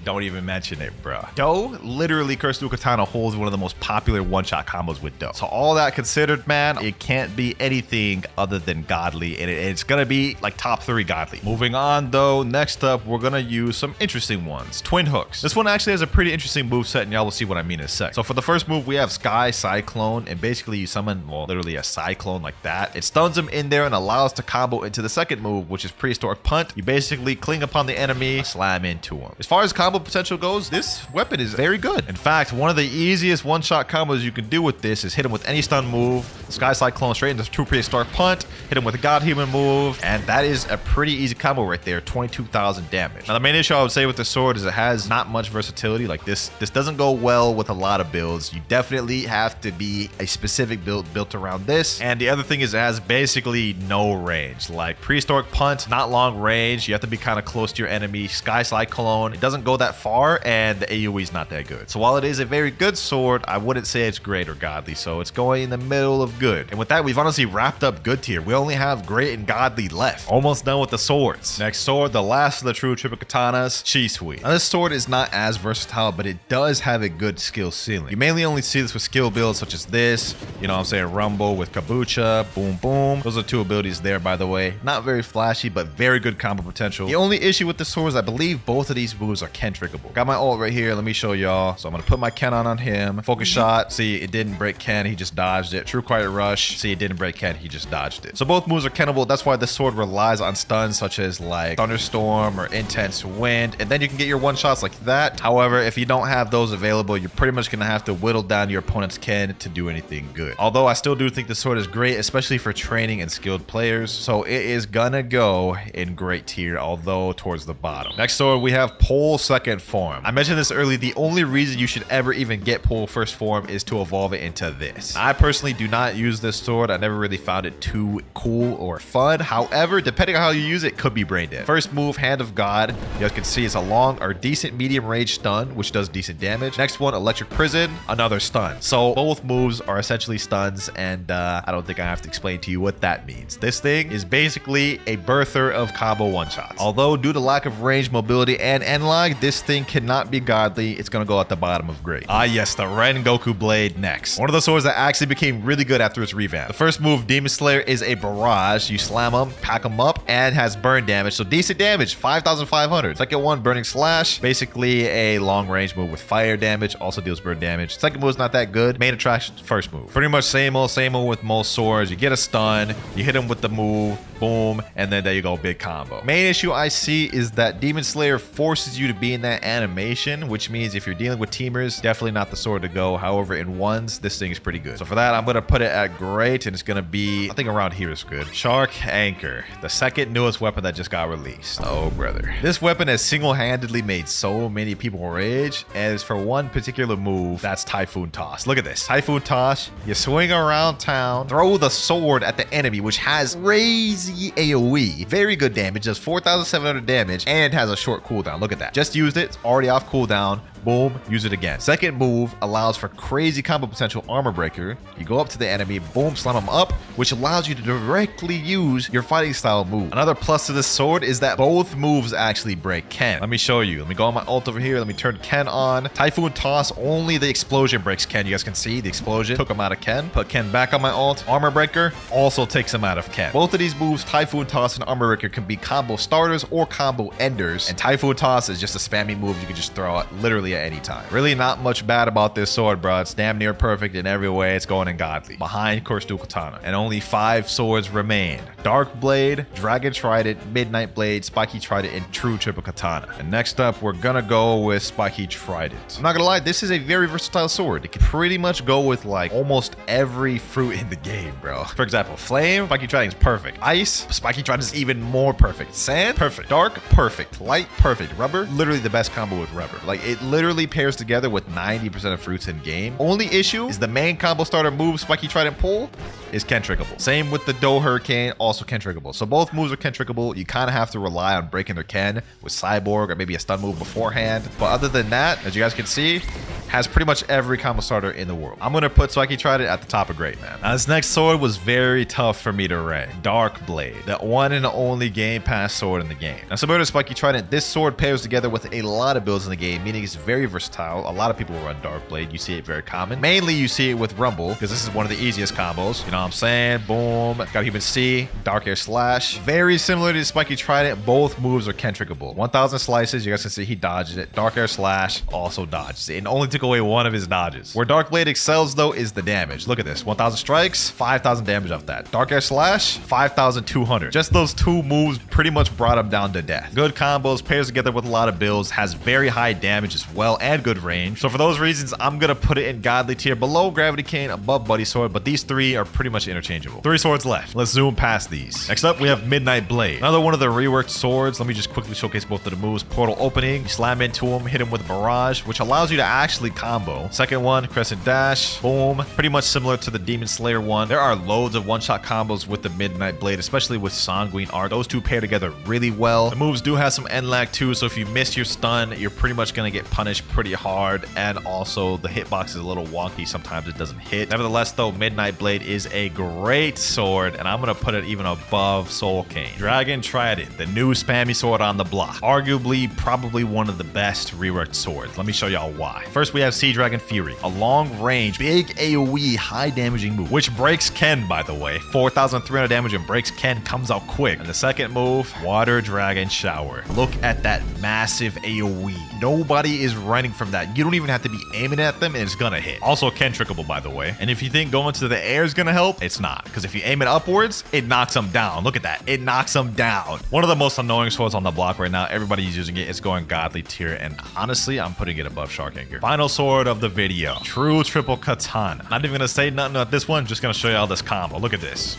Don't even mention it, bro. Do, literally, Curse Dual Katana holds one of the most popular one-shot combos with Do. So all that considered, man, it can't be anything other than godly, and it's gonna be like top 3 godly. Moving on, though, next up, we're gonna use some interesting ones. Twin hooks. This one actually has a pretty interesting moveset, and y'all will see what I mean in a sec. So for the first move, we have Sky Cyclone, and basically you summon, well, literally a cyclone like that. It stuns him in there and allows to combo into the second move, which is Prehistoric Punt. You basically cling upon the enemy, slam into him. As far as combo potential goes, this weapon is very good. In fact, one of the easiest one-shot combos you can do with this is hit him with any stun move, Sky Cyclone straight into true Prehistoric Punt, hit him with a God Human move, and that is a pretty easy combo right there, 22,000 damage. Now, the main issue I would say with the sword is it has not much versatility. Like this doesn't go well with a lot of builds. You definitely have to be a specific build built around this. And the other thing is it has basically no range. Like Prehistoric Punt, not long range. You have to be kind of close to your enemy. Sky Cyclone, it doesn't go that far, and the AoE is not that good. So while it is a very good sword, I wouldn't say it's great or godly. So it's going in the middle of good. And with that, we've honestly wrapped up good tier. We only have great and godly left. Almost done with the swords. Next sword, the last of the true triple katanas, Shisui. Now this sword is not as versatile, but it does have a good skill ceiling. You mainly only see this with skill builds such as this, you know what I'm saying, Rumble with Kabucha, boom, boom. Those are 2 abilities there, by the way. Not very flashy, but very good combo potential. The only issue with the sword is I believe both of these moves are Ken trickable. Got my ult right here. Let me show y'all. So I'm going to put my Ken on him. Focus shot. See, it didn't break Ken. He just dodged it. True Quiet Rush. See, it didn't break Ken. He just dodged it. So both moves are Kenable. That's why this sword relies on stuns such as like Thunderstorm or Intense Wind. And then you can get your one shots like that. However, if you don't have those available, you're pretty much going to have to whittle down your opponent's Ken to do anything good. Although I still do think the sword is great, especially for training and skilled players. So it is gonna go in great tier, although towards the bottom. Next sword, we have Pole Second Form. I mentioned this earlier. The only reason you should ever even get Pole First Form is to evolve it into this. I personally do not use this sword. I never really found it too cool or fun. However, depending on how you use it, could be brain dead. First move, Hand of God. You guys can see it's a long or decent medium range stun, which does decent damage. Next one, Electric Prison, another stun. So both moves are essentially stuns, and I don't think I have to explain to you what that means. This thing is basically a birther of combo one-shots. Although due to lack of range, mobility, and N-Log, this thing cannot be godly. It's gonna go at the bottom of great. Ah yes, the Ren Goku Blade next. One of the swords that actually became really good after its revamp. The first move, Demon Slayer, is a barrage. You slam them, pack them up, and has burn damage. So decent damage, 5,500. Second one, Burning Slash, basically a long range move with fire damage, also deals burn damage. Second move is not that good. Main attraction, first move. Pretty much same old with most swords. You get a stun, you hit him with the move, boom, and then there you go, big combo. Main issue I see is that Demon Slayer forces you to be in that animation, which means if you're dealing with teamers, definitely not the sword to go. However, in ones, this thing is pretty good. So for that, I'm gonna put it at great, and it's gonna be, I think around here is good. Shark Anchor, the second newest weapon that just got released. Oh brother, this weapon has single-handedly made so many people rage, as for one particular move, that's Typhoon Toss. Look at this, Typhoon Toss. You swing around town, throw the sword at the enemy, which has crazy AoE, very good damage, does 4,700 damage, and has a short cooldown. Look at that. Just used it, it's already off cooldown. Boom, use it again. Second move allows for crazy combo potential, Armor Breaker. You go up to the enemy, boom, slam them up, which allows you to directly use your fighting style move. Another plus to this sword is that both moves actually break Ken. Let me show you. Let me go on my ult over here. Let me turn Ken on. Typhoon Toss, only the explosion breaks Ken. You guys can see the explosion took him out of Ken. Put Ken back on my ult. Armor Breaker also takes him out of Ken. Both of these moves, Typhoon Toss and Armor Breaker, can be combo starters or combo enders. And Typhoon Toss is just a spammy move you can just throw out literally at any time. Really not much bad about this sword, bro. It's damn near perfect in every way. It's going in godly. Behind Curse Dual Katana. And only 5 swords remain. Dark Blade, Dragon Trident, Midnight Blade, Spiky Trident, and True Triple Katana. And next up, we're gonna go with Spiky Trident. I'm not gonna lie, this is a very versatile sword. It can pretty much go with like almost every fruit in the game, bro. For example, Flame, Spiky Trident is perfect. Ice, Spiky Trident is even more perfect. Sand, perfect. Dark, perfect. Light, perfect. Rubber, literally the best combo with rubber. Like it literally pairs together with 90% of fruits in game. Only issue is the main combo starter move, Spiky Trident Pull, is Ken trickable. Same with the Do Hurricane, also Ken trickable. So both moves are Ken trickable. You kind of have to rely on breaking their Ken with Cyborg or maybe a stun move beforehand. But other than that, as you guys can see, has pretty much every combo starter in the world. I'm gonna put Spiky Trident at the top of great, man. Now, this next sword was very tough for me to rank. Dark Blade, the one and only Game Pass sword in the game. Now, similar to Spiky Trident, this sword pairs together with a lot of builds in the game, meaning it's very versatile. A lot of people run Dark Blade. You see it very common. Mainly, you see it with Rumble, because this is one of the easiest combos. You know what I'm saying? Boom. Got Human C, Dark Air Slash. Very similar to Spiky Trident. Both moves are cantrickable. 1000 slices. You guys can see he dodges it. Dark Air Slash also dodges it. It only took away one of his dodges. Where Dark Blade excels, though, is the damage. Look at this. 1000 strikes, 5000 damage off that. Dark Air Slash, 5200. Just those two moves pretty much brought him down to death. Good combos, pairs together with a lot of builds, has very high damage as well and good range. So for those reasons, I'm gonna put it in Godly tier, below Gravity Cane, above Buddy Sword, but these three are pretty much interchangeable. 3 swords left. Let's zoom past these. Next up, we have Midnight Blade. Another one of the reworked swords. Let me just quickly showcase both of the moves. Portal opening, you slam into him, hit him with Barrage, which allows you to actually combo. Second one, Crescent Dash, boom. Pretty much similar to the Demon Slayer one. There are loads of one-shot combos with the Midnight Blade, especially with Sanguine Art. Those two pair together really well. The moves do have some end lag too, so if you miss your stun, you're pretty much gonna get punished pretty hard, and also the hitbox is a little wonky. Sometimes it doesn't hit. Nevertheless, though, Midnight Blade is a great sword, and I'm gonna put it even above Soul Cane. Dragon Trident, the new spammy sword on the block. Arguably, probably one of the best reworked swords. Let me show y'all why. First, we have Sea Dragon Fury, a long-range, big AoE, high-damaging move, which breaks Ken, by the way. 4300 damage and breaks Ken, comes out quick. And the second move, Water Dragon Shower. Look at that massive AoE. Nobody is running from that. You don't even have to be aiming at them, and it's gonna hit. Also, Ken trickable, by the way. And if you think going to the air is gonna help, it's not. Because if you aim it upwards, it knocks them down. Look at that. It knocks them down. One of the most annoying swords on the block right now. Everybody's using it. It's going Godly tier, and honestly, I'm putting it above Shark Anchor. Final sword of the video. True Triple Katana. Not even gonna say nothing about this one. Just gonna show y'all this combo. Look at this.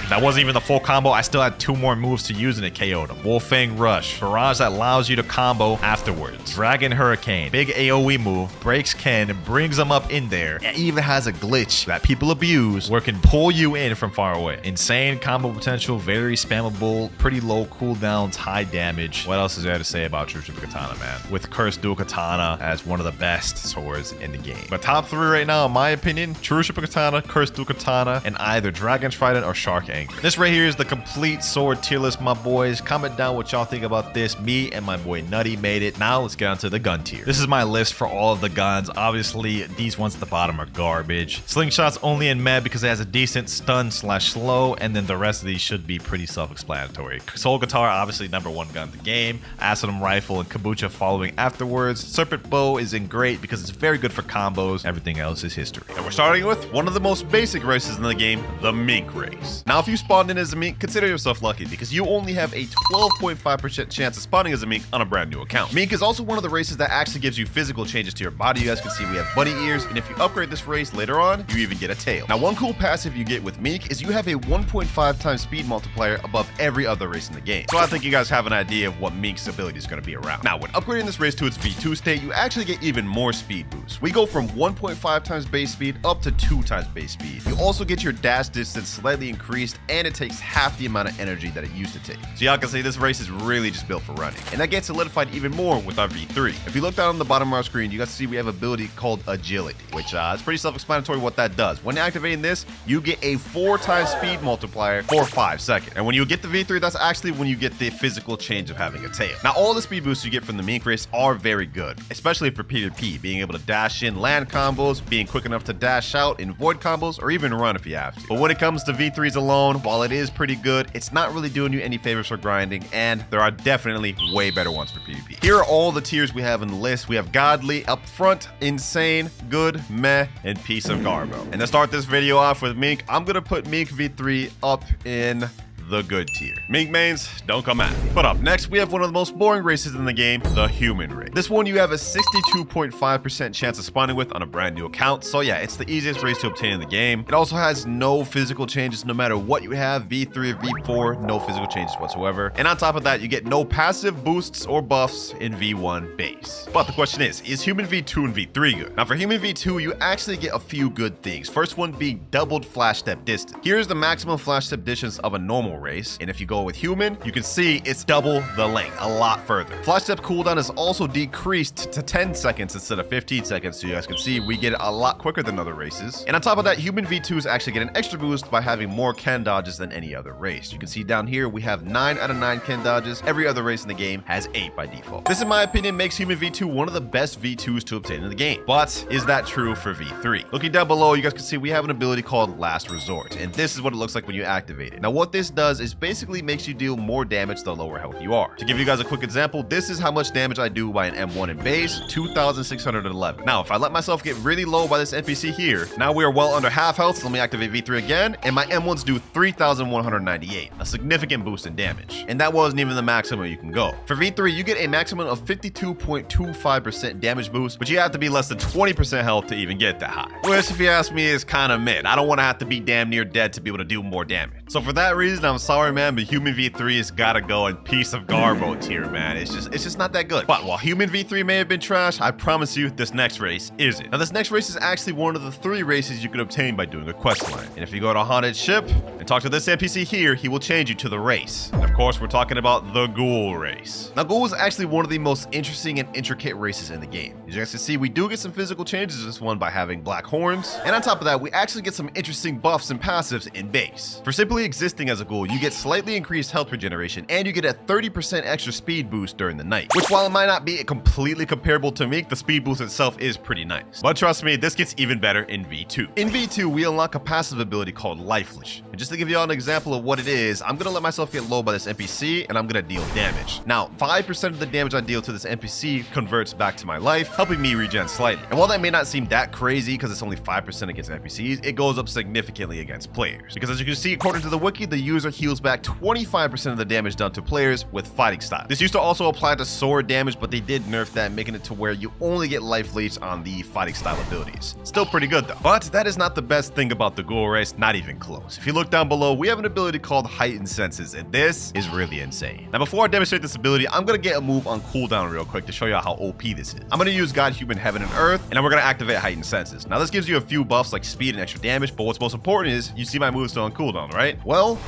That wasn't even the full combo. I still had 2 more moves to use and it KO'd him. Wolfang Rush. Barrage that allows you to combo afterwards. Dragon Hurricane. Big AoE move. Breaks Ken. Brings him up in there. It even has a glitch that people abuse where it can pull you in from far away. Insane combo potential. Very spammable. Pretty low cooldowns. High damage. What else is there to say about True Triple Katana, man? With Cursed Dual Katana as one of the best swords in the game. But top 3 right now, in my opinion, True Triple Katana, Cursed Dual Katana, and either Dragon Trident or Shark Anchor. This right here is the complete sword tier list, my boys. Comment down what y'all think about this. Me and my boy Nutty made it. Now let's get on to the gun tier. This is my list for all of the guns. Obviously, these ones at the bottom are garbage. Slingshot's only in med because it has a decent stun/slow, and then the rest of these should be pretty self-explanatory. Soul Guitar, obviously #1 gun in the game. Acidum Rifle and Kabucha following afterwards. Serpent Bow is in great because it's very good for combos. Everything else is history. And we're starting with one of the most basic races in the game, the Mink race. Now, if you spawned in as a Mink, consider yourself lucky because you only have a 12.5% chance of spawning as a Mink on a brand new account. Mink is also one of the races that actually gives you physical changes to your body. You guys can see we have bunny ears, and if you upgrade this race later on, you even get a tail. Now, one cool passive you get with Mink is you have a 1.5 times speed multiplier above every other race in the game. So I think you guys have an idea of what Mink's ability is going to be around. Now, when upgrading this race to its V2 state, you actually get even more speed boost. We go from 1.5 times base speed up to 2 times base speed. You also get your dash distance slightly increased, and it takes half the amount of energy that it used to take. So y'all can see this race is really just built for running. And that gets solidified even more with our V3. If you look down on the bottom of our screen, you guys see we have an ability called Agility, which is pretty self-explanatory what that does. When activating this, you get a 4 times speed multiplier for 5 seconds. And when you get the V3, that's actually when you get the physical change of having a tail. Now, all the speed boosts you get from the Mink race are very good, especially for PvP, being able to dash in land combos, being quick enough to dash out in void combos, or even run if you have to. But when it comes to V3s alone, while it is pretty good, it's not really doing you any favors for grinding, and there are definitely way better ones for PvP. Here are all the tiers we have in the list. We have Godly up front, Insane, Good, Meh, and Piece of Garbo. And to start this video off with Mink, I'm gonna put Mink V3 up in the good tier. Mink mains, don't come at me. But up next, we have one of the most boring races in the game, the human race. This one you have a 62.5% chance of spawning with on a brand new account. So yeah, it's the easiest race to obtain in the game. It also has no physical changes no matter what you have, V3 or V4, no physical changes whatsoever. And on top of that, you get no passive boosts or buffs in V1 base. But the question is human V2 and V3 good? Now for human V2, you actually get a few good things. First one being doubled flash step distance. Here's the maximum flash step distance of a normal normal race. And if you go with human, you can see it's double the length, a lot further. Flash step cooldown is also decreased to 10 seconds instead of 15 seconds. So you guys can see we get it a lot quicker than other races. And on top of that, human V2s actually get an extra boost by having more can dodges than any other race. You can see down here, we have 9 out of 9 can dodges. Every other race in the game has 8 by default. This, in my opinion, makes human V2 one of the best V2s to obtain in the game. But is that true for V3? Looking down below, you guys can see we have an ability called Last Resort. And this is what it looks like when you activate it. Now, what this does is basically makes you deal more damage the lower health you are. To give you guys a quick example, this is how much damage I do by an M1 in base, 2,611. Now, if I let myself get really low by this NPC here, now we are well under half health, so let me activate V3 again, and my M1s do 3,198, a significant boost in damage. And that wasn't even the maximum you can go. For V3, you get a maximum of 52.25% damage boost, but you have to be less than 20% health to even get that high. Which, if you ask me, is kind of mid. I don't want to have to be damn near dead to be able to do more damage. So for that reason, I'm sorry, man, but human V3 has got to go in piece of garbo tier, man. It's just not that good. But while human V3 may have been trash, I promise you this next race isn't. Now, this next race is actually one of the 3 races you can obtain by doing a quest line. And if you go to a haunted ship and talk to this NPC here, he will change you to the race. And of course, we're talking about the Ghoul race. Now, Ghoul is actually one of the most interesting and intricate races in the game. As you guys can see, we do get some physical changes in this one by having black horns. And on top of that, we actually get some interesting buffs and passives in base. For simply existing as a ghoul, you get slightly increased health regeneration, and you get a 30% extra speed boost during the night. Which, while it might not be completely comparable to Meek, the speed boost itself is pretty nice. But trust me, this gets even better in V2. In V2, we unlock a passive ability called Life Leash. And just to give you all an example of what it is, I'm gonna let myself get low by this NPC, and I'm gonna deal damage. Now, 5% of the damage I deal to this NPC converts back to my life, helping me regen slightly. And while that may not seem that crazy because it's only 5% against NPCs, it goes up significantly against players. Because as you can see, according to the wiki, the user heals back 25% of the damage done to players with fighting style. This used to also apply to sword damage, but they did nerf that, making it to where you only get life leech on the fighting style abilities. Still pretty good though. But that is not the best thing about the Ghoul race, not even close. If you look down below, we have an ability called Heightened Senses, and this is really insane. Now, before I demonstrate this ability, I'm gonna get a move on cooldown real quick to show you how OP this is. I'm gonna use God, Human, Heaven, and Earth, and then we're gonna activate Heightened Senses. Now, this gives you a few buffs like speed and extra damage, but what's most important is you see my move still on cooldown, right? Well,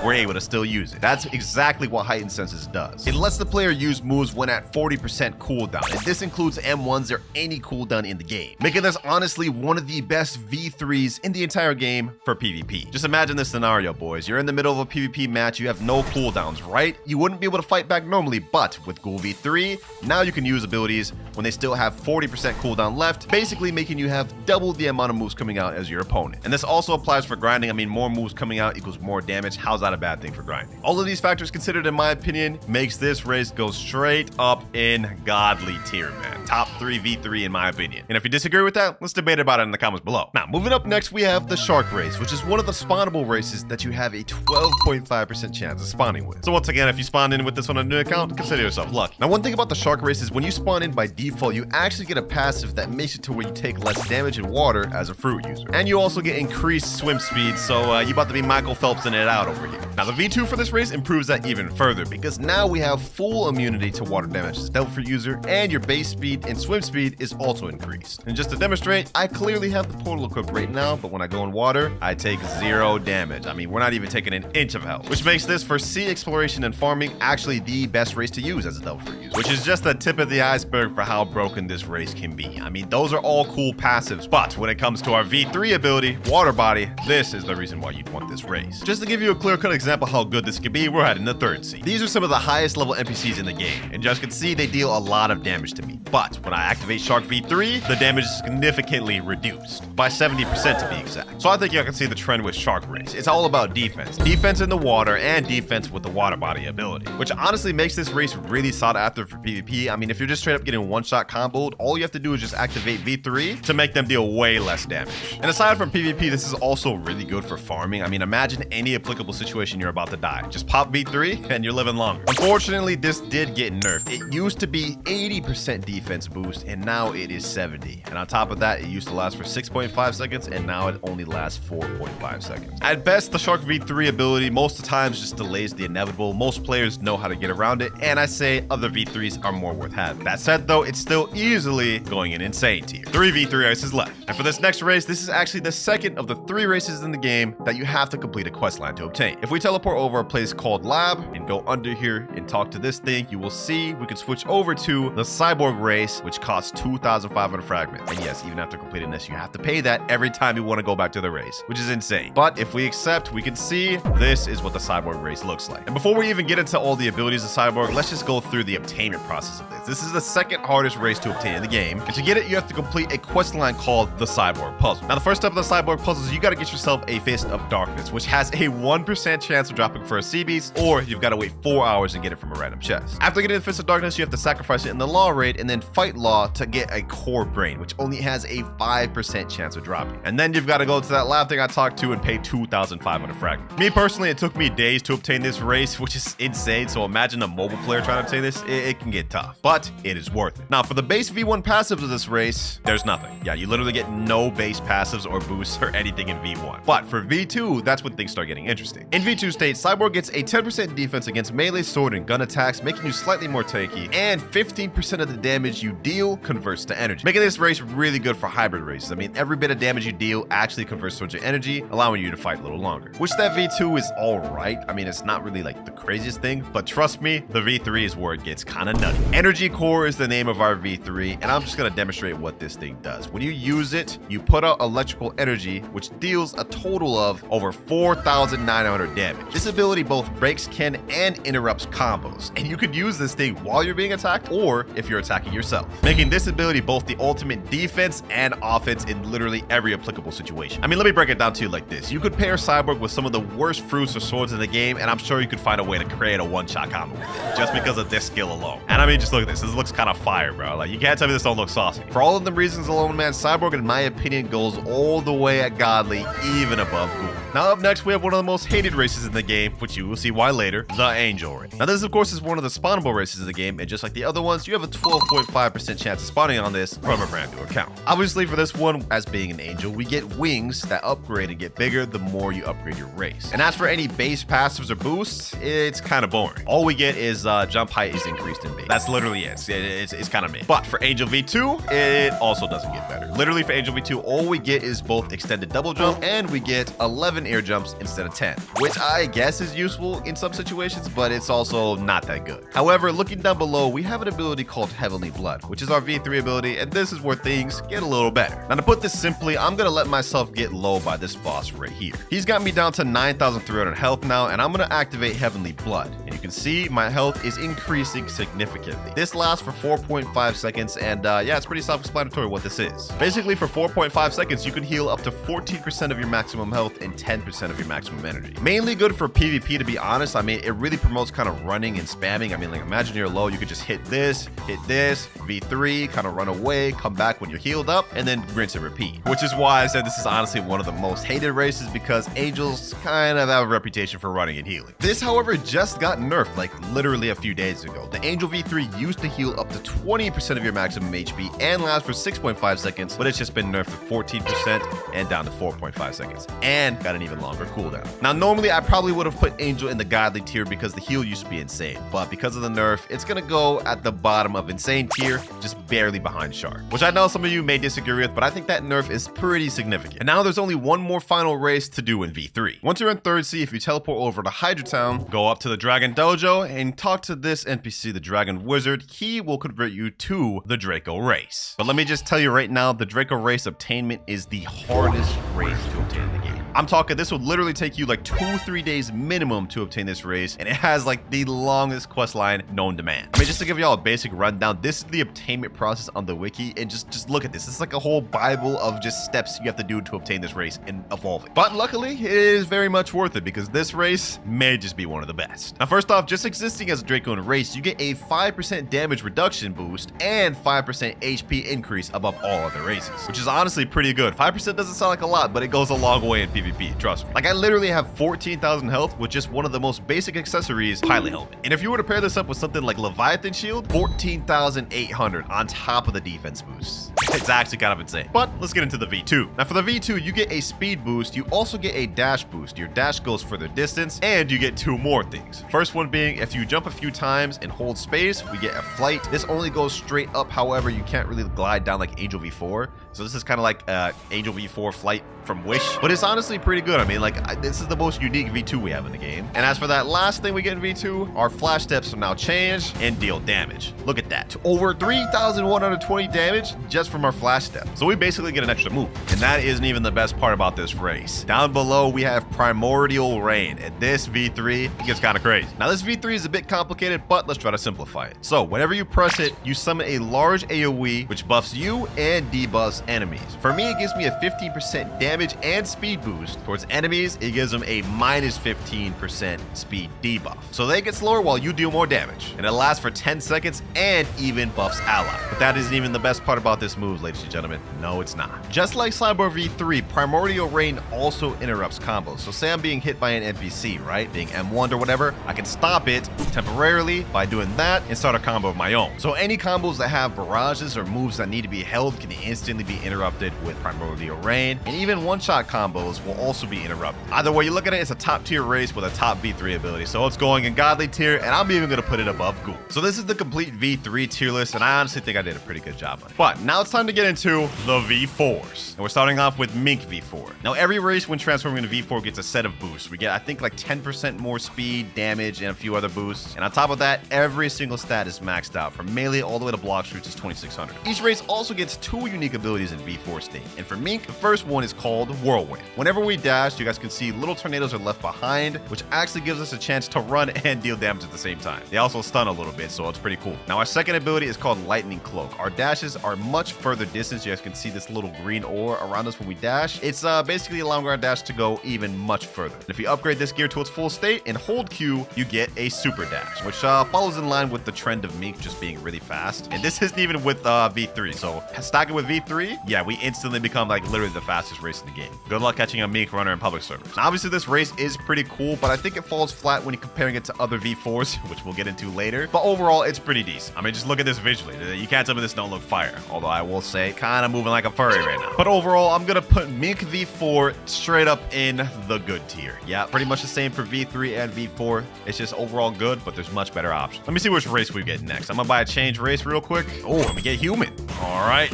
we're able to still use it. That's exactly what Heightened Senses does. It lets the player use moves when at 40% cooldown, and this includes M1s or any cooldown in the game, making this honestly one of the best V3s in the entire game for PvP. Just imagine this scenario, boys. You're in the middle of a PvP match, you have no cooldowns, right? You wouldn't be able to fight back normally, but with Ghoul V3, now you can use abilities when they still have 40% cooldown left, basically making you have double the amount of moves coming out as your opponent. And this also applies for grinding. I mean, more moves coming out equals more damage. How's that a bad thing for grinding? All of these factors considered, in my opinion, makes this race go straight up in godly tier, man. Top 3 V3 in my opinion. And if you disagree with that, let's debate about it in the comments below. Now, moving up next, we have the Shark race, which is one of the spawnable races that you have a 12.5% chance of spawning with. So once again, if you spawn in with this on a new account, consider yourself lucky. Now, one thing about the Shark race is when you spawn in by default, you actually get a passive that makes it to where you take less damage in water as a fruit user. And you also get increased swim speed, so you about to be Michael Phelps in it out over here. Now, the V2 for this race improves that even further, because now we have full immunity to water damage as dealt for user, and your base speed and swim speed is also increased. And just to demonstrate, I clearly have the portal equipped right now, but when I go in water, I take 0 damage. I mean, we're not even taking an inch of health, which makes this for sea exploration and farming actually the best race to use as a dealt for user, which is just the tip of the iceberg for how broken this race can be. I mean, those are all cool passives, but when it comes to our V3 ability, Water Body, this is the reason why you'd want this race. Just to give you a clear-cut example how good this could be, we're heading to 3rd seed. These are some of the highest level NPCs in the game, and you guys can see they deal a lot of damage to me. But when I activate Shark V3, the damage is significantly reduced, by 70% to be exact. So I think you can see the trend with Shark race. It's all about defense. Defense in the water and defense with the Water Body ability, which honestly makes this race really sought after for PvP. I mean, if you're just straight up getting one-shot comboed, all you have to do is just activate V3 to make them deal way less damage. And aside from PvP, this is also really good for farming. I mean, imagine any applicable situation you're about to die. Just pop V3 and you're living longer. Unfortunately, this did get nerfed. It used to be 80% defense boost, and now it is 70. And on top of that, it used to last for 6.5 seconds, and now it only lasts 4.5 seconds. At best, the Shark V3 ability most of the times just delays the inevitable. Most players know how to get around it, and I say other V3s are more worth having. That said, though, it's still easily going in insane tier. 3 V3 races left. And for this next race, this is actually the second of the 3 races in the game that you have to complete a quest line to obtain. If we teleport over a place called Lab and go under here and talk to this thing, you will see we can switch over to the Cyborg race, which costs 2,500 fragments. And yes, even after completing this, you have to pay that every time you want to go back to the race, which is insane. But if we accept, we can see this is what the Cyborg race looks like. And before we even get into all the abilities of Cyborg, let's just go through the obtainment process of this. This is the second hardest race to obtain in the game. And to get it, you have to complete a quest line called the Cyborg puzzle. Now, the first step of the Cyborg puzzle is you got to get yourself a Fist of Darkness, which has a 1% chance of dropping for a sea beast, or you've got to wait 4 hours and get it from a random chest. After getting the Fist of Darkness, you have to sacrifice it in the Law raid and then fight Law to get a core brain, which only has a 5% chance of dropping. And then you've got to go to that lab thing I talked to and pay 2,500 fragments. Me personally, it took me days to obtain this race, which is insane. So imagine a mobile player trying to obtain this. It can get tough, but it is worth it. Now, for the base V1 passives of this race, there's nothing. Yeah, you literally get no base passives or boosts or anything in V1. But for V2, that's when things start getting interesting. In V2 state, Cyborg gets a 10% defense against melee, sword, and gun attacks, making you slightly more tanky, and 15% of the damage you deal converts to energy, making this race really good for hybrid races. I mean, every bit of damage you deal actually converts towards your energy, allowing you to fight a little longer, which that V2 is all right. I mean, it's not really like the craziest thing, but trust me, the V3 is where it gets kind of nutty. Energy Core is the name of our V3, and I'm just going to demonstrate what this thing does. When you use it, you put out electrical energy, which deals a total of over 4,900 damage. This ability both breaks, can, and interrupts combos, and you could use this thing while you're being attacked or if you're attacking yourself, making this ability both the ultimate defense and offense in literally every applicable situation. I mean, let me break it down to you like this. You could pair Cyborg with some of the worst fruits or swords in the game, and I'm sure you could find a way to create a one-shot combo with it, just because of this skill alone. And I mean, just look at this. This looks kind of fire, bro. Like, you can't tell me this don't look saucy. For all of the reasons alone, man, Cyborg, in my opinion, goes all the way at godly, even above Ghoul. Now, up next, we have one of the most hated races in the game, which you will see why later, the Angel race. Now, this, of course, is one of the spawnable races in the game, and just like the other ones, you have a 12.5% chance of spawning on this from a brand new account. Obviously, for this one, as being an Angel, we get wings that upgrade and get bigger the more you upgrade your race. And as for any base passives or boosts, it's kind of boring. All we get is jump height is increased in base. That's literally it. It's kind of mid. But for Angel V2, it also doesn't get better. Literally, for Angel V2, all we get is both extended double jump, and we get 11 air jumps instead of 10, which I guess is useful in some situations, but it's also not that good. However, looking down below, we have an ability called Heavenly Blood, which is our V3 ability, and this is where things get a little better. Now, to put this simply, I'm gonna let myself get low by this boss right here. He's got me down to 9,300 health now, and I'm gonna activate Heavenly Blood, and you can see my health is increasing significantly. This lasts for 4.5 seconds, and yeah, it's pretty self-explanatory what this is. Basically, for 4.5 seconds, you can heal up to 14% of your maximum health and 10% of your maximum energy. Mainly good for PvP, to be honest. I mean, it really promotes kind of running and spamming. I mean, like, imagine you're low, you could just hit this, V3, kind of run away, come back when you're healed up, and then rinse and repeat. Which is why I said this is honestly one of the most hated races, because Angels kind of have a reputation for running and healing. This, however, just got nerfed like literally a few days ago. The Angel V3 used to heal up to 20% of your maximum HP and last for 6.5 seconds, but it's just been nerfed to 14% and down to 4.5 seconds, and got an even longer cooldown. Now, normally I probably would have put Angel in the godly tier because the heal used to be insane, but because of the nerf, it's gonna go at the bottom of insane tier, just barely behind Shark, which I know some of you may disagree with, but I think that nerf is pretty significant. And now there's only one more final race to do in V3. Once you're in 3rd Sea, if you teleport over to Hydra Town, go up to the Dragon Dojo and talk to this NPC, the Dragon Wizard. He will convert you to the Draco race. But let me just tell you right now, the Draco race obtainment is the hardest race to obtain in the game. I'm talking, this would literally take you like 2-3 days minimum to obtain this race, and it has like the longest quest line known to man. I mean, just to give y'all a basic rundown, this is the obtainment process on the wiki, and just look at this. It's like a whole bible of just steps you have to do to obtain this race and evolve it. But luckily, it is very much worth it, because this race may just be one of the best. Now, first off, just existing as a Draco in a race, you get a 5% damage reduction boost and 5% HP increase above all other races, which is honestly pretty good. 5% doesn't sound like a lot, but it goes a long way in PvP, trust me. Like, I literally have 14,000 health with just one of the most basic accessories, Pilot Helmet. And if you were to pair this up with something like Leviathan Shield, 14,800 on top of the defense boost. It's actually kind of insane. But let's get into the V2. Now, for the V2, you get a speed boost. You also get a dash boost. Your dash goes further distance, and you get 2 more things. First one being, if you jump a few times and hold space, we get a flight. This only goes straight up. However, you can't really glide down like Angel V4. So this is kind of like Angel V4 Flight from Wish, but it's honestly pretty good. I mean, like, this is the most unique V2 we have in the game. And as for that last thing we get in V2, our flash steps are now changed and deal damage. Look at that. Over 3,120 damage just from our flash step. So we basically get an extra move. And that isn't even the best part about this race. Down below, we have Primordial Rain. And this V3 gets kind of crazy. Now, this V3 is a bit complicated, but let's try to simplify it. So whenever you press it, you summon a large AoE, which buffs you and debuffs enemies. For me, it gives me a 15% damage and speed boost. Towards enemies, it gives them a minus 15% speed debuff. So they get slower while you deal more damage. And it lasts for 10 seconds and even buffs ally. But that isn't even the best part about this move, ladies and gentlemen. No, it's not. Just like Cyborg V3, Primordial Rain also interrupts combos. So say I'm being hit by an NPC, right? Being M1'd or whatever, I can stop it temporarily by doing that and start a combo of my own. So any combos that have barrages or moves that need to be held can instantly be interrupted with Primordial Rain. And even one-shot combos will also be interrupted. Either way you look at it, it's a top-tier race with a top V3 ability. So it's going in godly tier, and I'm even going to put it above Ghoul. So this is the complete V3 tier list, and I honestly think I did a pretty good job on it. But now it's time to get into the V4s. And we're starting off with Mink V4. Now every race when transforming into V4 gets a set of boosts. We get, I think, like 10% more speed, damage, and a few other boosts. And on top of that, every single stat is maxed out from melee all the way to Blox, which is 2600. Each race also gets 2 unique abilities in V4 state. And for Mink, the first one is called Whirlwind. Whenever we dash, you guys can see little tornadoes are left behind, which actually gives us a chance to run and deal damage at the same time. They also stun a little bit, so it's pretty cool. Now our second ability is called Lightning Cloak. Our dashes are much further distance. You guys can see this little green ore around us when we dash. It's basically allowing our dash to go even much further. And if you upgrade this gear to its full state and hold Q, you get a super dash, which follows in line with the trend of Mink just being really fast. And this isn't even with V3, so stacking with V3, yeah, we instantly become like literally the fastest race in the game. Good luck catching a Mink runner in public servers. Now, obviously this race is pretty cool, but I think it falls flat when you're comparing it to other V4s, which we'll get into later. But overall, it's pretty decent. I mean, just look at this visually. You can't tell me this don't look fire. Although I will say, kind of moving like a furry right now. But overall, I'm gonna put Mink V4 straight up in the good tier. Yeah, pretty much the same for V3 and V4. It's just overall good, but there's much better options. Let me see which race we get next. I'm gonna buy a change race real quick. Oh, let me get human. All right.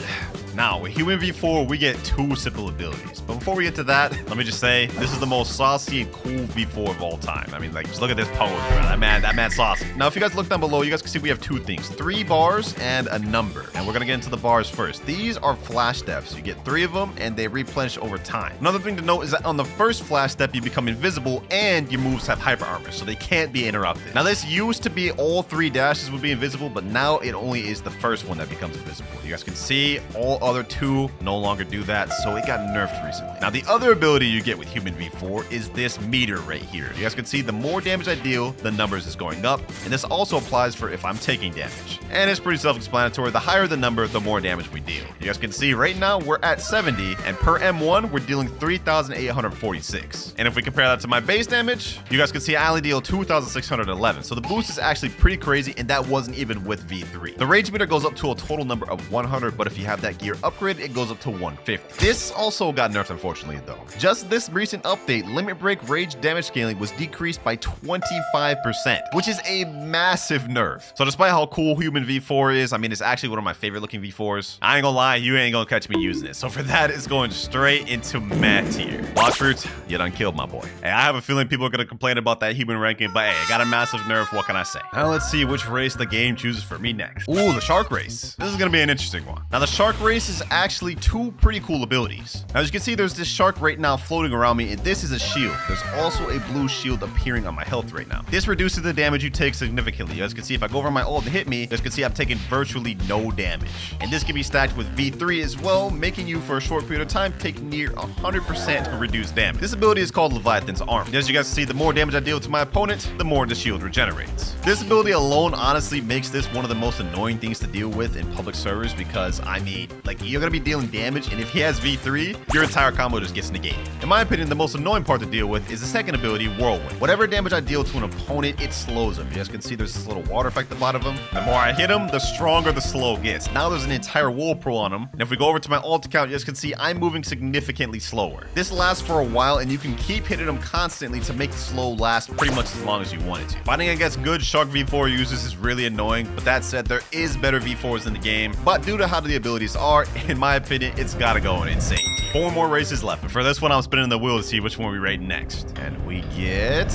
Now, with Human V4, we get 2 simple abilities. But before we get to that, let me just say, this is the most saucy and cool V4 of all time. I mean, like, just look at this pose, bro. That man's saucy. Now, if you guys look down below, you guys can see we have 2 things. 3 bars and a number. And we're gonna get into the bars first. These are flash steps. You get 3 of them, and they replenish over time. Another thing to note is that on the first flash step, you become invisible, and your moves have hyper armor, so they can't be interrupted. Now, this used to be all 3 dashes would be invisible, but now it only is the first one that becomes invisible. You guys can see all other 2 no longer do that, so it got nerfed recently. Now, the other ability you get with Human V4 is this meter right here. You guys can see the more damage I deal, the numbers is going up, and this also applies for if I'm taking damage. And it's pretty self-explanatory. The higher the number, the more damage we deal. You guys can see right now we're at 70, and per M1, we're dealing 3,846. And if we compare that to my base damage, you guys can see I only deal 2,611. So the boost is actually pretty crazy, and that wasn't even with V3. The rage meter goes up to a total number of 100, but if you have that gear upgraded, it goes up to 150. This also got nerfed, unfortunately, though. Just this recent update, limit break rage damage scaling was decreased by 25%, which is a massive nerf. So despite how cool Human V4 is, I mean, it's actually one of my favorite looking V4s. I ain't gonna lie, you ain't gonna catch me using it. So for that, it's going straight into mad tier. Blox fruits, you done killed my boy. Hey, I have a feeling people are gonna complain about that human ranking, but hey, I got a massive nerf, what can I say? Now let's see which race the game chooses for me next. Ooh, the shark race. This is gonna be an interesting one. Now the shark race is actually 2 pretty cool abilities. Now, as you can see, there's this shark right now floating around me, and this is a shield. There's also a blue shield appearing on my health right now. This reduces the damage you take significantly. You guys can see if I go over my ult to hit me, you guys can see I'm taking virtually no damage. And this can be stacked with V3 as well, making you for a short period of time take near 100% reduced damage. This ability is called Leviathan's Arm. And as you guys see, the more damage I deal to my opponent, the more the shield regenerates. This ability alone honestly makes this one of the most annoying things to deal with in public servers because, I mean, like, you're gonna be dealing damage, and if he has V3, your entire combo just gets negated. In my opinion, the most annoying part to deal with is the second ability, Whirlwind. Whatever damage I deal to an opponent, it slows him. You guys can see there's this little water effect at the bottom of him. The more I hit him, the stronger the slow gets. Now there's an entire whirlpool on him, and if we go over to my ult account, you guys can see I'm moving significantly slower. This lasts for a while, and you can keep hitting him constantly to make the slow last pretty much as long as you want it to. Fighting against good Shark V4 users is really annoying, but that said, there is better V4s in the game. But due to how the abilities are, in my opinion, it's gotta go insane. 4 more races left, but for this one, I'm spinning the wheel to see which one we rate next. And we get...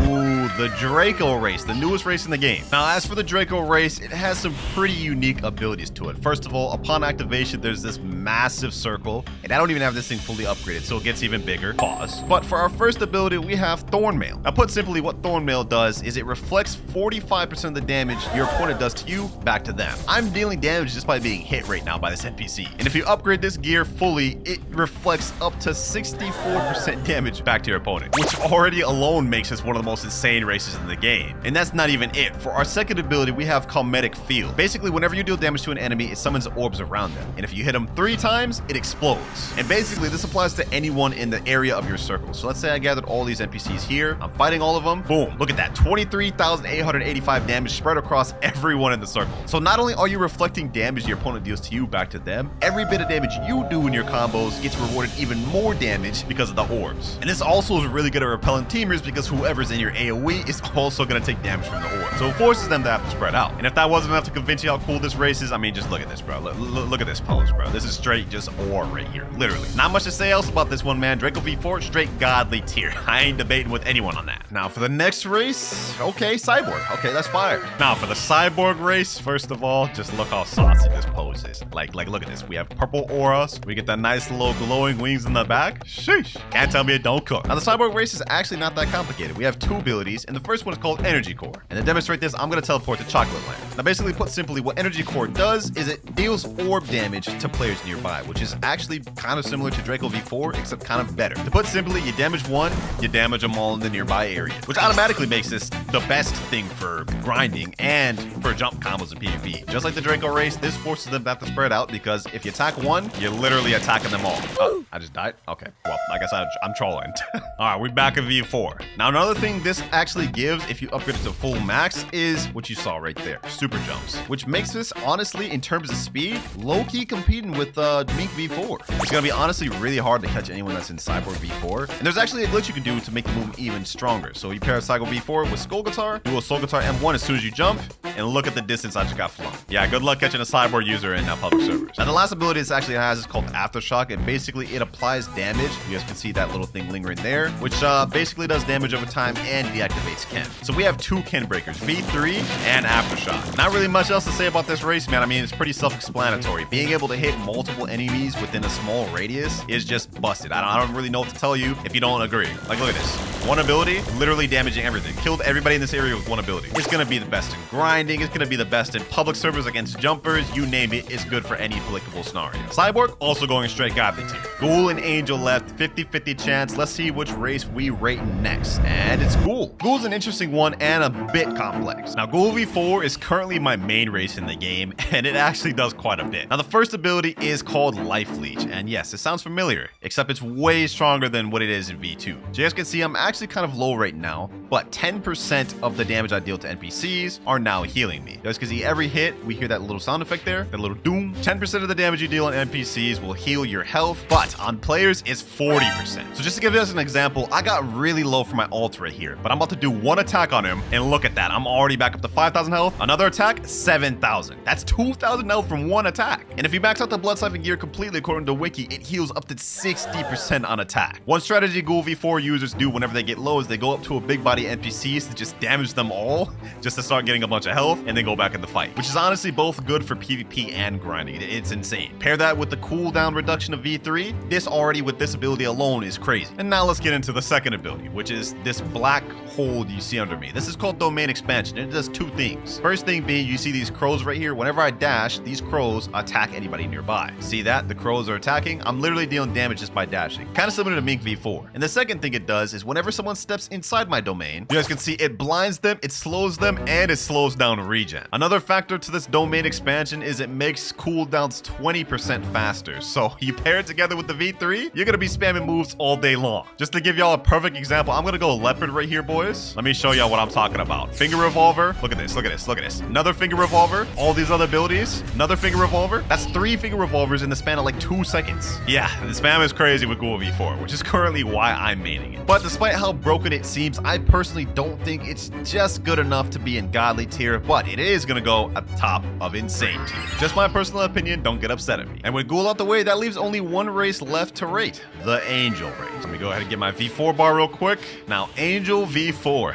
ooh, the Draco race, the newest race in the game. Now, as for the Draco race, it has some pretty unique abilities to it. First of all, upon activation, there's this massive circle, and I don't even have this thing fully upgraded, so it gets even bigger. Pause. But for our first ability, we have Thorn Mail. Now, put simply, what Thorn Mail does is it reflects 45% of the damage your opponent does to you back to them. I'm dealing damage just by being hit right now by this NPC. And if you upgrade this gear fully, it reflects up to 64% damage back to your opponent, which already alone makes this one of the most insane races in the game. And that's not even it. For our second ability, we have Calmetic Field. Basically, whenever you deal damage to an enemy, it summons orbs around them. And if you hit them 3 times, it explodes. And basically, this applies to anyone in the area of your circle. So let's say I gathered all these NPCs here. I'm fighting all of them. Boom. Look at that. 23,885 damage spread across everyone in the circle. So not only are you reflecting damage your opponent deals to you back to them, every bit of damage you do in your combos gets rewarded even more damage because of the orbs. And this also is really good at repelling teamers because whoever's in your AoE is also going to take damage from the orb. So it forces them to have to spread out. And if that wasn't enough to convince you how cool this race is, I mean, just look at this, bro. Look at this pose, bro. This is straight just ore right here. Literally. Not much to say else about this one, man. Draco V4, straight godly tier. I ain't debating with anyone on that. Now, for the next race, okay, Cyborg. Okay, that's fire. Now, for the Cyborg race, first of all, just look how saucy this pose is. Like, look at this. We have purple auras. We get that nice little glowing wings in the back. Sheesh. Can't tell me it don't cook. Now, the Cyborg race is actually not that complicated. We have 2 abilities, and the first one is called Energy Core. And to demonstrate this, I'm going to teleport to Chocolate Land. Now, basically, put simply, what Energy Core does is it deals orb damage to players nearby, which is actually kind of similar to Draco V4, except kind of better. To put simply, you damage one, you damage them all in the nearby area, which automatically makes this the best thing for grinding and for jump combos in PvP. Just like the Draco race, this forces them to have to spread out because if you attack one, you're literally attacking them all. Oh, I just died? Okay. Well, I guess I'm trolling. All right, we're back at V4. Now, another thing this actually gives if you upgrade it to full max is what you saw right there, super jumps, which makes this, honestly, in terms of speed, low-key competing with Mink V4. It's gonna be honestly really hard to catch anyone that's in Cyborg V4. And there's actually a glitch you can do to make the move even stronger. So you pair Cyborg V4 with Skull Guitar, do a Soul Guitar M1 as soon as you jump, and look at the distance I just got flung. Yeah, good luck catching a Cyborg user in public servers. Now, the last ability this actually has is called Aftershock, and basically it applies damage. You guys can see that little thing lingering there, which basically does damage over time and deactivates Ken. So we have 2 Ken breakers, V3 and Aftershock. Not really much else to say about this race, man. I mean, it's pretty self-explanatory. Being able to hit multiple enemies within a small radius is just busted. I don't really know what to tell you if you don't agree. Like, look at this. One ability, literally damaging everything. Killed everybody in this area with one ability. It's gonna be the best in grinding. It's gonna be the best in public servers against jumpers. You name it, it's good for any applicable scenario. Cyborg, also going straight godly tier. Ghoul and Angel left, 50-50 chance. Let's see which race we rate next. And it's Ghoul. Ghoul's an interesting one and a bit complex. Now, Ghoul V4 is currently my main race in the game, and it actually does quite a bit. Now, the first ability is called Life Leech, and yes, it sounds familiar, except it's way stronger than what it is in V2. So you guys can see I'm actually kind of low right now, but 10% of the damage I deal to NPCs are now healing me. You guys can see every hit, we hear that little sound effect there, that little doom. 10% of the damage you deal on NPCs will heal your health, but on players it's 40%. So just to give you guys an example, I got really low for my ult right here, but I'm about to do one attack on him, and look at that, I'm already back up to 5,000 health. Another attack, 7,000. That's 2,000 health from one attack. And if you max out the Blood Siphon gear completely according to Wiki, it heals up to 60% on attack. One strategy Ghoul V4 users do whenever they get low is they go up to a big body NPCs to just damage them all, just to start getting a bunch of health, and then go back in the fight, which is honestly both good for PvP and grinding. It's insane. Pair that with the cooldown reduction of V3, this already with this ability alone is crazy. And now let's get into the second ability, which is this black hole you see under me. This is called Domain Expansion, and it does 2 things. First thing being, you see these crows right here. Whenever I dash, these crows attack anybody nearby. See that? The crows are attacking. I'm literally dealing damage just by dashing. Kind of similar to Mink V4. And the second thing it does is whenever someone steps inside my domain, you guys can see it blinds them, it slows them, and it slows down regen. Another factor to this Domain Expansion is it makes cooldowns 20% faster. So you pair it together with the V3, you're gonna be spamming moves all day long. Just to give y'all a perfect example, I'm gonna go Leopard right here, boys. boys. Let me show y'all what I'm talking about. Finger revolver. Look at this. Look at this. Look at this. Another finger revolver. All these other abilities. Another finger revolver. That's 3 finger revolvers in the span of like 2 seconds. Yeah, the spam is crazy with Ghoul V4, which is currently why I'm maining it. But despite how broken it seems, I personally don't think it's just good enough to be in godly tier, but it is gonna go at the top of insane tier. Just my personal opinion, don't get upset at me. And with Ghoul out the way, that leaves only one race left to rate, the Angel race. Let me go ahead and get my V4 bar real quick. Now, Angel V4,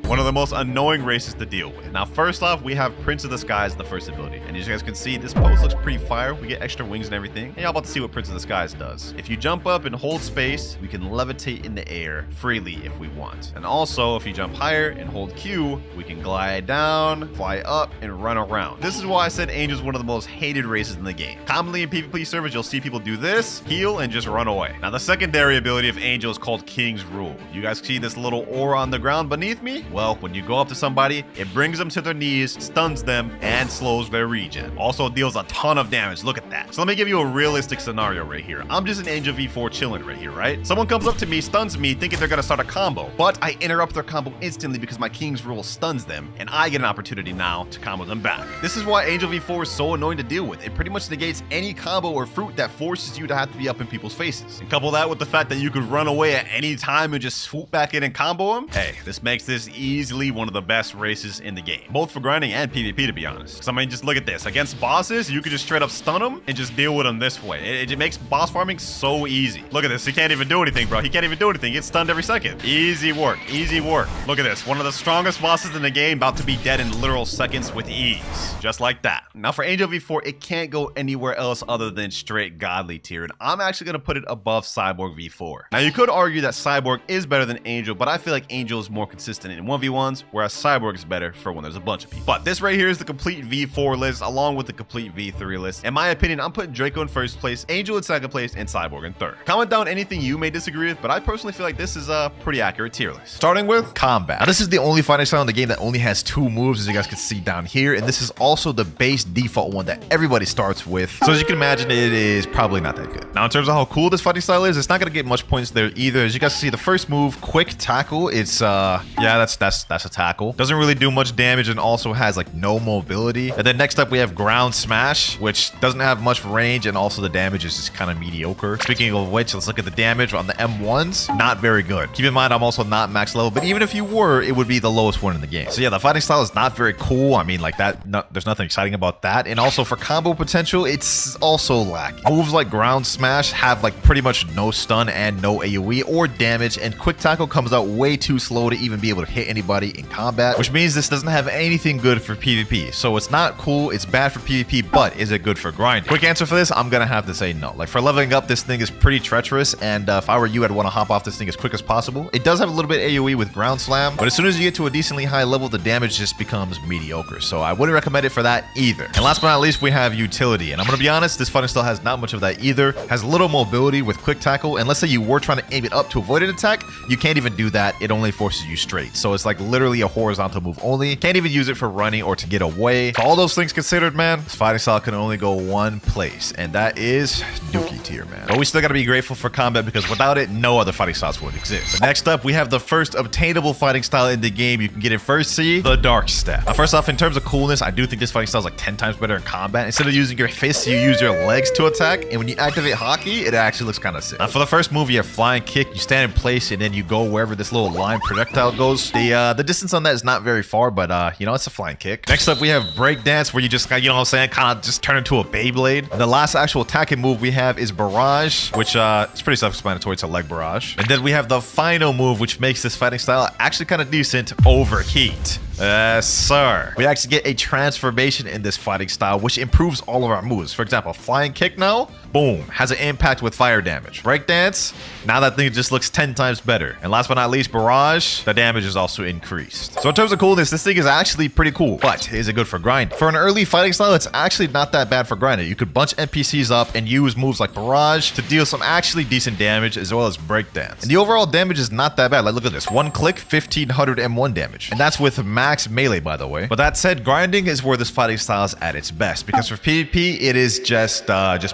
one of the most annoying races to deal with. Now, first off, we have Prince of the Skies, the first ability. And as you guys can see, this pose looks pretty fire. We get extra wings and everything. And y'all about to see what Prince of the Skies does. If you jump up and hold space, we can levitate in the air freely if we want. And also, if you jump higher and hold Q, we can glide down, fly up, and run around. This is why I said Angel is one of the most hated races in the game. Commonly in PvP servers, you'll see people do this, heal, and just run away. Now, the secondary ability of Angel is called King's Rule. You guys see this little aura on the ground beneath me? Well, when you go up to somebody, it brings them to their knees, stuns them, and slows their regen. Also deals a ton of damage. Look at that. So let me give you a realistic scenario right here. I'm just an Angel V4 chilling right here, right? Someone comes up to me, stuns me, thinking they're gonna start a combo, but I interrupt their combo instantly because my King's Rule stuns them, and I get an opportunity now to combo them back. This is why Angel V4 is so annoying to deal with. It pretty much negates any combo or fruit that forces you to have to be up in people's faces. And couple that with the fact that you could run away at any time and just swoop back in and combo them. Hey, this makes this easily one of the best races in the game, both for grinding and PvP, to be honest. So I mean, just look at this. Against bosses, you could just straight up stun them and just deal with them this way. It makes boss farming so easy. Look at this. He can't even do anything, bro. He can't even do anything. He gets stunned every second. Easy work. Easy work. Look at this. One of the strongest bosses in the game about to be dead in literal seconds with ease. Just like that. Now for Angel V4, it can't go anywhere else other than straight godly tier, and I'm actually going to put it above Cyborg V4. Now you could argue that Cyborg is better than Angel, but I feel like Angel is more consistent in 1v1s, whereas Cyborg is better for when there's a bunch of people. But this right here is the complete V4 list along with the complete V3 list. In my opinion, I'm putting Draco in first place, Angel in second place, and Cyborg in third. Comment down anything you may disagree with, but I personally feel like this is a pretty accurate tier list. Starting with combat. Now this is the only fighting style in the game that only has 2 moves, as you guys can see down here, and this is also the base default one that everybody starts with. So as you can imagine, it is probably not that good. Now in terms of how cool this fighting style is, it's not gonna get much points there either. As you guys see, the first move, quick tackle, it's yeah, that's a tackle. Doesn't really do much damage and also has like no mobility. And then next up we have ground smash, which doesn't have much range and also the damage is just kind of mediocre. Speaking of which, let's look at the damage on the M1s. Not very good. Keep in mind, I'm also not max level, but even if you were, it would be the lowest one in the game. So yeah, the fighting style is not very cool. I mean, like that, there's nothing exciting about that. And also for combo potential, it's also lacking. Moves like ground smash have like pretty much no stun and no AoE or damage, and quick tackle comes out way too slow to even be able to hit anybody in combat, which means this doesn't have anything good for PvP. So it's not cool, it's bad for PvP, but is it good for grinding? Quick answer for this, I'm gonna have to say no. Like for leveling up, this thing is pretty treacherous, and if I were you, I'd want to hop off this thing as quick as possible. It does have a little bit AoE with ground slam, but as soon as you get to a decently high level, the damage just becomes mediocre. So I wouldn't recommend it for that either. And last but not least, we have utility. And I'm gonna be honest, this fighting style has not much of that either. Has little mobility with quick tackle, and let's say you were trying to aim it up to avoid an attack, you can't even do that. It only forces you straight. So it's like literally a horizontal move only. Can't even use it for running or to get away. So all those things considered, man, this fighting style can only go one place, and that is Dookie tier, man. But we still gotta be grateful for combat because without it, no other fighting styles would exist. But next up, we have the first obtainable fighting style in the game. You can get in first C, the Dark Step. Now, first off, in terms of coolness, I do think this fighting style is like 10 times better in combat. Instead of using your fists, you use your legs to attack, and when you activate hockey, it actually looks kind of sick. Now, for the first move, you have flying kick. You stand in place, and then you go wherever this little line projectile goes. The distance on that is not very far, but you know, it's a flying kick. Next up, we have break dance, where you just, you know what I'm saying, kind of just turn into a Beyblade. And the last actual attacking move we have is barrage, which it's pretty self-explanatory. It's a leg barrage. And then we have the final move, which makes this fighting style actually kind of decent, overheat. Sir. We actually get a transformation in this fighting style, which improves all of our moves. For example, flying kick now, boom, has an impact with fire damage. Breakdance, now that thing just looks 10 times better. And last but not least, barrage, the damage is also increased. So in terms of coolness, this thing is actually pretty cool, but is it good for grinding? For an early fighting style, it's actually not that bad for grinding. You could bunch NPCs up and use moves like barrage to deal some actually decent damage, as well as breakdance. And the overall damage is not that bad. Like, look at this, one click, 1500 M1 damage. And that's with max max melee, by the way. But that said, grinding is where this fighting style is at its best, because for PvP, it is just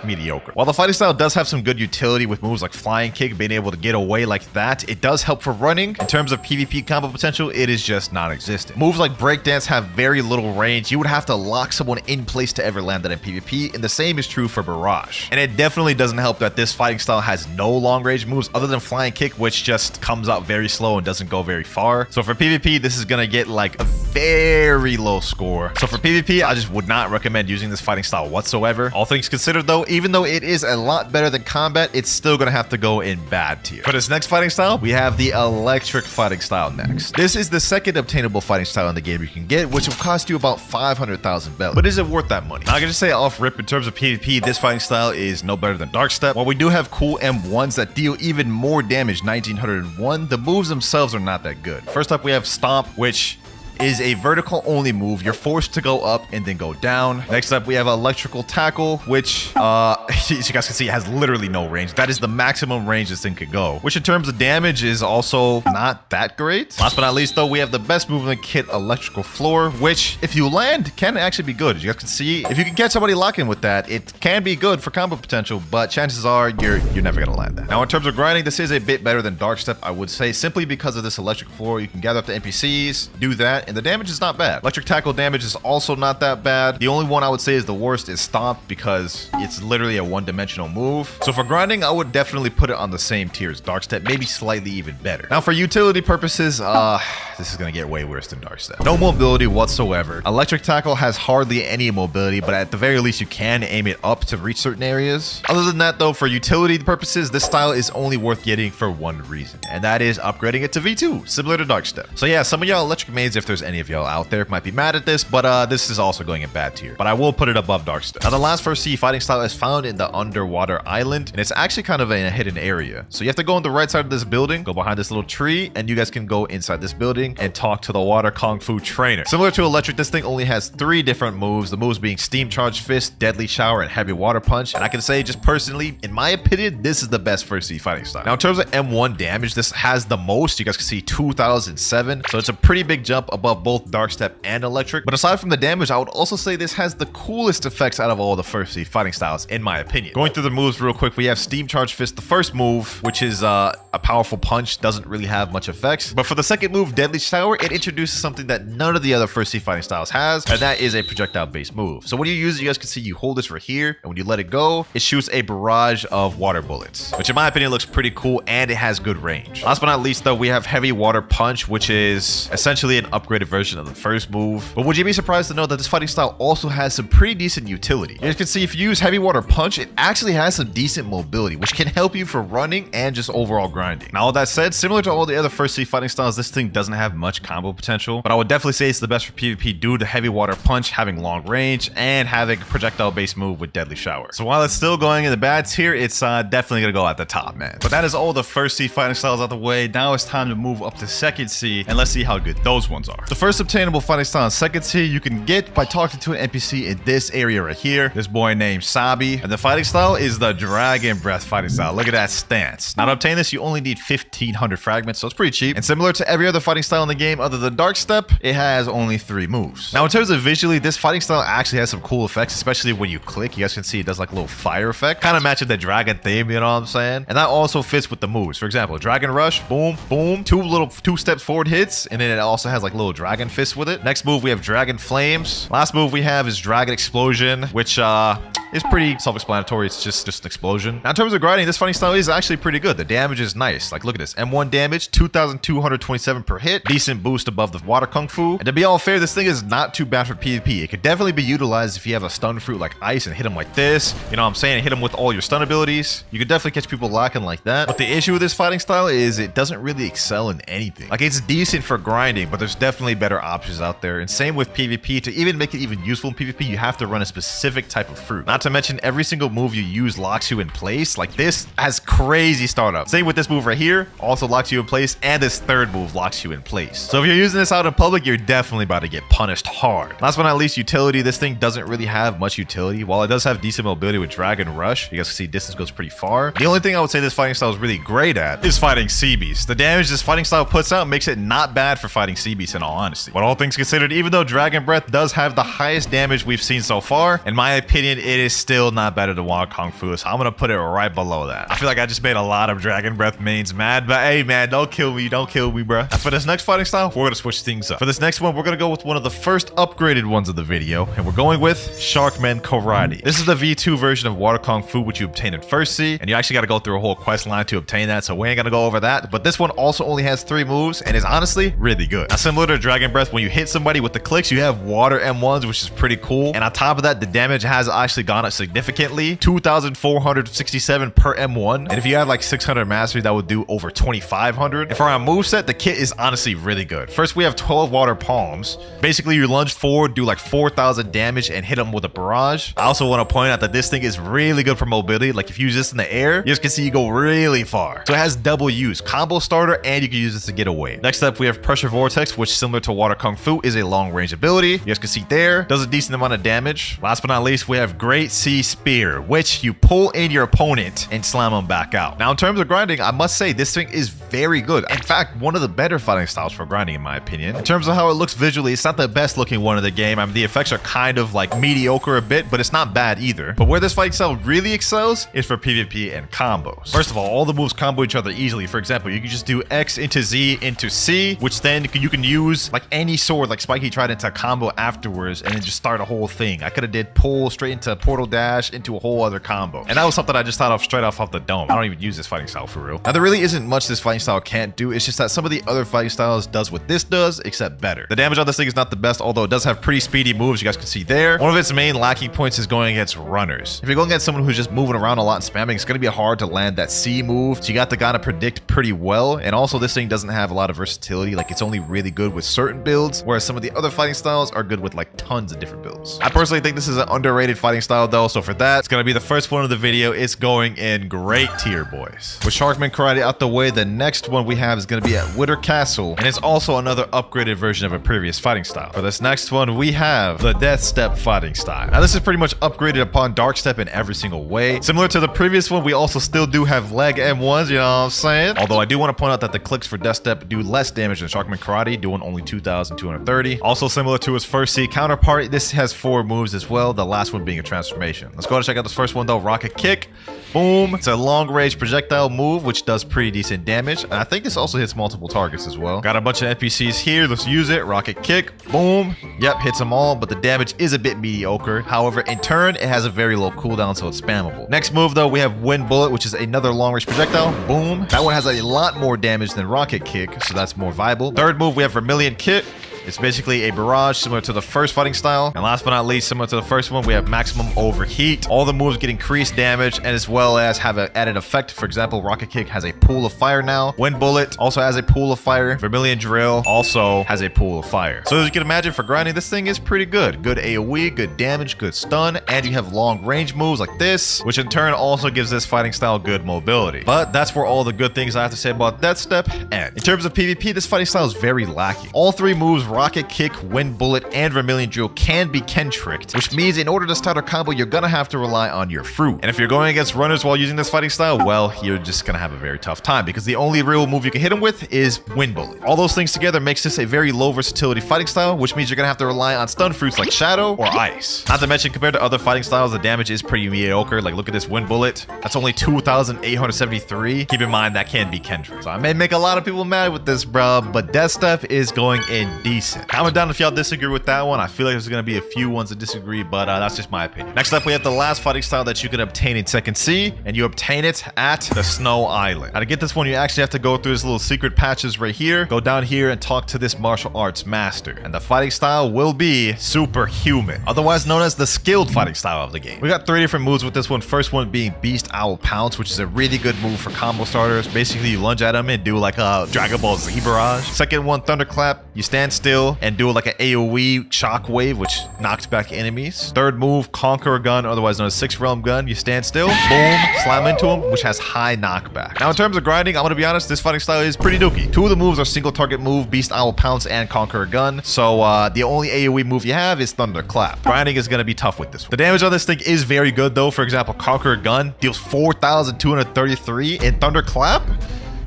mediocre. While the fighting style does have some good utility with moves like flying kick, being able to get away like that, it does help for running. In terms of PvP combo potential, it is just non-existent. Moves like breakdance have very little range. You would have to lock someone in place to ever land that in PvP, and the same is true for barrage. And it definitely doesn't help that this fighting style has no long range moves other than flying kick, which just comes out very slow and doesn't go very far. So for PvP, this is gonna get like a very low score. So for PvP, I just would not recommend using this fighting style whatsoever. All things considered though, even though it is a lot better than combat, it's still gonna have to go in bad tier. For this next fighting style, we have the electric fighting style next. This is the second obtainable fighting style in the game you can get, which will cost you about 500,000 bells. But is it worth that money? Now, I can just say off rip, in terms of PvP, this fighting style is no better than Dark Step. While we do have cool M1s that deal even more damage, 1901, the moves themselves are not that good. First up, we have Stomp, which is a vertical only move. You're forced to go up and then go down. Next up, we have electrical tackle, which as you guys can see, it has literally no range. That is the maximum range this thing could go, which in terms of damage is also not that great. Last but not least though, we have the best move in the kit, electrical floor, which if you land can actually be good. As you guys can see, if you can get somebody locked in with that, it can be good for combo potential, but chances are you're never gonna land that. Now in terms of grinding, this is a bit better than Dark Step, I would say, simply because of this electrical floor. You can gather up the NPCs, do that, and the damage is not bad. Electric tackle damage is also not that bad. The only one I would say is the worst is Stomp, because it's literally a one-dimensional move. So for grinding, I would definitely put it on the same tier as Dark Step, maybe slightly even better. Now for utility purposes, this is gonna get way worse than Dark Step. No mobility whatsoever. Electric tackle has hardly any mobility, but at the very least you can aim it up to reach certain areas. Other than that though, for utility purposes, this style is only worth getting for one reason, and that is upgrading it to V2, similar to Dark Step. So yeah, some of y'all electric maids, if there's any of y'all out there, might be mad at this, but this is also going in bad tier, but I will put it above Dark Step. Now the last first sea fighting style is found in the underwater island, and it's actually kind of in a hidden area. So you have to go on the right side of this building, go behind this little tree, and you guys can go inside this building and talk to the water kung fu trainer. Similar to electric, this thing only has 3 different moves, the moves being steam charge fist, deadly shower, and heavy water punch. And I can say, just personally, in my opinion, this is the best first sea fighting style. Now in terms of M1 damage, this has the most. You guys can see 2007, so it's a pretty big jump above both Dark Step and electric. But aside from the damage, I would also say this has the coolest effects out of all the first sea fighting styles, in my opinion. Going through the moves real quick, we have steam charge fist, the first move, which is a powerful punch, doesn't really have much effects. But for the second move, deadly shower, it introduces something that none of the other first sea fighting styles has, and that is a projectile based move. So when you use it, you guys can see you hold this right here, and when you let it go, it shoots a barrage of water bullets, which in my opinion looks pretty cool, and it has good range. Last but not least though, we have heavy water punch, which is essentially an upgraded version of the first move. But would you be surprised to know that this fighting style also has some pretty decent utility? You guys can see if you use heavy water punch, it actually has some decent mobility, which can help you for running and just overall grinding. Now all that said, similar to all the other first sea fighting styles, this thing doesn't have much combo potential, but I would definitely say it's the best for PvP due to heavy water punch having long range and having a projectile based move with deadly shower. So while it's still going in the bad tier, it's definitely gonna go at the top, man. But that is all the first sea fighting styles out the way. Now it's time to move up to second sea, and let's see how good those ones are. The first obtainable fighting style in second sea you can get by talking to an NPC in this area right here. This boy named Sabi, and the fighting style is the Dragon Breath fighting style. Look at that stance. Now to obtain this, you only need 1500 fragments, so it's pretty cheap. And similar to every other fighting style in the game other than Dark Step, it has only 3 moves. Now in terms of visually, this fighting style actually has some cool effects, especially when you click. You guys can see it does like a little fire effect, kind of matching the dragon theme, you know what I'm saying? And that also fits with the moves. For example, Dragon Rush, boom, boom, 2 steps forward hits, and then it also has like little dragon fists with it. Next move, we have Dragon Flames. Last move we have is Dragon Explosion, which is pretty self-explanatory. It's just an explosion. Now in terms of grinding, this fighting style is actually pretty good. The damage is nice. Like look at this, M1 damage, 2227 per hit, decent boost above the water kung fu. And to be all fair, this thing is not too bad for PvP. It could definitely be utilized if you have a stun fruit like ice and hit him like this, you know what I'm saying, and hit him with all your stun abilities. You could definitely catch people lacking like that. But the issue with this fighting style is it doesn't really excel in anything. Like it's decent for grinding, but there's definitely better options out there. And same with PvP. To even make it even useful in PvP, you have to run a specific type of fruit. Not Not to mention every single move you use locks you in place. Like this has crazy startup. Same with this move right here, also locks you in place, and this third move locks you in place. So if you're using this out in public, you're definitely about to get punished hard. Last but not least, utility. This thing doesn't really have much utility. While it does have decent mobility with Dragon Rush, you guys can see distance goes pretty far. The only thing I would say this fighting style is really great at is fighting sea beasts. The damage this fighting style puts out makes it not bad for fighting sea beasts in all honesty. But all things considered, even though Dragon Breath does have the highest damage we've seen so far, in my opinion, it is still not better than Water Kung Fu. So I'm gonna put it right below that. I feel like I just made a lot of Dragon Breath mains mad, but hey man, don't kill me, bro. And for this next fighting style, we're gonna switch things up. For this next one, we're gonna go with one of the first upgraded ones of the video, and we're going with Sharkman Karate. This is the V2 version of Water Kung Fu, which you obtain in First Sea, and you actually gotta go through a whole quest line to obtain that, so we ain't gonna go over that. But this one also only has 3 moves and is honestly really good. Now, similar to Dragon Breath, when you hit somebody with the clicks, you have water M1s, which is pretty cool. And on top of that, the damage has actually gone up significantly, 2,467 per M1. And if you had like 600 mastery, that would do over 2,500. And for our moveset, the kit is honestly really good. First, we have 12 water palms. Basically, you lunge forward, do like 4,000 damage, and hit them with a barrage. I also want to point out that this thing is really good for mobility. Like if you use this in the air, you guys can see you go really far. So it has double use, combo starter, and you can use this to get away. Next up, we have Pressure Vortex, which similar to Water Kung Fu is a long range ability. You guys can see there, does a decent amount of damage. Last but not least, we have Great Sea Spear, which you pull in your opponent and slam them back out. Now, in terms of grinding, I must say this thing is very good. In fact, one of the better fighting styles for grinding, in my opinion. In terms of how it looks visually, it's not the best looking one in the game. I mean, the effects are kind of like mediocre a bit, but it's not bad either. But where this fighting style really excels is for PvP and combos. First of all the moves combo each other easily. For example, you can just do X into Z into C, which then you can use like any sword, like Spiky Trident, to combo afterwards and then just start a whole thing. I could have did pull straight into portal dash into a whole other combo. And that was something I just thought of straight off the dome. I don't even use this fighting style for real. Now, there really isn't much this fighting style can't do. It's just that some of the other fighting styles does what this does, except better. The damage on this thing is not the best, although it does have pretty speedy moves. You guys can see there. One of its main lacking points is going against runners. If you're going against someone who's just moving around a lot and spamming, it's going to be hard to land that C move. So you got to kind of predict pretty well. And also, this thing doesn't have a lot of versatility. Like, it's only really good with certain builds, whereas some of the other fighting styles are good with like tons of different builds. I personally think this is an underrated fighting style though, so for that, it's going to be the first one of the video. It's going in great tier, boys. With Sharkman Karate out the way, the next one we have is going to be at Winter Castle, and it's also another upgraded version of a previous fighting style. For this next one, we have the Death Step fighting style. Now, this is pretty much upgraded upon Dark Step in every single way. Similar to the previous one, we also still do have leg M1s, you know what I'm saying? Although I do want to point out that the clicks for Death Step do less damage than Sharkman Karate, doing only 2,230. Also similar to its First Sea counterpart, this has 4 moves as well, the last one being a transformation. Let's go and check out this first one though. Rocket Kick. Boom. It's a long range projectile move, which does pretty decent damage. And I think this also hits multiple targets as well. Got a bunch of NPCs here. Let's use it. Rocket Kick. Boom. Yep, hits them all, but the damage is a bit mediocre. However, in turn, it has a very low cooldown, so it's spammable. Next move though, we have Wind Bullet, which is another long range projectile. Boom. That one has a lot more damage than Rocket Kick, so that's more viable. Third move, we have Vermilion Kick. It's basically a barrage similar to the first fighting style. And last but not least, similar to the first one, we have Maximum Overheat. All the moves get increased damage and as well as have an added effect. For example, Rocket Kick has a pool of fire now. Wind Bullet also has a pool of fire. Vermilion Drill also has a pool of fire. So as you can imagine, for grinding, this thing is pretty good. Good AoE, good damage, good stun, and you have long range moves like this, which in turn also gives this fighting style good mobility. But that's where all the good things I have to say about Death Step end. In terms of PvP, this fighting style is very lacking. All 3 moves, Rocket Kick, Wind Bullet, and Vermilion Drill, can be Ken-tricked, which means in order to start a combo, you're gonna have to rely on your fruit. And if you're going against runners while using this fighting style, well, you're just gonna have a very tough time because the only real move you can hit them with is Wind Bullet. All those things together makes this a very low versatility fighting style, which means you're gonna have to rely on stun fruits like Shadow or Ice. Not to mention, compared to other fighting styles, the damage is pretty mediocre. Like, look at this Wind Bullet. That's only 2,873. Keep in mind, that can be Ken-tricked. So I may make a lot of people mad with this, bro, but Death Step is going in decent. Comment down if y'all disagree with that one. I feel like there's gonna be a few ones that disagree, but that's just my opinion. Next up, we have the last fighting style that you can obtain in Second Sea, and you obtain it at the Snow Island. Now, to get this one, you actually have to go through this little secret patches right here, go down here and talk to this martial arts master, and the fighting style will be Superhuman, otherwise known as the skilled fighting style of the game. We got 3 different moves with this one. First one being Beast Owl Pounce, which is a really good move for combo starters. Basically, you lunge at them and do like a Dragon Ball Z barrage. Second one, Thunderclap. You stand still still and do like an AoE shockwave, which knocks back enemies. Third move, Conqueror Gun, otherwise known as Sixth Realm Gun. You stand still, boom, slam into him, which has high knockback. Now, in terms of grinding, I'm gonna be honest, this fighting style is pretty dookie. Two of the moves are single target move, Beast Owl Pounce and Conqueror Gun. So the only AoE move you have is Thunderclap. Grinding is gonna be tough with this one. The damage on this thing is very good though. For example, Conqueror Gun deals 4,233 in Thunderclap.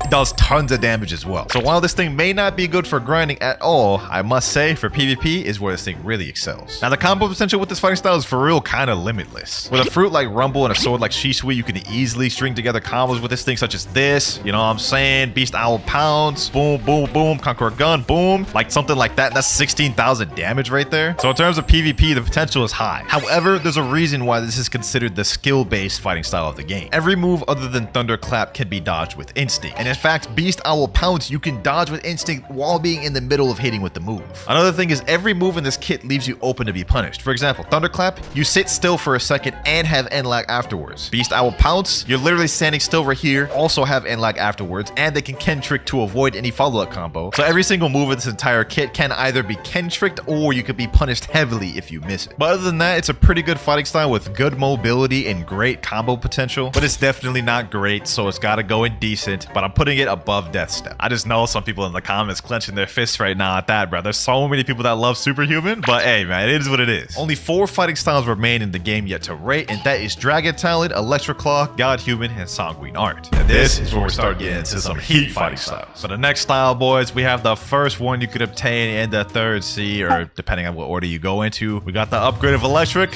It does tons of damage as well. So while this thing may not be good for grinding at all, I must say for PvP is where this thing really excels. Now the combo potential with this fighting style is for real kind of limitless. With a fruit like Rumble and a sword like Shisui, you can easily string together combos with this thing such as this, you know what I'm saying? Beast Owl Pounce, boom, boom, boom, Conqueror Gun, boom. Like something like that, that's 16,000 damage right there. So in terms of PvP, the potential is high. However, there's a reason why this is considered the skill-based fighting style of the game. Every move other than Thunderclap can be dodged with instinct. And in fact, Beast Owl Pounce, you can dodge with instinct while being in the middle of hitting with the move. Another thing is every move in this kit leaves you open to be punished. For example, Thunderclap, you sit still for a second and have end lag afterwards. Beast Owl Pounce, you're literally standing still right here, also have end lag afterwards, and they can Ken Trick to avoid any follow-up combo. So every single move in this entire kit can either be Ken Tricked or you could be punished heavily if you miss it. But other than that, it's a pretty good fighting style with good mobility and great combo potential, but it's definitely not great, so it's gotta go in decent, but I'm putting it above Death Step. I just know some people in the comments clenching their fists right now at that, bro. There's so many people that love Superhuman, but hey, man, it is what it is. Only 4 fighting styles remain in the game yet to rate, and that is Dragon Talent, Electric Claw, God Human, and Sanguine Art. And this is where we start getting into some heat fighting styles. So the next style, boys, we have the first one you could obtain in the 3rd C, or depending on what order you go into. We got the upgrade of Electric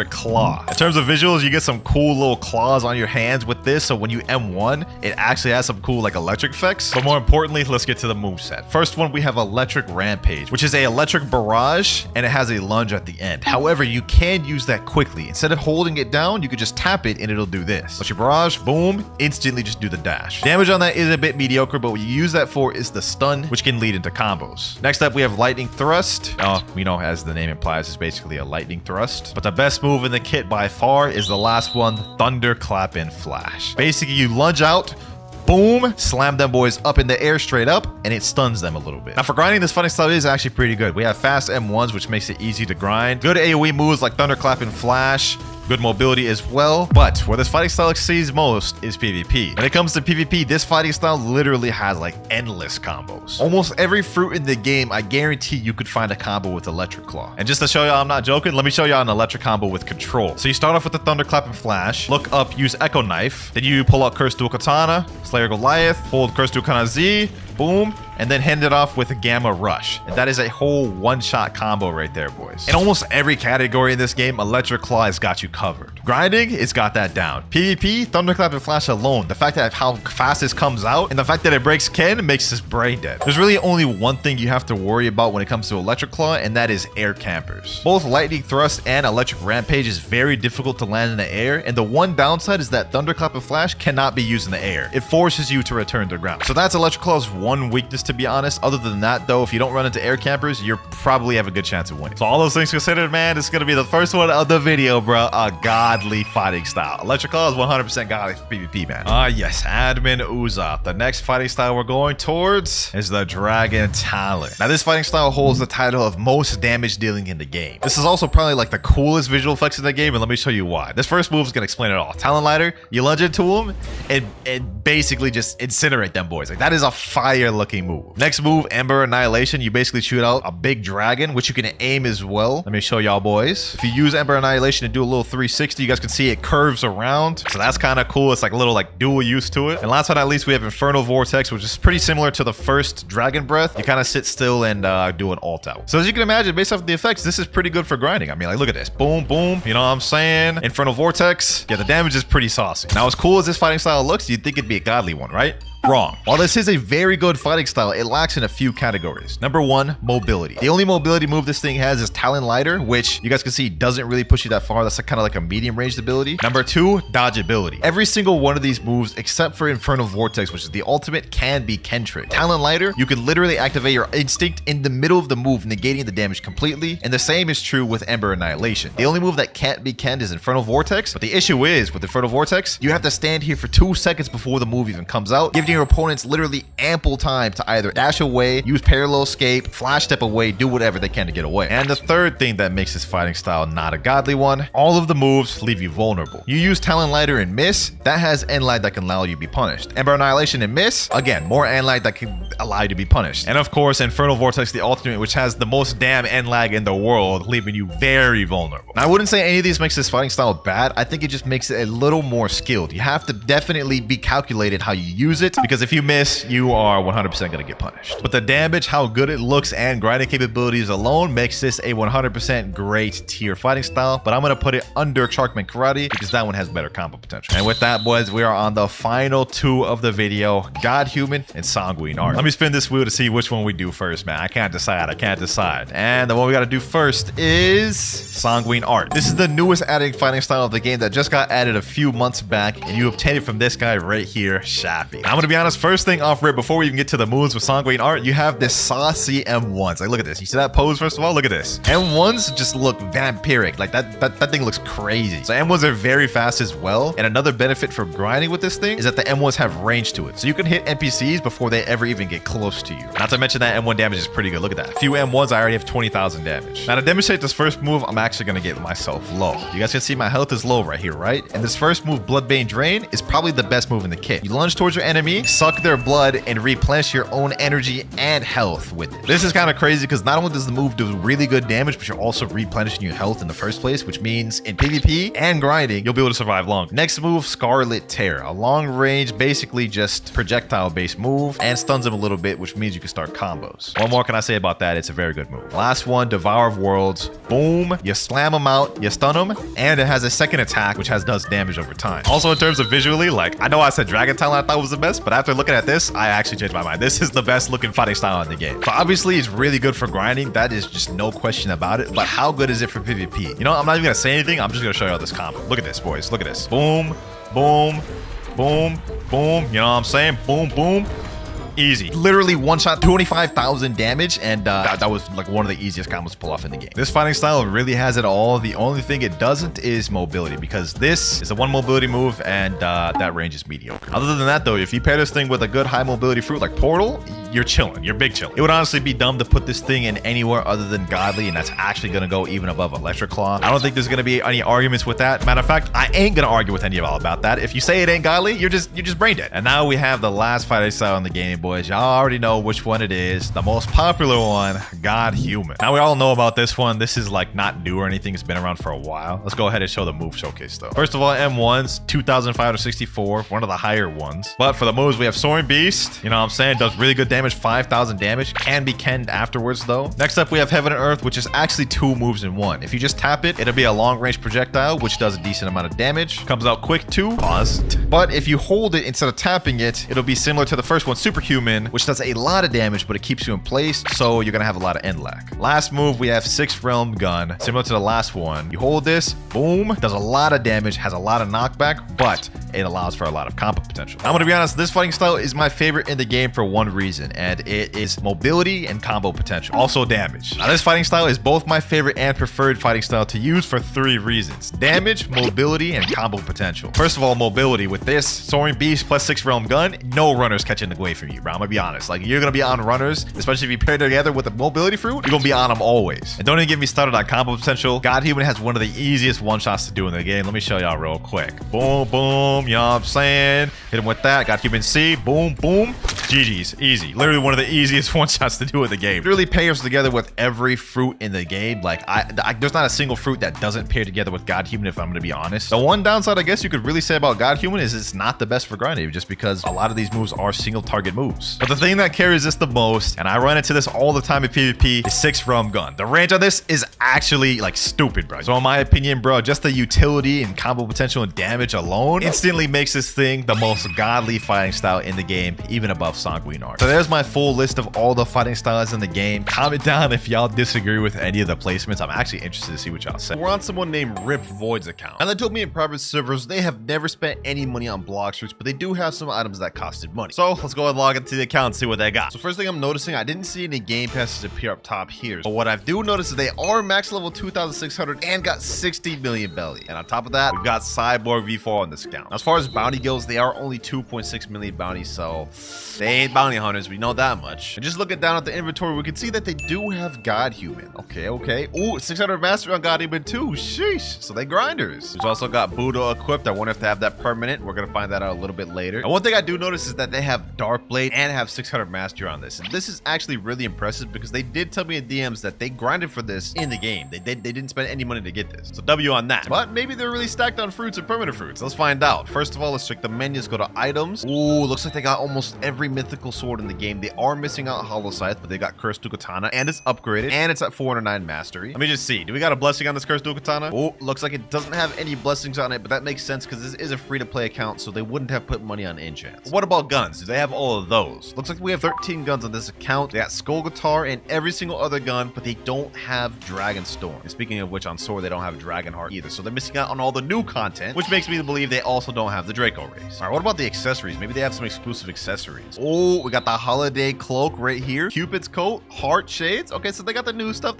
Claw. In terms of visuals, you get some cool little claws on your hands with this, so when you M1, it actually has some cool like electric effects. But more importantly, let's get to the moveset. First one, we have Electric Rampage, which is a electric barrage, and it has a lunge at the end. However, you can use that quickly. Instead of holding it down, you could just tap it and it'll do this. Let your barrage, boom, instantly just do the dash. Damage on that is a bit mediocre, but what you use that for is the stun, which can lead into combos. Next up, we have Lightning Thrust. We know, as the name implies, it's basically a lightning thrust. But the best move in the kit by far is the last one, Thunderclap and Flash. Basically, you lunge out, boom, slam them boys up in the air straight up, and it stuns them a little bit. Now for grinding, this fighting style is actually pretty good. We have fast M1s, which makes it easy to grind. Good AoE moves like Thunderclap and Flash. Good mobility as well, but where this fighting style exceeds most is PvP. When it comes to PvP, this fighting style literally has like endless combos. Almost every fruit in the game, I guarantee you could find a combo with Electric Claw. And just to show y'all I'm not joking, let me show y'all an electric combo with Control. So you start off with the Thunderclap and Flash, look up, use Echo Knife, then you pull out Curse Dual Katana, Slayer Goliath, hold Curse Dual Katana Z, boom, and then hand it off with a Gamma Rush. And that is a whole one-shot combo right there, boys. In almost every category in this game, Electric Claw has got you covered. Grinding, it's got that down. PvP, Thunderclap and Flash alone, the fact that how fast this comes out and the fact that it breaks Ken makes this brain dead. There's really only one thing you have to worry about when it comes to Electric Claw, and that is air campers. Both Lightning Thrust and Electric Rampage is very difficult to land in the air, and the one downside is that Thunderclap and Flash cannot be used in the air. It forces you to return to ground. So that's Electric Claw's one weakness, to be honest. Other than that, though, if you don't run into air campers, you probably have a good chance of winning. So all those things considered, man, it's gonna be the first one of the video, bro. A godly fighting style. Electric Claw is 100% godly for PvP, man. Yes, Admin Uzoth. The next fighting style we're going towards is the Dragon Talent. Now, this fighting style holds the title of most damage dealing in the game. This is also probably like the coolest visual effects in the game, and let me show you why. This first move is gonna explain it all. Talent Lighter, you lunge into them and basically just incinerate them boys. Like, that is a fire looking move. Next move, Ember Annihilation. You basically shoot out a big dragon, which you can aim as well. Let me show y'all boys. If you use Ember Annihilation to do a little 360, you guys can see it curves around. So that's kind of cool. It's like a little like dual use to it. And last but not least, we have Infernal Vortex, which is pretty similar to the first Dragon Breath. You kind of sit still and do an ult out. So as you can imagine, based off the effects, this is pretty good for grinding. I mean, like, look at this. Boom, boom. You know what I'm saying? Infernal Vortex. Yeah, the damage is pretty saucy. Now, as cool as this fighting style looks, you'd think it'd be a godly one, right? Wrong. While this is a very good fighting style, it lacks in a few categories. Number one, mobility. The only mobility move this thing has is Talon Lighter, which you guys can see doesn't really push you that far. That's kind of like a medium ranged ability. Number two, dodgeability. Every single one of these moves, except for Infernal Vortex, which is the ultimate, can be Ken Trick. Talon Lighter, you can literally activate your instinct in the middle of the move, negating the damage completely. And the same is true with Ember Annihilation. The only move that can't be Kenned is Infernal Vortex. But the issue is, with Infernal Vortex, you have to stand here for 2 seconds before the move even comes out, giving giving your opponents literally ample time to either dash away, use parallel escape, flash step away, do whatever they can to get away. And the third thing that makes this fighting style not a godly one, all of the moves leave you vulnerable. You use Talon Lighter and miss, that has end light that can allow you to be punished. Ember Annihilation and miss, again, more end light that can allow you to be punished. And of course, Infernal Vortex, the ultimate, which has the most damn end lag in the world, leaving you very vulnerable. Now, I wouldn't say any of these makes this fighting style bad. I think it just makes it a little more skilled. You have to definitely be calculated how you use it, because if you miss, you are 100% going to get punished. But the damage, how good it looks, and grinding capabilities alone makes this a 100% great tier fighting style, but I'm going to put it under Sharkman Karate because that one has better combo potential. And with that, boys, we are on the final two of the video, God Human and Sanguine Art. Let me spin this wheel to see which one we do first, man. I can't decide. And the one we got to do first is Sanguine Art. This is the newest added fighting style of the game that just got added a few months back, and you obtain it from this guy right here, Shappy. Now, I'm gonna be honest, first thing off rip, before we even get to the moves with Sanguine Art, you have this saucy M1s. Like, look at this. You see that pose, first of all? Look at this. M1s just look vampiric. Like, that thing looks crazy. So M1s are very fast as well, and another benefit for grinding with this thing is that the M1s have range to it. So you can hit NPCs before they ever even get close to you. Not to mention that M1 damage is pretty good. Look at that. A few M1s, I already have 20,000 damage. Now, to demonstrate this first move, I'm actually gonna get myself low. You guys can see my health is low right here, right? And this first move, Bloodbane Drain, is probably the best move in the kit. You lunge towards your enemy, suck their blood, and replenish your own energy and health with it. This is kind of crazy because not only does the move do really good damage, but you're also replenishing your health in the first place, which means in PvP and grinding, you'll be able to survive long. Next move, Scarlet Tear. A long range, basically just projectile-based move, and stuns him a little bit, which means you can start combos. What more can I say about that? It's a very good move. Last one, Devour of Worlds. Boom. You slam him out, you stun him, and it has a second attack, which does damage over time. Also, in terms of visually, like, I know I said Dragon Talon I thought was the best, but after looking at this, I actually changed my mind. This is the best looking fighting style in the game. So obviously, it's really good for grinding. That is just no question about it. But how good is it for PvP? You know, I'm not even gonna say anything. I'm just gonna show you all this combo. Look at this, boys. Look at this. Boom, boom, boom, boom. You know what I'm saying? Boom, boom. Easy. Literally one shot, 25,000 damage, and that was like one of the easiest combos to pull off in the game. This fighting style really has it all. The only thing it doesn't is mobility, because this is a one mobility move, and that range is mediocre. Other than that, though, if you pair this thing with a good high mobility fruit like Portal, you're chilling. You're big chilling. It would honestly be dumb to put this thing in anywhere other than Godly, and that's actually going to go even above Electric Claw. I don't think there's going to be any arguments with that. Matter of fact, I ain't going to argue with any of y'all about that. If you say it ain't Godly, you're just brain dead. And now we have the last fighting style in the game, boys. Y'all already know which one it is. The most popular one, God Human. Now we all know about this one. This is like not new or anything. It's been around for a while. Let's go ahead and show the move showcase though. First of all, M1s, 2,564, one of the higher ones. But for the moves, we have Soaring Beast. You know what I'm saying? Does really good damage, 5,000 damage. Can be kenned afterwards though. Next up, we have Heaven and Earth, which is actually two moves in one. If you just tap it, it'll be a long range projectile, which does a decent amount of damage. Comes out quick too. Paused. But if you hold it instead of tapping it, it'll be similar to the first one, Superhuman, which does a lot of damage, but it keeps you in place, so you're gonna have a lot of end lag. Last move, we have Sixth Realm Gun, similar to the last one. You hold this, boom, does a lot of damage, has a lot of knockback, but it allows for a lot of combo potential. I'm gonna be honest, this fighting style is my favorite in the game for one reason, and it is mobility and combo potential. Also damage. Now, this fighting style is both my favorite and preferred fighting style to use for three reasons: damage, mobility, and combo potential. First of all, mobility. With this Soaring Beast plus Sixth Realm Gun, no runners catching away from you, bro. I'm gonna be honest. Like, you're gonna be on runners, especially if you pair together with a mobility fruit, you're gonna be on them always. And don't even get me started on combo potential. God Human has one of the easiest one shots to do in the game. Let me show y'all real quick. Boom, boom, you know what I'm saying? Hit him with that. God Human C, boom, boom. GG's, easy. Literally one of the easiest one shots to do in the game. It really pairs together with every fruit in the game. Like, there's not a single fruit that doesn't pair together with God Human, if I'm gonna be honest. The one downside I guess you could really say about God Human is it's not the best for grinding, just because a lot of these moves are single target moves. But the thing that carries this the most, and I run into this all the time in PvP, is Sixth Realm Gun. The range on this is actually like stupid, bro. So in my opinion, bro, just the utility and combo potential and damage alone instantly makes this thing the most godly fighting style in the game, even above Sanguine Art. So there's my full list of all the fighting styles in the game. Comment down if y'all disagree with any of the placements. I'm actually interested to see what y'all say. We're on someone named Rip Void's account, and they told me in private servers they have never spent any money on Blox fruits, but they do have some items that costed money. So let's go and log into the account and see what they got. So first thing I'm noticing, I didn't see any game passes appear up top here, but what I do notice is they are max level 2,600 and got 60 million belly. And on top of that, we've got Cyborg V4 on this account. As far as bounty goes, they are only 2.6 million bounties, so they ain't bounty hunters. We know that much. And just looking down at the inventory, we can see that they do have God Human. Okay. Ooh, 600 mastery on God Human too. Sheesh. So they grinders. We've also got Buddha equipped. I wonder if they have that permanent. We're gonna find that out a little bit later. And one thing I do notice is that they have Dark Blade and have 600 mastery on this. And this is actually really impressive because they did tell me in DMs that they grinded for this in the game. They didn't spend any money to get this. So W on that. But maybe they're really stacked on fruits and permanent fruits. Let's find out. First of all, let's check the menus. Go to items. Ooh, looks like they got almost every mythical sword in the game. They are missing out Hollow Scythe, but they got Cursed Katana and it's upgraded and it's at 409 mastery. Let me just see. Do we got a blessing on this Cursed Katana? Oh, looks like it doesn't have any blessings on it, but that makes sense because this is a free-to-play account, so they wouldn't have put money on enchants. What about guns? Do they have all of those? Looks like we have 13 guns on this account. They got Skull Guitar and every single other gun, but they don't have Dragon Storm. And speaking of which, on sword, they don't have Dragon Heart either, so they're missing out on all the new content, which makes me believe they also don't have the Draco race. All right, what about the accessories? Maybe they have some exclusive accessories. Oh, we got the Holiday Cloak right here. Cupid's Coat, Heart Shades. Okay, so they got the new stuff.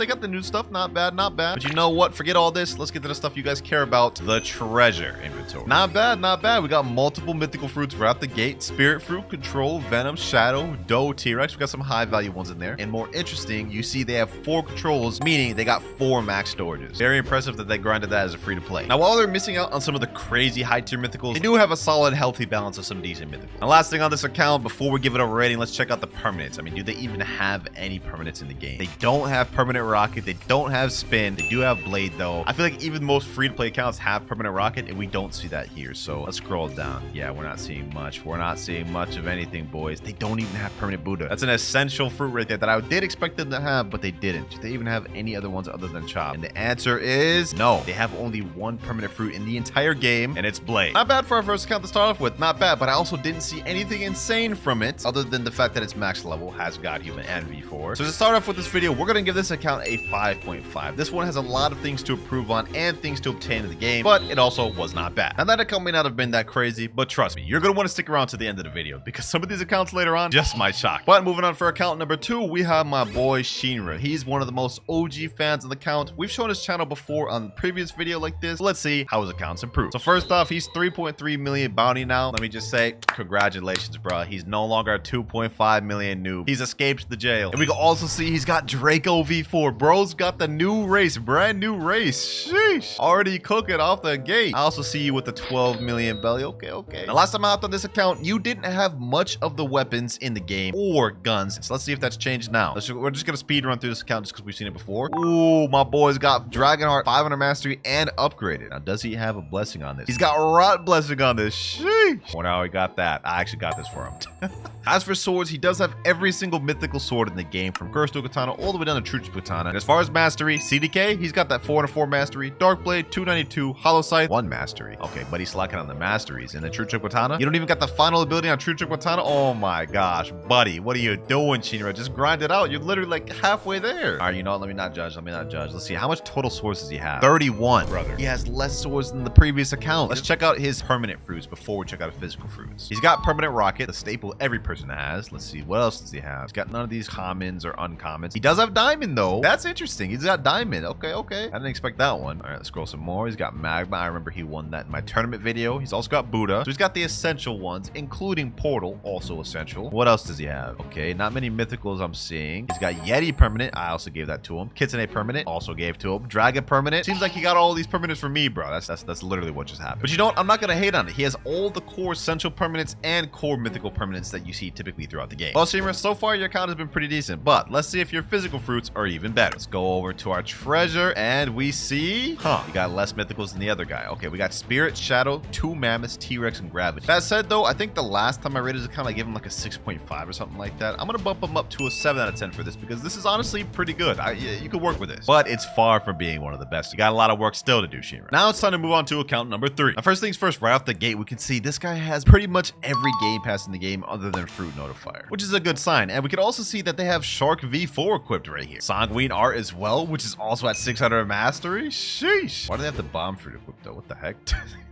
Not bad, not bad. But you know what? Forget all this. Let's get to the stuff you guys care about. The treasure inventory. Not bad, not bad. We got multiple mythical fruits right out the gate. Spirit Fruit, Control, Venom, Shadow, Doe, T-Rex. We got some high value ones in there. And more interesting, you see they have 4 controls, meaning they got 4 max storages. Very impressive that they grinded that as a free to play. Now, while they're missing out on some of the crazy high tier mythicals, they do have a solid, healthy balance of some decent mythicals. And last thing on this account, before we give it a rating, let's check out the permanents. I mean, do they even have any permanents in the game? They don't have permanent rocket. They don't have spin. They do have blade though. I feel like even most free to play accounts have permanent rocket and we don't see that here. So let's scroll down. Yeah, we're not seeing much. We're not seeing much of anything, boys. They don't even have permanent Buddha. That's an essential fruit right there that I did expect them to have, but they didn't. Do they even have any other ones other than Chop? And the answer is no. They have only one permanent fruit in the entire game, and it's Blade. Not bad for our first account to start off with. Not bad, but I also didn't see anything insane from it other than the fact that it's max level, has God Human and V4. So to start off with this video, we're going to give this account a 5.5. This one has a lot of things to improve on and things to obtain in the game, but it also was not bad. Now that account may not have been that crazy, but trust me, you're going to want to stick around to the end of the video because some of these accounts later on just might shock. But moving on for account number 2, we have my boy Shinra. He's one of the most OG fans of the account. We've shown his channel before on the previous video like this. Let's see how his account's improved. So first off, he's 3.3 million bounty now. Let me just say, congratulations, bro. He's no longer a 2.5 million noob. He's escaped the jail. And we can also see he's got Draco V4. Bro's got the new race, brand new race. Sheesh. Already cooking off the gate. I also see you with the 12 million belly. Okay. Now, last time I hopped on this account, you didn't have much of the weapons in the game or guns. So let's see if that's changed now. We're just gonna speed run through this account just because we've seen it before. Ooh, my boy's got Dragonheart, 500 mastery, and upgraded. Now, does he have a blessing on this? He's got Rot blessing on this. Sheesh. Well, now he got that. I actually got this for him. As for swords, he does have every single mythical sword in the game, from Cursed Katana all the way down to True Katana. And as far as mastery, CDK, he's got that 404 mastery, Dark Blade 292, Hollow Scythe 1 mastery. Okay, but he's slacking on the masteries. And the True Katana, you don't even got the final ability on True Katana. Oh my gosh, buddy, what are you doing, Shinra? Just grind it out. You're literally like halfway there. All right, you know what? Let me not judge. Let's see, how much total swords does he have? 31, brother. He has less swords than the previous account. Let's check out his permanent fruits before we check out his physical fruits. He's got permanent rocket, the staple every person has. Let's see, what else does he have? He's got none of these commons or uncommons. He does have diamond though. That's interesting. He's got diamond. Okay. I didn't expect that one. All right, let's scroll some more. He's got magma. I remember he won that in my tournament video. He's also got Buddha. So he's got the essential ones, including Portal, also essential. What else does he have? Okay, not many mythicals I'm seeing. He's got Yeti permanent. I also gave that to him. Kitsune permanent, also gave to him. Dragon permanent. Seems like he got all these permanents for me, bro. That's literally what just happened. But you know what? I'm not gonna hate on it. He has all the core essential permanents and core mythical permanents that you see typically throughout the game. Well, Shinra, so far your account has been pretty decent, but let's see if your physical fruits are even better. Let's go over to our treasure and we see, you got less mythicals than the other guy. Okay, we got Spirit, Shadow, 2 Mammoths, T-Rex, and Gravity. That said though, I think the last time I rated his account, I gave him like a 6.5 or something like that. I'm gonna bump him up to a 7 out of 10 for this because this is honestly pretty good. You could work with this, but it's far from being one of the best. You got a lot of work still to do, Shinra. Now it's time to move on to account number 3. Now, first things first, right off the gate, we can see this guy has pretty much every game pass in the game other than Fruit Notify. fire, which is a good sign. And we can also see that they have Shark V4 equipped right here. Sanguine art as well, which is also at 600 mastery. Sheesh. Why do they have the bomb fruit equipped though? What the heck?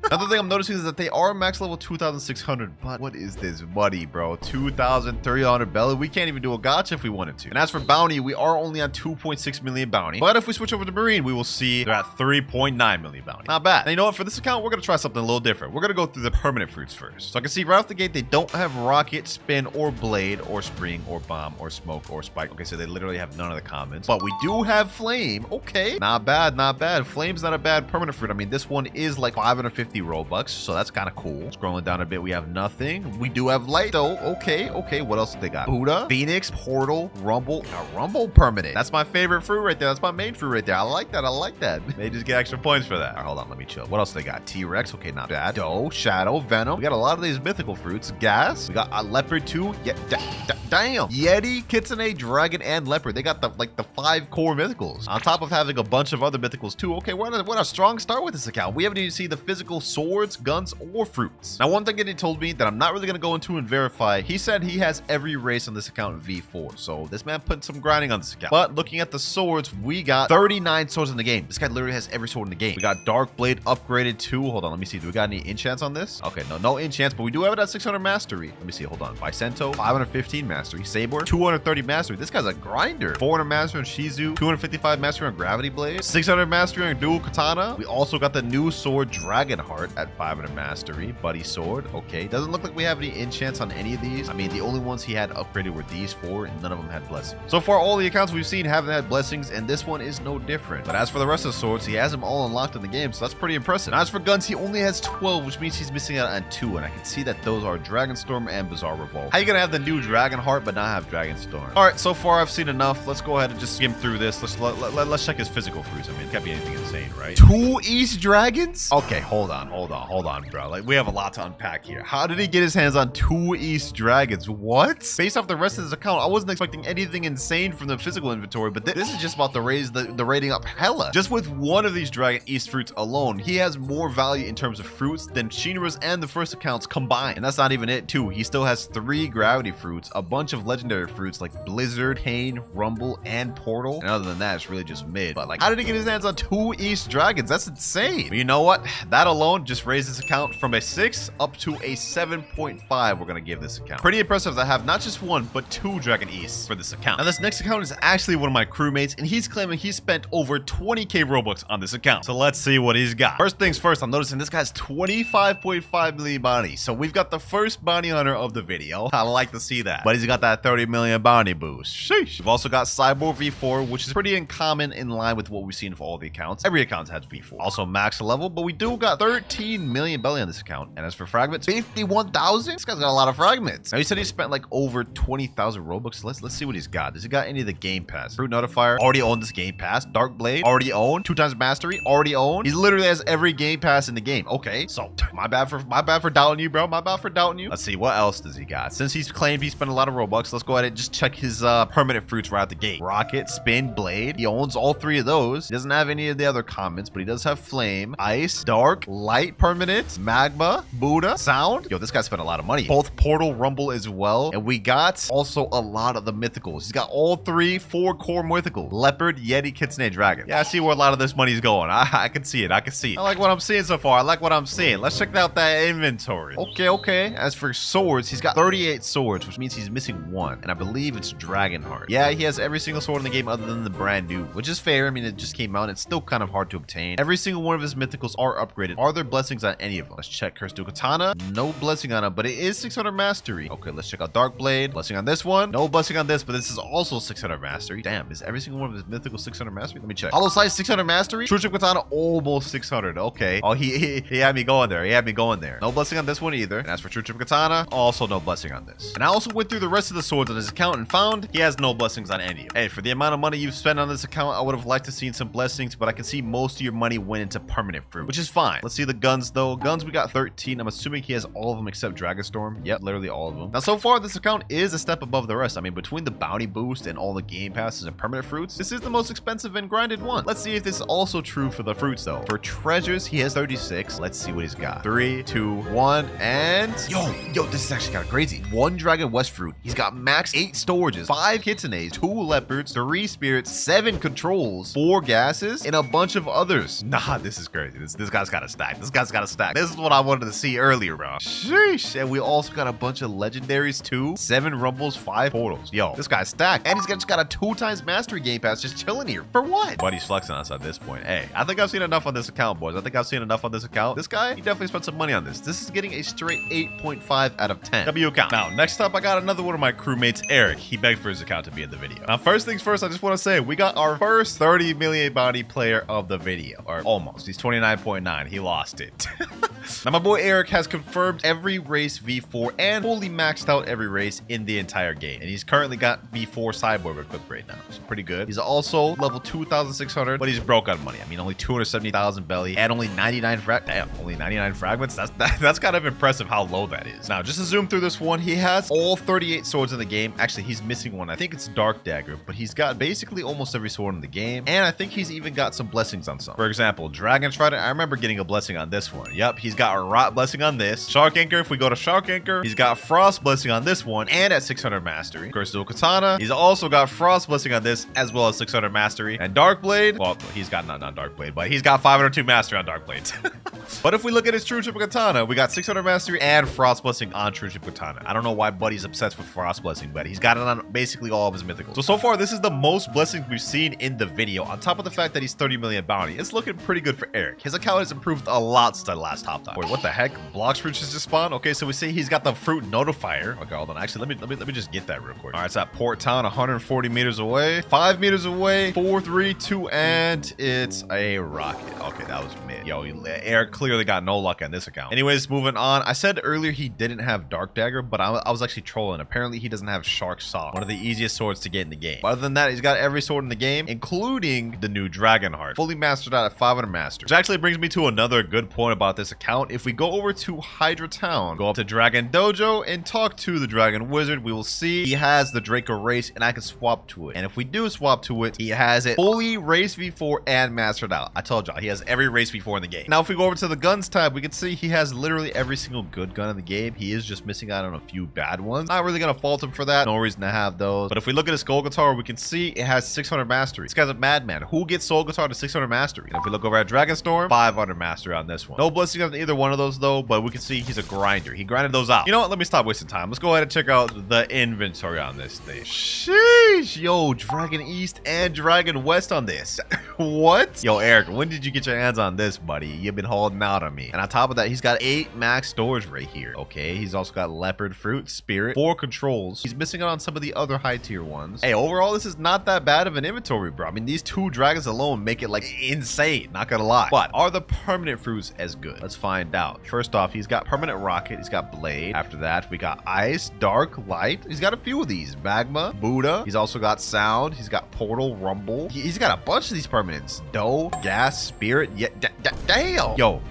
Another thing I'm noticing is that they are max level 2,600, but what is this money, bro? 2,300 belly. We can't even do a gacha if we wanted to. And as for bounty, we are only on 2.6 million bounty. But if we switch over to marine, we will see they're at 3.9 million bounty. Not bad. And you know what? For this account, we're going to try something a little different. We're going to go through the permanent fruits first. So I can see right off the gate, they don't have rocket, spin, or blade, or spring, or bomb, or smoke, or spike. Okay, so they literally have none of the commons. But we do have flame. Okay. Not bad, not bad. Flame's not a bad permanent fruit. I mean, this one is like 550 Robux, so that's kind of cool. Scrolling down a bit, we have nothing. We do have light though. Okay, okay. What else do they got? Buddha, Phoenix, Portal, Rumble. Now, Rumble permanent. That's my favorite fruit right there. That's my main fruit right there. I like that. I like that. They just get extra points for that. All right, hold on. Let me chill. What else they got? T-Rex. Okay, not bad. Doe, Shadow, Venom. We got a lot of these mythical fruits. Gas. We got a Leopard too. Yeah, damn. Yeti, Kitsune, Dragon, and Leopard. They got the 5 core mythicals. On top of having a bunch of other mythicals too. Okay, what a strong start with this account. We haven't even seen the physical swords, guns, or fruits. Now, one thing that he told me that I'm not really going to go into and verify, he said he has every race on this account V4. So this man put some grinding on this account. But looking at the swords, we got 39 swords in the game. This guy literally has every sword in the game. We got Dark Blade upgraded too. Hold on, let me see. Do we got any enchants on this? Okay, no enchants, but we do have it at 600 mastery. Let me see. Hold on. Vicento, 515 mastery. Saber, 230 mastery. This guy's a grinder. 400 mastery on Shizu, 255 mastery on Gravity Blade, 600 mastery on Dual Katana. We also got the new sword Dragonheart at 500 mastery. Buddy sword. Okay, doesn't look like we have any enchants on any of these. I mean, the only ones he had upgraded were these 4, and none of them had blessings. So far, all the accounts we've seen haven't had blessings, and this one is no different. But as for the rest of the swords, he has them all unlocked in the game, so that's pretty impressive. Now, as for guns, he only has 12, which means he's missing out on 2, and I can see that those are Dragonstorm and Bizarre Revolt. How you gonna have the new Dragonheart but not have Dragonstorm? All right, so far I've seen enough. Let's go ahead and just skim through this. Let's check his physical fruits. I mean, it can't be anything insane, right? 2 East Dragons? Okay, hold on, bro. Like, we have a lot to unpack here. How did he get his hands on 2 East Dragons? What? Based off the rest of his account, I wasn't expecting anything insane from the physical inventory, but this is just about to raise the rating up hella. Just with one of these Dragon East fruits alone, he has more value in terms of fruits than Shinra's and the first accounts combined. And that's not even it too. He still has 3 gravity fruits, a bunch of legendary fruits like Blizzard, Pain, Rumble, and Portal. And other than that, it's really just mid. But like, how did he get his hands on 2 East Dragons? That's insane. But you know what? That alone just raised this account from a 6 up to a 7.5. We're gonna give this account. Pretty impressive to have not just 1, but 2 Dragon Easts for this account. Now, this next account is actually one of my crewmates, and he's claiming he spent over 20k Robux on this account. So let's see what he's got. First things first, I'm noticing this guy's 25.5 million bounty. So we've got the first bounty hunter of the video. I like to see that. But he's got that 30 million bounty boost. Sheesh. We've also got Cyborg V4, which is pretty uncommon in line with what we've seen for all the accounts. Every account has V4. Also max level, but we do got 13 million belly on this account. And as for fragments, 51,000? This guy's got a lot of fragments. Now, he said he spent like over 20,000 Robux. Let's see what he's got. Does he got any of the game pass? Fruit Notifier, already owned this game pass. Dark Blade, already owned. 2 times mastery, already owned. He literally has every game pass in the game. Okay, so my bad for doubting you, bro. My bad for doubting you. Let's see, what else does he got? Since he's claimed he spent a lot of Robux, let's go ahead and just check his permanent fruits right out the gate. Rocket, Spin, Blade. He owns all 3 of those. He doesn't have any of the other comments, but he does have Flame, Ice, Dark, Light permanent, Magma, Buddha, Sound. Yo, this guy spent a lot of money. Both Portal, Rumble as well. And we got also a lot of the mythicals. He's got all 4 core mythicals. Leopard, Yeti, Kitsune, Dragon. Yeah, I see where a lot of this money's going. I can see it. I can see it. I like what I'm seeing so far. I like what I'm seeing. Let's check out that inventory. Okay. As for swords, he's got 38 swords, which means he's missing 1. And I believe it's Dragonheart. Yeah, he has every single sword in the game other than the brand new, which is fair. I mean, it just came out. It's still kind of hard to obtain. Every single one of his mythicals are upgraded. Are there blessings on any of them? Let's check Curse Dual Katana. No blessing on it, but it is 600 mastery. Okay, let's check out Dark Blade. Blessing on this one. No blessing on this, but this is also 600 mastery. Damn, is every single one of his mythicals 600 mastery? Let me check. Hollow Sight 600 mastery. True Chip Katana almost 600. Okay. Oh, he had me going there. He had me going there. No blessing on this one either. And as for True Chip Katana, also no blessing on this. And I also went through the rest of the swords on his account and found he has no blessings on any of them. Hey, for the amount of money you've spent on this account, I would have liked to seen some blessings, but I can see most of your money went into permanent fruit, which is fine. Let's see the guns though. Guns, we got 13. I'm assuming he has all of them except Dragonstorm. Yep, literally all of them. Now, so far, this account is a step above the rest. I mean, between the bounty boost and all the game passes and permanent fruits, this is the most expensive and grinded one. Let's see if this is also true for the fruits though. For treasures, he has 36. Let's see what he's got. 3, 2, 1, and yo, this is actually kind of crazy. 1 Dragon Dragon West fruit. He's got max 8 storages, 5 kitsunes, 2 leopards, 3 spirits, 7 controls, 4 gases, and a bunch of others. Nah, this is crazy. This guy's got a stack. This guy's got a stack. This is what I wanted to see earlier, bro. Sheesh. And we also got a bunch of legendaries too. 7 rumbles, 5 portals. Yo, this guy's stacked. And he's just got a 2x mastery game pass just chilling here. For what? Buddy's flexing us at this point. Hey, I think I've seen enough on this account, boys. I think I've seen enough on this account. This guy, he definitely spent some money on this. This is getting a straight 8.5 out of 10. W account. Now, next up, I got another one of my crewmates, Eric. He begged for his account to be in the video. Now, first things first, I just want to say we got our first 30 million bounty player of the video. Or almost. He's 29.9. He lost it. Now, my boy Eric has confirmed every race V4 and fully maxed out every race in the entire game. And he's currently got V4 cyborg equipped right now. It's pretty good. He's also level 2,600, but he's broke on money. I mean, only 270,000 belly and only 99 only 99 fragments. That's kind of impressive how low that is. Now, just to zoom through this one, he has all 38 swords in the game. Actually, he's missing one. I think it's Dark Dagger, but he's got basically almost every sword in the game. And I think he's even got some blessings on some. For example, Dragon Trident. I remember getting a blessing on this one. Yep, he's got a Rot blessing on this. Shark Anchor, if we go to Shark Anchor, he's got Frost blessing on this one and at 600 mastery. Crystal Katana, he's also got Frost blessing on this as well as 600 mastery. And Dark Blade, well, he's got not Dark Blade, but he's got 502 mastery on Dark Blades. But if we look at his True Triple Katana, we got 600 mastery and Frost blessing on True Triple Katana. I don't know why Buddy's obsessed with Frost blessing, but he's got it on basically all of his mythicals. So far, this is the most blessings we've seen in the video. On top of the fact that he's 30 million bounty, it's looking pretty good for Eric. His account has improved a lot since the last top time. Wait, what the heck? Blox fruit just spawned? Okay, so we see he's got the fruit notifier. Okay, hold on. Actually, let me just get that real quick. All right, it's at Port Town, 140 meters away, 5 meters away, 4, 3, 2, and it's a rocket. Okay, that was mid. Yo, Eric clearly got no luck on this account. Anyways, moving on. I said earlier he didn't have Dark Dagger, but I was actually trolling. Apparently, he doesn't have Shark Saw, one of the easiest swords to get in the game. But other than that, he's got every sword in the game, including the new Dragon Heart, fully mastered out at 500 master. Which actually brings me to another good point about this account. If we go over to Hydra Town, go up to Dragon Dojo, and talk to the Dragon Wizard, we will see he has the Draco race, and I can swap to it. And if we do swap to it, he has it fully race V4 and mastered out. I told y'all, he has every race V4 in the game. Now, if we go over to the guns tab, we can see he has literally every single good gun in the game. He is just missing out on a few bad ones. Not really gonna fault him for that. No reason to have those. But if we look at his Soul Guitar, we can see it has 600 mastery. This guy's a madman. Who gets Soul Guitar to 600 mastery? And if we look over at Dragon Storm, 500 mastery on this one. No blessing on either one of those though, but we can see he's a grinder. He grinded those out. You know what? Let me stop wasting time. Let's go ahead and check out the inventory on this thing. Sheesh. Yo, Dragon East and Dragon West on this. What? Yo, Eric, when did you get your hands on this, buddy? You've been holding out on me. And on top of that, he's got 8 max storage right here. Okay, he's also got Leopard Fruit, Spirit, 4 controls. He's missing out on some of the other high tier ones. Hey, overall, this is not that bad of an inventory, bro. I mean, these 2 dragons alone make it like insane, not gonna lie. But are the permanent fruits as good? Let's find out. First off, he's got permanent rocket, he's got blade. After that, we got ice, dark, light. He's got a few of these. Magma, Buddha. He's also got sound. He's got portal, rumble. He's got a bunch of these permanents. Dough, gas, spirit. Yeah, damn. Yo,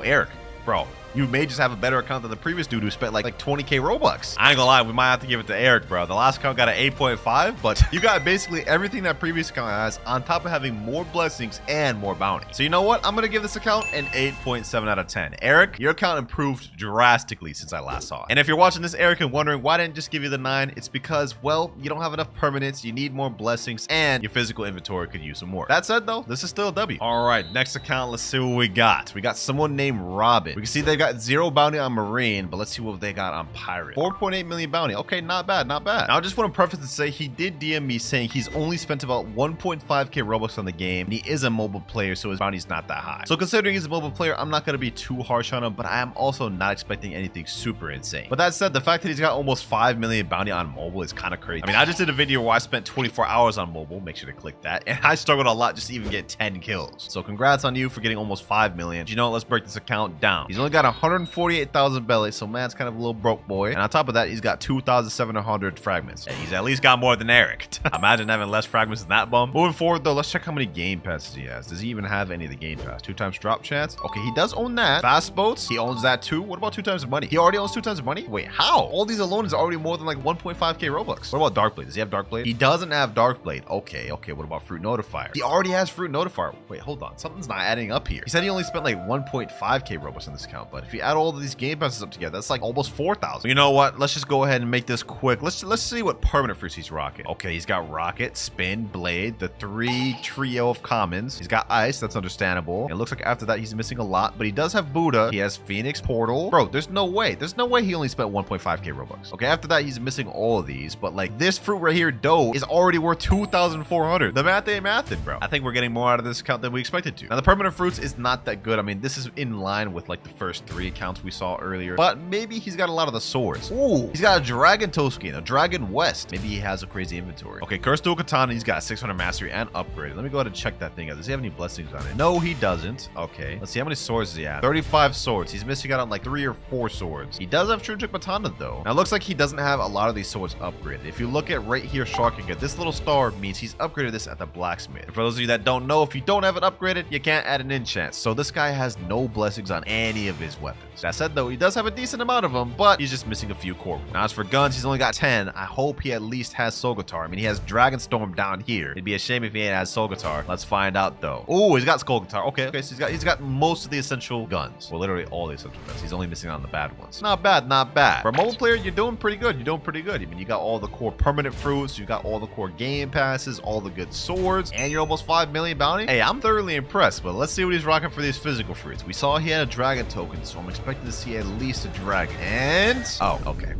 Eric, bro. You may just have a better account than the previous dude who spent like 20k Robux. I ain't gonna lie, we might have to give it to Eric, bro. The last account got an 8.5, but you got basically everything that previous account has on top of having more blessings and more bounty. So you know what? I'm gonna give this account an 8.7 out of 10. Eric, your account improved drastically since I last saw it. And if you're watching this, Eric, and wondering why didn't I just give you the 9, it's because, well, you don't have enough permanents, you need more blessings, and your physical inventory could use some more. That said, though, this is still a W. All right, next account, let's see what we got. We got someone named Robin. We can see they got 0 bounty on Marine, but let's see what they got on Pirate. 4.8 million bounty. Okay, not bad, not bad. Now, I just want to preface to say he did DM me saying he's only spent about 1.5k Robux on the game, and he is a mobile player, so his bounty's not that high. So considering he's a mobile player, I'm not going to be too harsh on him, but I am also not expecting anything super insane. But that said, the fact that he's got almost 5 million bounty on mobile is kind of crazy. I mean, I just did a video where I spent 24 hours on mobile. Make sure to click that. And I struggled a lot just to even get 10 kills. So congrats on you for getting almost 5 million. You know what? Let's break this account down. He's only got 148,000 belly, so man's kind of a little broke boy. And on top of that, he's got 2,700 fragments. And he's at least got more than Eric. Imagine having less fragments than that bum. Moving forward, though, let's check how many game passes he has. Does he even have any of the game pass? 2 times drop chance. Okay, he does own that. Fast boats, he owns that too. What about 2 times the money? He already owns 2 times the money? Wait, how? All these alone is already more than like 1.5k Robux. What about Dark Blade? Does he have Dark Blade? He doesn't have Dark Blade. Okay, what about Fruit Notifier? He already has Fruit Notifier. Wait, hold on. Something's not adding up here. He said he only spent like 1.5k Robux on this account, but If you add all of these game passes up together, that's like almost 4,000. You know what? Let's just go ahead and make this quick. Let's see what permanent fruits he's rocking. Okay, he's got rocket, spin, blade, the 3 trio of commons. He's got ice. That's understandable. It looks like after that he's missing a lot, but he does have Buddha. He has Phoenix, portal. Bro, there's no way. There's no way he only spent 1.5k Robux. Okay, after that he's missing all of these, but like this fruit right here, dough, is already worth 2,400. The math ain't mathin', bro. I think we're getting more out of this account than we expected to. Now the permanent fruits is not that good. I mean, this is in line with like the first 3 accounts we saw earlier, but maybe he's got a lot of the swords. Ooh, he's got a dragon toe skin, a dragon west. Maybe he has a crazy inventory. Okay, cursed dual katana, he's got 600 mastery and upgraded. Let me go ahead and check that thing out. Does he have any blessings on it? No, he doesn't. Okay, let's see how many swords does he have. 35 swords. He's missing out on like 3 or 4 swords. He does have true trick katana though. Now it looks like he doesn't have a lot of these swords upgraded. If you look at right here, Sharkinga, this little star means he's upgraded this at the blacksmith. And for those of you that don't know, if you don't have it upgraded, you can't add an enchant. So this guy has no blessings on any of his weapons. That said though, he does have a decent amount of them, but he's just missing a few core. Now as for guns, he's only got 10. I hope he at least has Soul Guitar. I mean, he has Dragon Storm down here. It'd be a shame if he ain't has Soul Guitar. Let's find out though. Oh, he's got Skull Guitar. Okay, so he's got most of the essential guns. Well, literally all the essential guns. He's only missing out on the bad ones. Not bad, not bad. For a mobile player, you're doing pretty good. You're doing pretty good. I mean, you got all the core permanent fruits, you got all the core game passes, all the good swords, and you're almost 5 million bounty. Hey, I'm thoroughly impressed, but let's see what he's rocking for these physical fruits. We saw he had a dragon token, so I'm expecting to see at least a dragon. And oh, okay.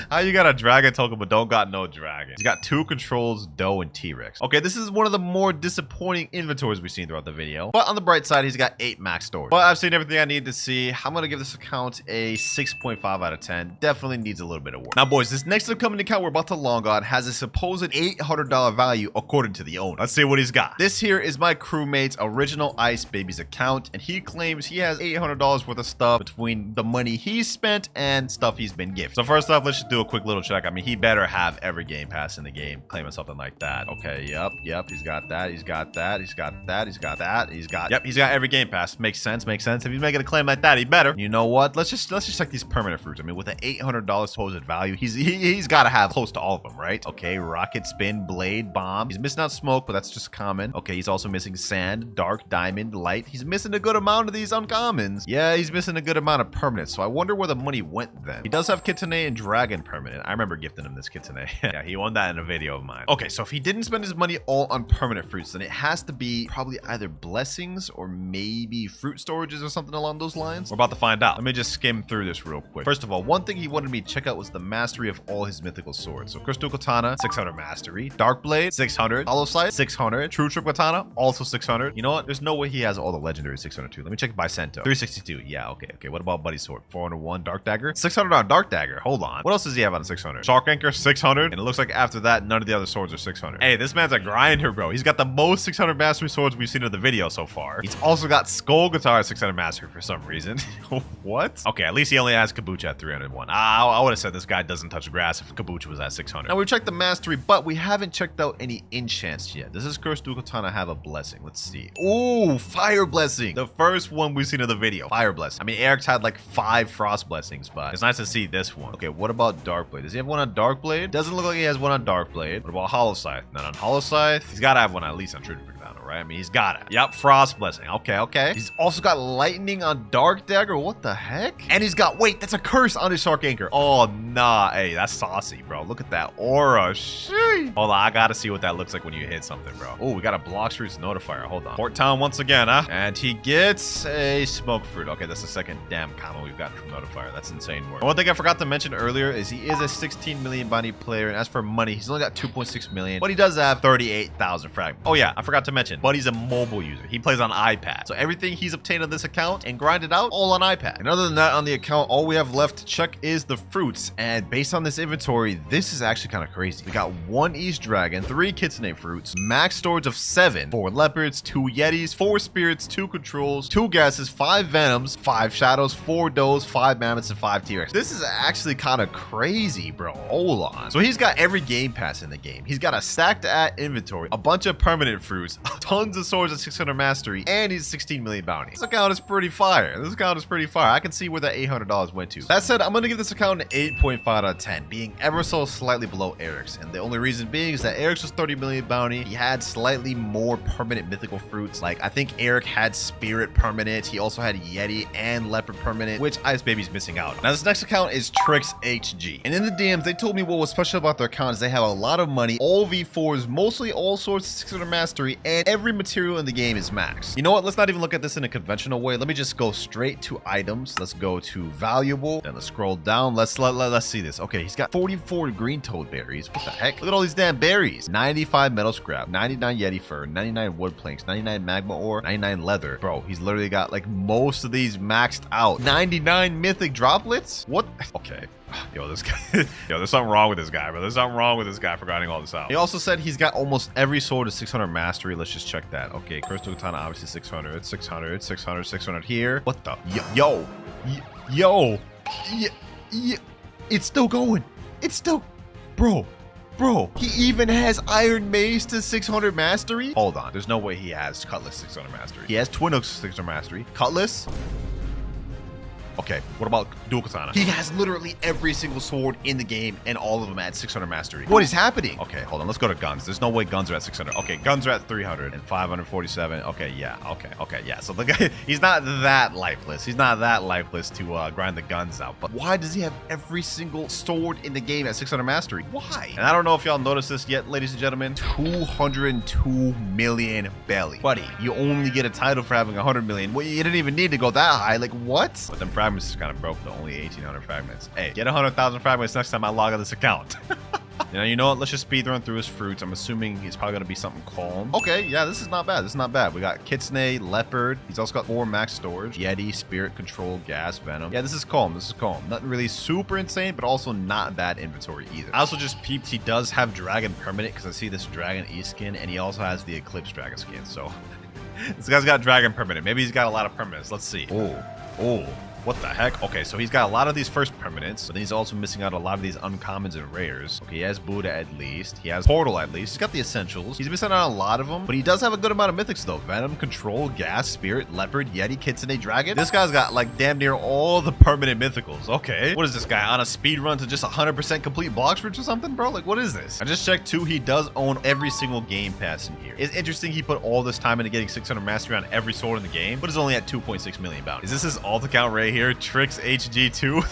How you got a dragon token but don't got no dragon? He's got 2 controls, Doe and T-Rex. Okay, this is one of the more disappointing inventories we've seen throughout the video, but on the bright side, he's got 8 max storage. But I've seen everything I need to see. I'm gonna give this account a 6.5 out of 10. Definitely needs a little bit of work. Now boys, this next upcoming account we're about to log on has a supposed $800 value according to the owner. Let's see what he's got. This here is my crewmate's original Ice Babies account, and he claims he has $800 worth of stuff between the money he's spent and stuff he's been gifted. So first off, let's just do a quick little check. I mean, he better have every game pass in the game claiming something like that. Okay, yep, he's got that, he's got that, he's got that, he's got that, he's got every game pass. Makes sense. If he's making a claim like that, he better. You know what? Let's just check these permanent fruits. I mean, with an $800 supposed value, he's got to have close to all of them, right? Okay, rocket, spin, blade, bomb. He's missing out smoke, but that's just common. Okay, he's also missing sand, dark, diamond, light. He's missing a good amount of these uncommons. Yeah, he's missing a good amount of permanents. So I wonder where the money went then. He does have Kitsune and Dragon permanent. I remember gifting him this Kitsune. Yeah, he won that in a video of mine. Okay, so if he didn't spend his money all on permanent fruits, then it has to be probably either blessings or maybe fruit storages or something along those lines. We're about to find out. Let me just skim through this real quick. First of all, one thing he wanted me to check out was the mastery of all his mythical swords. So Crystal Katana, 600 mastery. Dark Blade, 600. Hollow Sight, 600. True Trip Katana, also 600. You know what? There's no way he has all the legendary 602. Let me check Bicento. 362. Yeah, okay. What about Buddy Sword? 401. Dark Dagger, 600 on Dark Dagger. Hold on. What else does he have on 600? Shark Anchor, 600. And it looks like after that, none of the other swords are 600. Hey, this man's a grinder, bro. He's got the most 600 mastery swords we've seen in the video so far. He's also got Skull Guitar 600 mastery for some reason. What? Okay, at least he only has Kabucha at 301. I would have said this guy doesn't touch grass if Kabucha was at 600. Now we checked the mastery, but we haven't checked out any enchants yet. Does this Cursed Dual Katana have a blessing? Let's see. Ooh, Fire Blessing. The first one we've seen in the video. Fire Blessing. I mean, Eric's had like 5 Frost Blessings, but it's nice to see this one. Okay, what about Dark Blade? Does he have one on Dark Blade? Doesn't look like he has one on Dark Blade. What about Hollow Scythe? Not on Hollow Scythe. He's got to have one at least on True Katana, right? I mean, he's got it. Yep, Frost Blessing. Okay. He's also got Lightning on Dark Dagger. What the heck? And he's got, wait, that's a curse on his Shark Anchor. Oh, nah. Hey, that's saucy, bro. Look at that aura. Sheesh. Hold on, I gotta see what that looks like when you hit something, bro. Oh, we got a Blox Roots Notifier. Hold on. Port Town once again, huh? And he gets a Smoke Fruit. Okay, that's the second damn combo we've gotten from Notifier. That's insane work. One thing I forgot to mention earlier is he is a 16 million bounty player, and as for money, he's only got 2.6 million, but he does have 38,000 fragments. Oh yeah, I forgot to mention, but he's a mobile user. He plays on iPad, so everything he's obtained on this account and grinded out, all on iPad. And other than that, on the account, all we have left to check is the fruits, and based on this inventory, this is actually kind of crazy. We got 1 East Dragon, 3 Kitsune fruits, max storage of 7, 4 leopards, 2 yetis, 4 spirits, 2 controls, 2 gases, 5 venoms, 5 shadows, 4 does, 5 mammoths, and 5 T-Rex. This is actually kind of crazy, bro. Hold on. So he's got every game pass in the game. He's got a stacked at inventory, a bunch of permanent fruits, tons of swords at 600 mastery, and he's 16 million bounty. This account is pretty fire. This account is pretty fire. I can see where that $800 went to. That said, I'm going to give this account an 8.5 out of 10, being ever so slightly below Eric's. And the only reason being is that Eric's was 30 million bounty. He had slightly more permanent mythical fruits. Like, I think Eric had Spirit permanent. He also had Yeti and Leopard permanent, which Ice Baby's missing out on. Now, this next account is Trix HG. And in the DMs, they told me what was special about their account is they have a lot of money, all V4s, mostly all swords 600 mastery, and every material in the game is max. You know what? Let's not even look at this in a conventional way. Let me just go straight to items. Let's go to valuable. Then let's scroll down. Let's see this. Okay, he's got 44 green toad berries. What the heck? Look at all these damn berries. 95 metal scrap, 99 Yeti fur, 99 wood planks, 99 magma ore, 99 leather. Bro, he's literally got like most of these maxed out. 99 mythic droplets? What? Okay. Yo, this guy. Yo, there's something wrong with this guy, bro. There's something wrong with this guy for grinding all this out. He also said he's got almost every sword at 600 mastery. Let's just check that. Okay, Crystal Katana, obviously 600, 600, 600, 600 here. What the? Yo. It's still going. It's still. Bro. He even has Iron Mace to 600 mastery? Hold on. There's no way he has Cutlass 600 mastery. He has Twin Hooks 600 mastery. Cutlass? Okay, what about Dual Katana? He has literally every single sword in the game and all of them at 600 mastery. What is happening? Okay, hold on. Let's go to guns. There's no way guns are at 600. Okay, guns are at 300 and 547. Okay, yeah. Okay, yeah. So the guy, he's not that lifeless. He's not that lifeless to grind the guns out. But why does he have every single sword in the game at 600 mastery? Why? And I don't know if y'all noticed this yet, ladies and gentlemen. 202 million belly. Buddy, you only get a title for having 100 million. Well, you didn't even need to go that high. Like, what? But them fragments is kind of broke though. Only 1,800 fragments. Hey, get 100,000 fragments next time I log on this account. You know what? Let's just speed run through his fruits. I'm assuming he's probably gonna be something calm. Okay, yeah, this is not bad. This is not bad. We got Kitsune, Leopard. He's also got 4 max storage. Yeti, Spirit Control, Gas, Venom. Yeah, this is calm. This is calm. Nothing really super insane, but also not bad inventory either. I also just peeped he does have Dragon permanent because I see this Dragon E skin, and he also has the Eclipse Dragon skin. So this guy's got Dragon permanent. Maybe he's got a lot of permanents. Let's see. Oh. What the heck? Okay, so he's got a lot of these first permanents, but then he's also missing out a lot of these uncommons and rares. Okay, he has Buddha at least. He has Portal at least. He's got the essentials. He's missing out on a lot of them, but he does have a good amount of mythics though. Venom, Control, Gas, Spirit, Leopard, Yeti, Kitsune, Dragon. This guy's got like damn near all the permanent mythicals. Okay. What is this guy on a speed run to just 100% complete Blox or something, bro? Like, what is this? I just checked too. He does own every single game pass in here. It's interesting he put all this time into getting 600 mastery on every sword in the game, but is only at 2.6 million bounty. Is this his alt account right here? Trix HG2.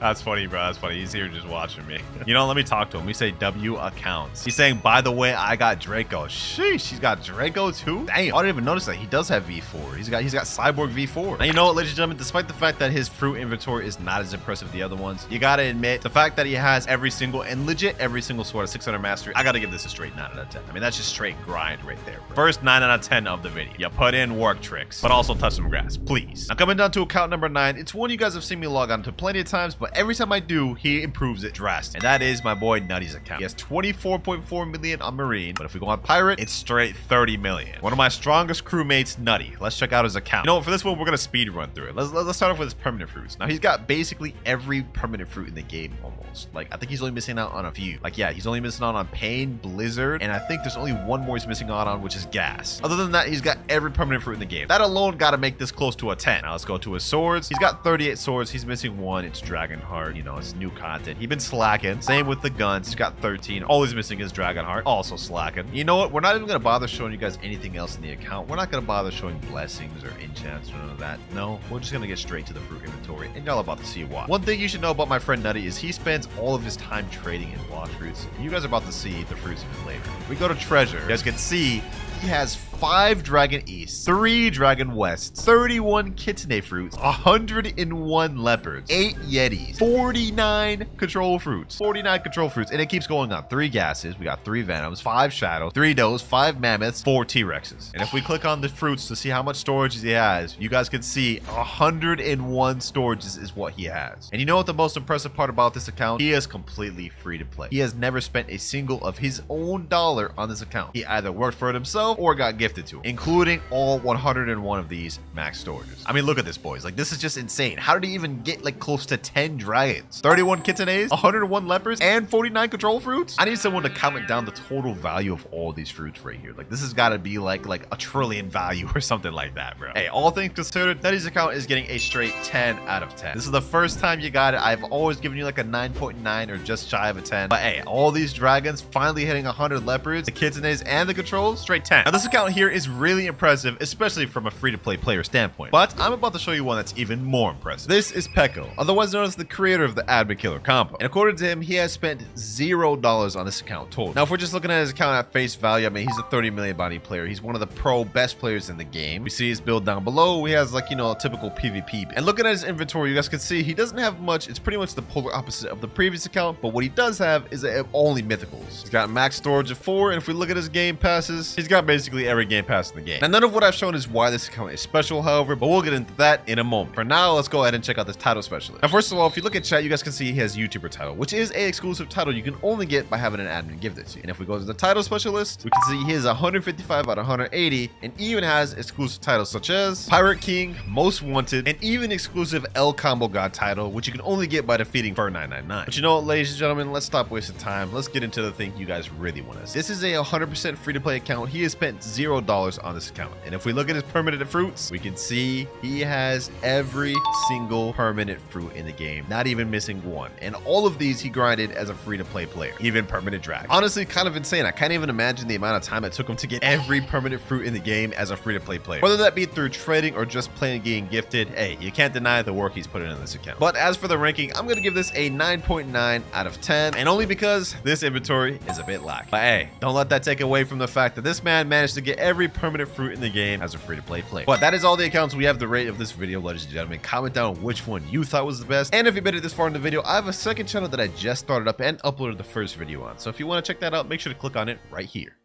That's funny, bro. That's funny. He's here just watching me. You know, let me talk to him. We say W accounts. He's saying, by the way, I got Draco. Sheesh, he's got Draco too? Damn, I didn't even notice that. He does have V4. He's got Cyborg V4. Now, you know what, ladies and gentlemen, despite the fact that his fruit inventory is not as impressive as the other ones, you gotta admit, the fact that he has every single sword at 600 mastery, I gotta give this a straight 9 out of 10. I mean, that's just straight grind right there, bro. First 9 out of 10 of the video. You put in work tricks, but also touch some grass, please. Now, coming down to account number 9, it's one you guys have seen me log on to plenty of times, but every time I do, he improves it drastically. And that is my boy Nutty's account. He has 24.4 million on Marine, but if we go on Pirate, it's straight 30 million. One of my strongest crewmates, Nutty. Let's check out his account. You know what, for this one, we're gonna speed run through it. Let's start off with his permanent fruits. Now, he's got basically every permanent fruit in the game almost. Like, I think he's only missing out on a few. Like, yeah, he's only missing out on Pain, Blizzard, and I think there's only one more he's missing out on, which is Gas. Other than that, he's got every permanent fruit in the game. That alone gotta make this close to a 10. Now, let's go to his swords. He's got 38 swords. He's missing one. It's Dragonheart. You know, it's new content. He's been slacking. Same with the guns. He's got 13. All he's missing is Dragonheart. Also slacking. You know what? We're not even gonna bother showing you guys anything else in the account. We're not gonna bother showing blessings or enchants or none of that. No, we're just gonna get straight to the fruit inventory, and y'all are about to see why. One thing you should know about my friend Nutty is he spends all of his time trading in Blox fruits. You guys are about to see the fruits of his labor. We go to treasure. You guys can see he has 5 Dragon East, 3 Dragon West, 31 Kitsune fruits, 101 leopards, 8 Yetis, 49 control fruits, and it keeps going on. 3 gases, we got 3 venoms, 5 shadows, 3 does, 5 mammoths, 4 T-Rexes. And if we click on the fruits to see how much storage he has, you guys can see 101 storages is what he has. And you know what the most impressive part about this account? He is completely free to play. He has never spent a single of his own dollar on this account. He either worked for it himself or got gifted to him, including all 101 of these max storages. I mean, look at this, boys. Like, this is just insane. How did he even get like close to 10 10 dragons, 31 kitsunes, 101 leopards, and 49 control fruits. I need someone to comment down the total value of all these fruits right here. Like, this has got to be like a trillion value or something like that, bro. Hey, all things considered, Teddy's account is getting a straight 10 out of 10. This is the first time you got it. I've always given you like a 9.9 or just shy of a 10. But hey, all these dragons finally hitting 100 leopards, the kitsunes, and the controls, straight 10. Now, this account here is really impressive, especially from a free-to-play player standpoint. But I'm about to show you one that's even more impressive. This is Peko, otherwise known as the creator of the Admin Killer combo. And according to him, he has spent $0 on this account total. Now, if we're just looking at his account at face value, I mean, he's a 30 million bounty player. He's one of the pro best players in the game. We see his build down below. He has like, you know, a typical PvP. And looking at his inventory, you guys can see he doesn't have much. It's pretty much the polar opposite of the previous account. But what he does have is only mythicals. He's got max storage of 4. And if we look at his game passes, he's got basically every game pass in the game. Now, none of what I've shown is why this account is special, however, but we'll get into that in a moment. For now, let's go ahead and check out this title specialist. Now, first of all, if you look at chat, you guys can see he has YouTuber title, which is a exclusive title you can only get by having an admin give this to you. And if we go to the title specialist, we can see he is 155 out of 180 and even has exclusive titles such as Pirate King, Most Wanted, and even exclusive El Combo God title, which you can only get by defeating Fur999. But you know what, ladies and gentlemen, let's stop wasting time. Let's get into the thing you guys really want to see. This is a 100% free-to-play account. He has spent $0 on this account. And if we look at his permanent fruits, we can see he has every single permanent fruit in the game, not even missing one. And all of these he grinded as a free-to-play player, even permanent drag. Honestly, kind of insane. I can't even imagine the amount of time it took him to get every permanent fruit in the game as a free-to-play player. Whether that be through trading or just playing getting gifted, hey, you can't deny the work he's put in this account. But as for the ranking, I'm going to give this a 9.9 out of 10, and only because this inventory is a bit lacking. But hey, don't let that take away from the fact that this man managed to get every permanent fruit in the game as a free-to-play player. But that is all the accounts we have to rate of this video, ladies and gentlemen. Comment down which one you thought was the best. And if you made it this far in the video, I have a second channel that I just started up and uploaded the first video on. So if you want to check that out, make sure to click on it right here.